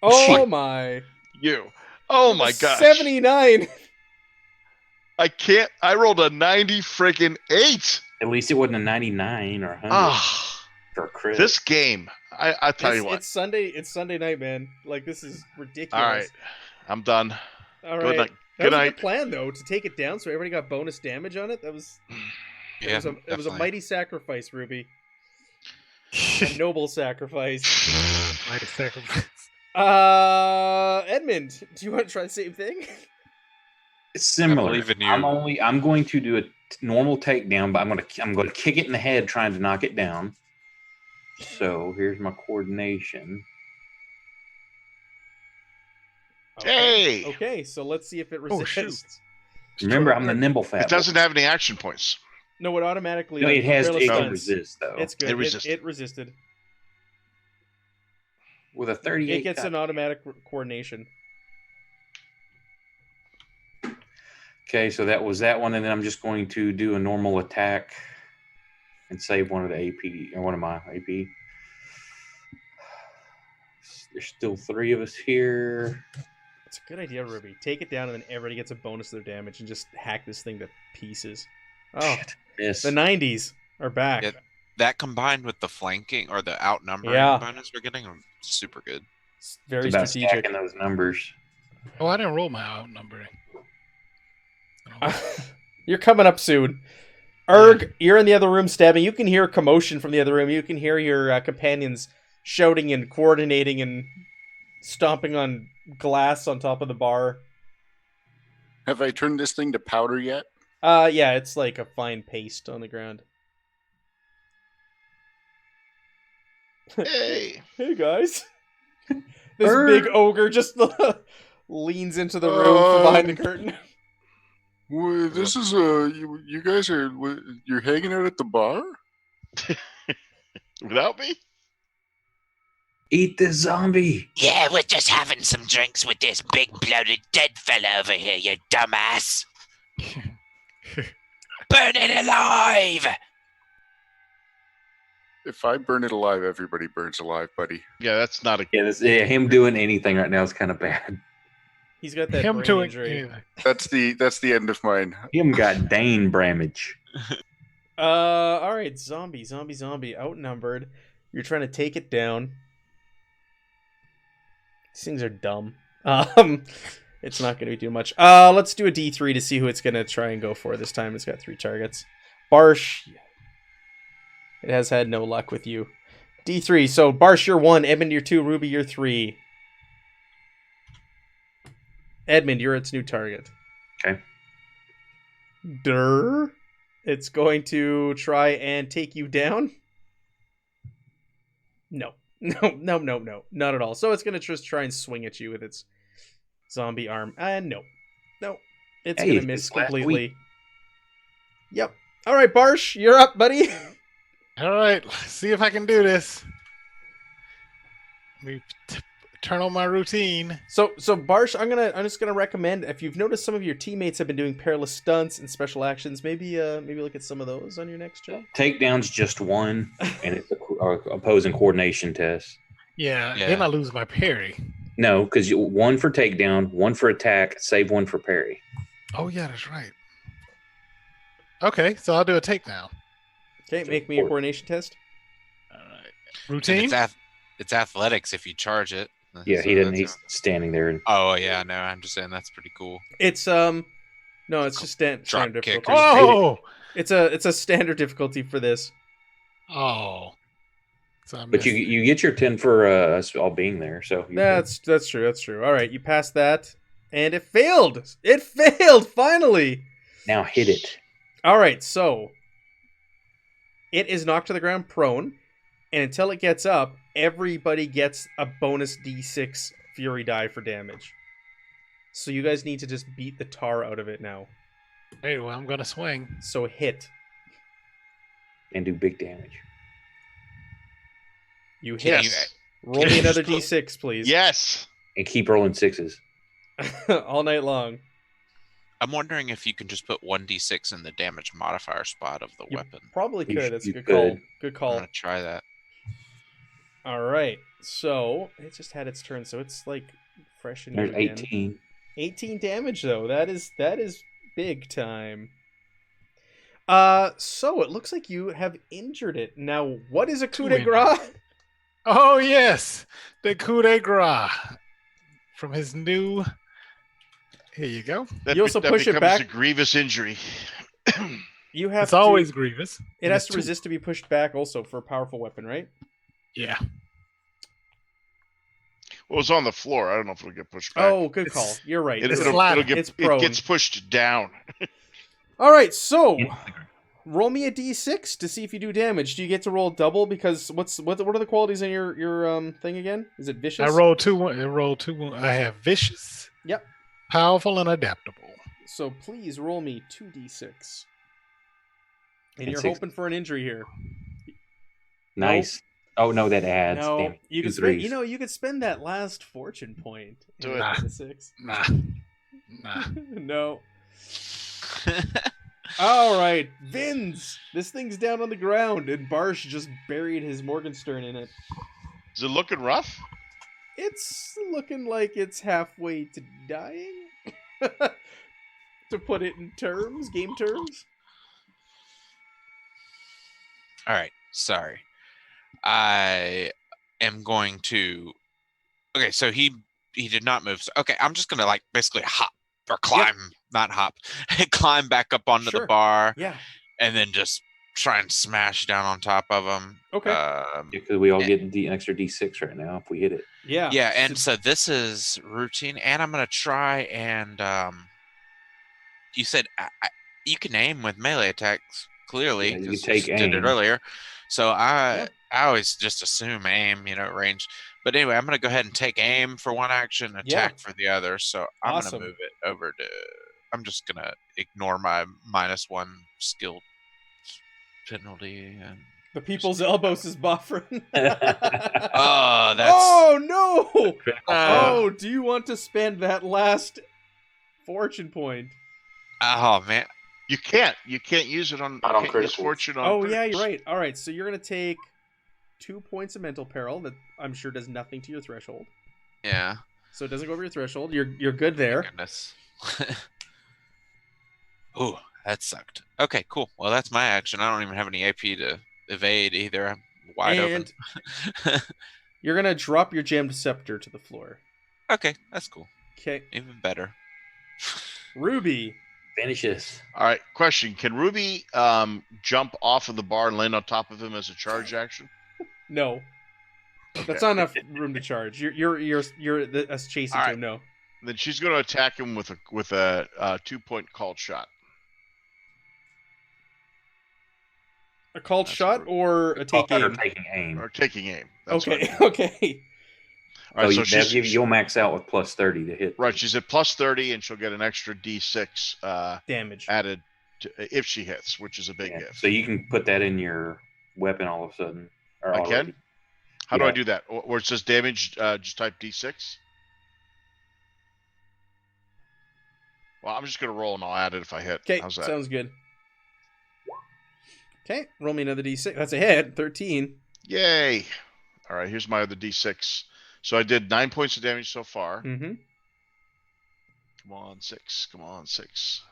Oh Shit. my. You. Oh my gosh. 79. I can't. I rolled a 90 freaking 8. At least it wasn't a 99 or 100 Ah, for a crit. this game. I tell you what. It's Sunday night, man. Like, this is ridiculous. All right, I'm done. All Good right. night. That Good was a night. good plan, though, to take it down so everybody got bonus damage on it. That was Yeah, it was a definitely. mighty sacrifice, Ruby. A noble sacrifice. Mighty sacrifice. Edmund, do you want to try the same thing? It's similar. believe in you. I'm going to do a normal takedown, but I'm going to kick it in the head trying to knock it down. So here's my coordination. Hey! Okay, so let's see if it Oh, shoot. resists. Remember, I'm the nimble fat. It doesn't have any action points. No, it automatically. No, it has. perilous It stunts. can resist though. It's good. It It resisted. resisted. With a 38. It gets an automatic coordination. Okay, so that was that one, and then I'm just going to do a normal attack and save one of the AP or one of my AP. There's still 3 of us here. It's a good idea, Ruby. Take it down, and then everybody gets a bonus to their damage, and just hack this thing to pieces. Oh, Shit, miss. the 90s are back. Yeah. That combined with the flanking or the outnumbering Yeah. bonus we're getting are super good. It's very It's about strategic. stacking those numbers. Oh, I didn't roll my outnumbering. You're coming up soon. Erg, you're in the other room stabbing. You can hear commotion from the other room. You can hear your companions shouting and coordinating and stomping on glass on top of the bar. Have I turned this thing to powder yet? Yeah, it's like a fine paste on the ground. Hey! Hey guys. This Erg. big ogre just leans into the room from behind the curtain. Well, this is you guys are you're hanging out at the bar. Without me? Eat this zombie. Yeah, we're just having some drinks with this big bloated dead fella over here, you dumbass. Burn it alive! If I burn it alive, everybody burns alive, buddy. Yeah, that's not a. Yeah, him doing anything right now is kind of bad. He's got that Him brain doing injury. anything. That's the end of mine. Him got Dane Bramage. All right, zombie, outnumbered. You're trying to take it down. These things are dumb. It's not going to be too much. Let's do a D3 to see who it's going to try and go for this time. It's got 3 targets. Barsh. It has had no luck with you. D3. So Barsh, you're 1. Edmund, you're 2. Ruby, you're 3. Edmund, you're its new target. Okay. Durr. It's going to try and take you down. No. Not at all. So it's going to just try and swing at you with its zombie arm. No. It's going to miss completely. Yep. All right, Barsh, you're up, buddy. All right, let's see if I can do this. Let me turn on my routine. So Barsh, I'm just gonna recommend, if you've noticed some of your teammates have been doing perilous stunts and special actions, maybe look at some of those on your next turn. Takedown's just 1, and it's a opposing coordination test. Yeah, then I lose my parry. No, because 1 for takedown, 1 for attack, save 1 for parry. Oh yeah, that's right. Okay, so I'll do a takedown. Okay, make me a coordination test. All right. And Routine? it's athletics if you charge it. Yeah, So he didn't. that's- He's standing there. And Oh yeah, no, I'm just saying that's pretty cool. It's no, it's just standard Drop kick difficulty. or Oh! It's a standard difficulty for this. Oh. So I but missed. you get your 10 for us all being there. So That's true. All right, you passed that, and it failed. It failed finally. now hit it. All right, so it is knocked to the ground prone, and until it gets up, everybody gets a bonus D6 Fury die for damage. So you guys need to just beat the tar out of it now. Hey, well, I'm gonna swing. So hit. And do big damage. You hit. Yes. Roll me another D6, please. Yes. And keep rolling 6s. All night long. I'm wondering if you can just put 1d6 in the damage modifier spot of the You weapon. probably You could. sh- That's a you good call. could. Good I'm call. gonna try that. All right. So it just had its turn, so it's like fresh in There's you again. 18. 18 damage though. That is big time. So it looks like you have injured it. Now, what is a coup de Two grace? Oh yes, the coup de grace from his new. Here you go. You also that push it becomes back. a grievous injury. You have It's always grievous. It And has it's to two- resist to be pushed back also for a powerful weapon, right? Yeah. Well, it's on the floor. I don't know if it'll get pushed back. Oh, good It's- call. You're right. it's it'll flat. get, It's it prone. gets pushed down. All right, so roll me a d6 to see if you do damage. Do you get to roll double? Because what are the qualities in your thing again? Is it vicious? I rolled two. I rolled two. I have vicious. Yep. Powerful and adaptable. So please roll me 2d6. And And you're 6. hoping for an injury here. Nice. Oh, no, that adds. No, Damn it. you Two could spend, threes. you could spend that last fortune point. Do in it. Nah. the 6. Nah. Nah. No. All right, Vins. This thing's down on the ground, and Barsh just buried his Morgenstern in it. Is it looking rough? It's looking like it's halfway to dying. To put it in terms, game terms. All right, sorry. I am going to. Okay, so he did not move. So, okay, I'm just gonna like basically hop or climb, not hop, climb back up onto Sure. the bar, Yeah. and then just try and smash down on top of him. Okay. Because we all get an extra D6 right now if we hit it. Yeah. Yeah, and so this is routine, and I'm gonna try and you said you can aim with melee attacks clearly. Yeah, you 'cause can take just did it aim. earlier, so Yeah. I always just assume aim, range. But anyway, I'm gonna go ahead and take aim for one action, attack for the other. So I'm Awesome. gonna move it over to. I'm just gonna ignore my -1 skill penalty. And The people's elbows is buffering. oh, that's Oh no! uh, Oh, do you want to spend that last fortune point? oh man. You can't use it on. Not on You can't use criticals. fortune on. Oh yeah, critics. you're right. All right, so you're gonna take 2 points of mental peril that I'm sure does nothing to your threshold. Yeah. So it doesn't go over your threshold. You're good there. Goodness. Ooh, that sucked. Okay, cool. Well, that's my action. I don't even have any AP to evade either. I'm wide And open. you're gonna drop your gemmed scepter to the floor. Okay, that's cool. Okay, Even better. Ruby. Finishes. All right. Question: Can Ruby jump off of the bar and land on top of him as a charge action? No, that's not enough room to charge. You're us chasing All to right. him. No. Then she's going to attack him with a 2-point called shot. A called That's shot rude. or a take Or aim? taking aim. Or taking aim. That's what I Okay, mean. okay. All right, So so she's you'll max out with +30 to hit. right. She's at +30, and she'll get an extra D6 Damage. added if she hits, which is a big Yeah, if. so you can put that in your weapon all of a sudden. Or I already. can. How do I Yeah. do that? Where it says damage, just type D6. Well, I'm just gonna roll and I'll add it if I hit. Okay, How's that? sounds good. Okay, roll me another d6. That's a hit. 13. Yay! All right, here's my other D6. So I did 9 points of damage so far. Mm-hmm. Come on, 6. Come on, 6.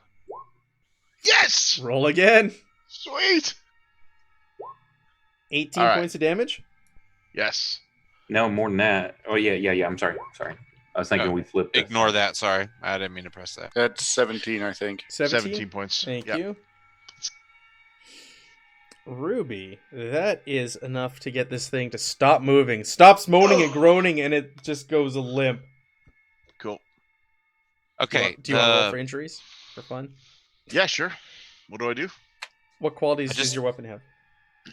Yes! Roll again. Sweet. 18 All right. points of damage. Yes. No, more than that. Oh yeah. I'm sorry. I was thinking Oh, we flipped. Ignore that. Sorry, I didn't mean to press that. That's 17, I think. 17 points. Thank Yep. you. Ruby, that is enough to get this thing to stop moving. Stops moaning and groaning, and it just goes limp. Cool. Okay. Do you want to roll for injuries? For fun? Yeah, sure. What do I do? What qualities I just- does your weapon have?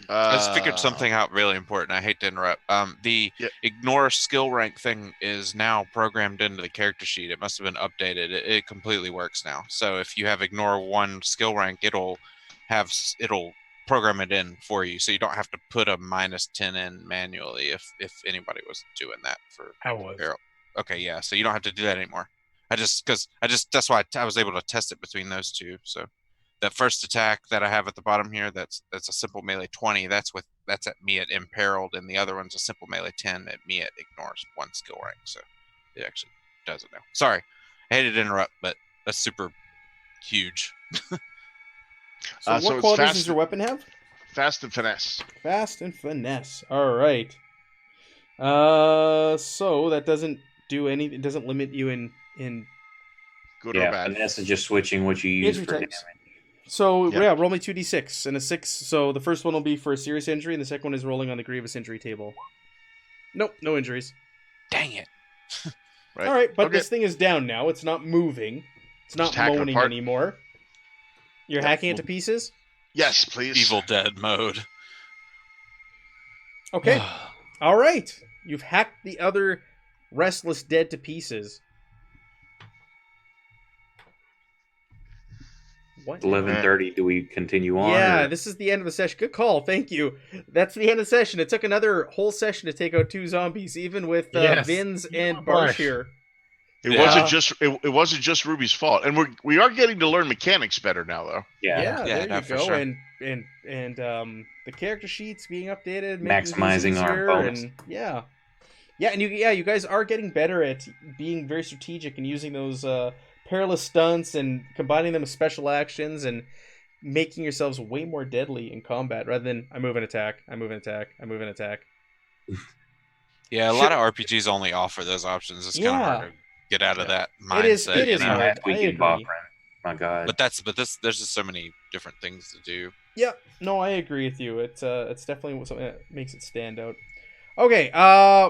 I just figured something out really important. I hate to interrupt. The Yeah. ignore skill rank thing is now programmed into the character sheet. It must have been updated. It completely works now. So if you have ignore 1 skill rank, it'll program it in for you, so you don't have to put a -10 in manually. If anybody was doing that for I was. Harold. Okay, yeah. So you don't have to do that anymore. That's why I was able to test it between those two. So that first attack that I have at the bottom here, that's a simple melee 20. That's at me at imperiled, and the other one's a simple melee 10 at me at ignores 1 skill rank. So it actually does it now. Sorry, I hated to interrupt, but that's super huge. So so what it's qualities fast- does your weapon have? Fast and finesse. Fast and finesse. All right. So that doesn't do any. It doesn't limit you in Good or Yeah, bad. finesse is just switching what you use injury for damage. types. So Yeah. yeah, roll me 2d6 and a 6. So the first one will be for a serious injury, and the second one is rolling on the grievous injury table. Nope, no injuries. Dang it. Right. All right, but Okay. this thing is down now. It's not moving. It's not Just hack it moaning apart. anymore. You're Yeah, hacking it to pieces? Yes, please. Evil Dead mode. Okay. All right. You've hacked the other restless dead to pieces. What? 11:30. Do we continue on? Yeah, or- this is the end of the session. Good call. Thank you. That's the end of the session. It took another whole session to take out 2 zombies, even with Yes. Vins and Barsh. Barsh here. It Yeah. wasn't just Ruby's fault, and we are getting to learn mechanics better now, though. Yeah, Yeah, there no, you for go. sure. And the character sheets being updated, making things Maximizing our easier, bonus. and and you guys are getting better at being very strategic and using those perilous stunts and combining them with special actions and making yourselves way more deadly in combat rather than I move and attack, I move and attack, I move and attack. Yeah, a lot of RPGs only offer those options. It's kind of hard to get out of that mindset. It is you know? hard. Last week I in agree. Bofrin. My God. But there's just so many different things to do. Yeah, no, I agree with you. It's definitely something that makes it stand out. Okay,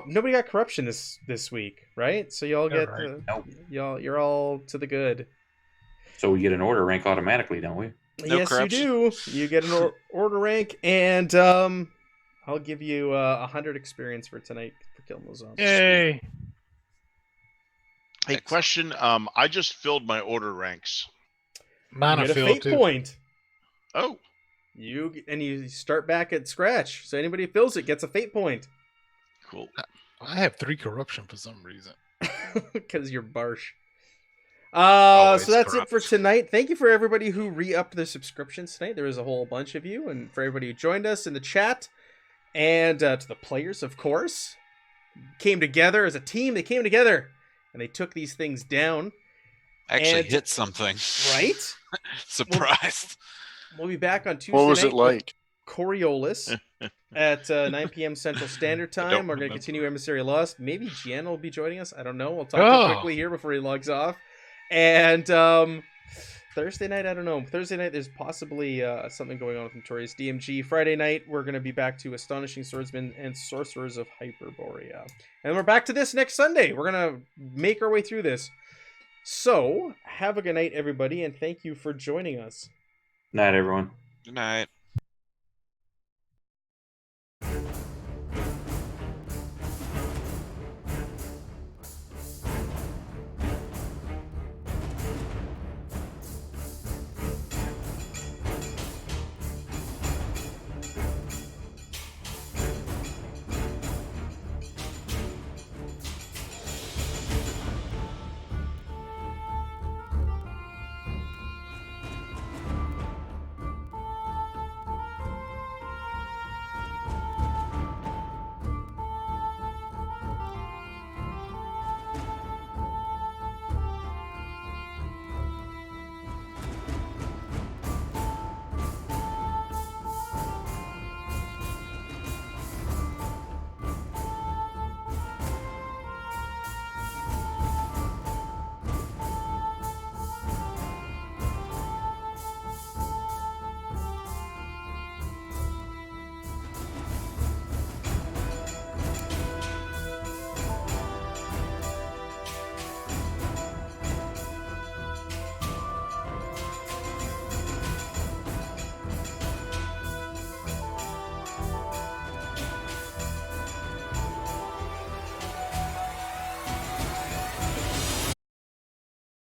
nobody got corruption this week, right? So y'all Yeah, get right. Nope. you're all to the good. So we get an order rank automatically, don't we? No Yes, corruption. you do. You get an order rank, and I'll give you 100 experience for tonight for killing those zombies. Yay. Hey, Excellent. question. I just filled my order ranks. Mana you get a field fate too. point. Oh, You start back at scratch. So anybody who fills it gets a fate point. cool. I have 3 corruption for some reason. Because you're Barsh. Always So that's it corrupt. for tonight. Thank you for everybody who re-upped their subscriptions tonight. There was a whole bunch of you, and for everybody who joined us in the chat, and to the players, of course, came together as a team. They came together and they took these things down. Actually And- hit something. Right? Surprised. We'll be back on Tuesday What was night it like? with Coriolis at 9 p.m. Central Standard don't Time. We're going to remember. continue Emissary Lost. Maybe Gian will be joining us. I don't know. We'll talk Oh. quickly here before he logs off. And Thursday night, I don't know. Thursday night, there's possibly something going on with Notorious DMG. Friday night, we're going to be back to Astonishing Swordsmen and Sorcerers of Hyperborea. And we're back to this next Sunday. We're going to make our way through this. So, have a good night, everybody, and thank you for joining us. Night, everyone. Good night.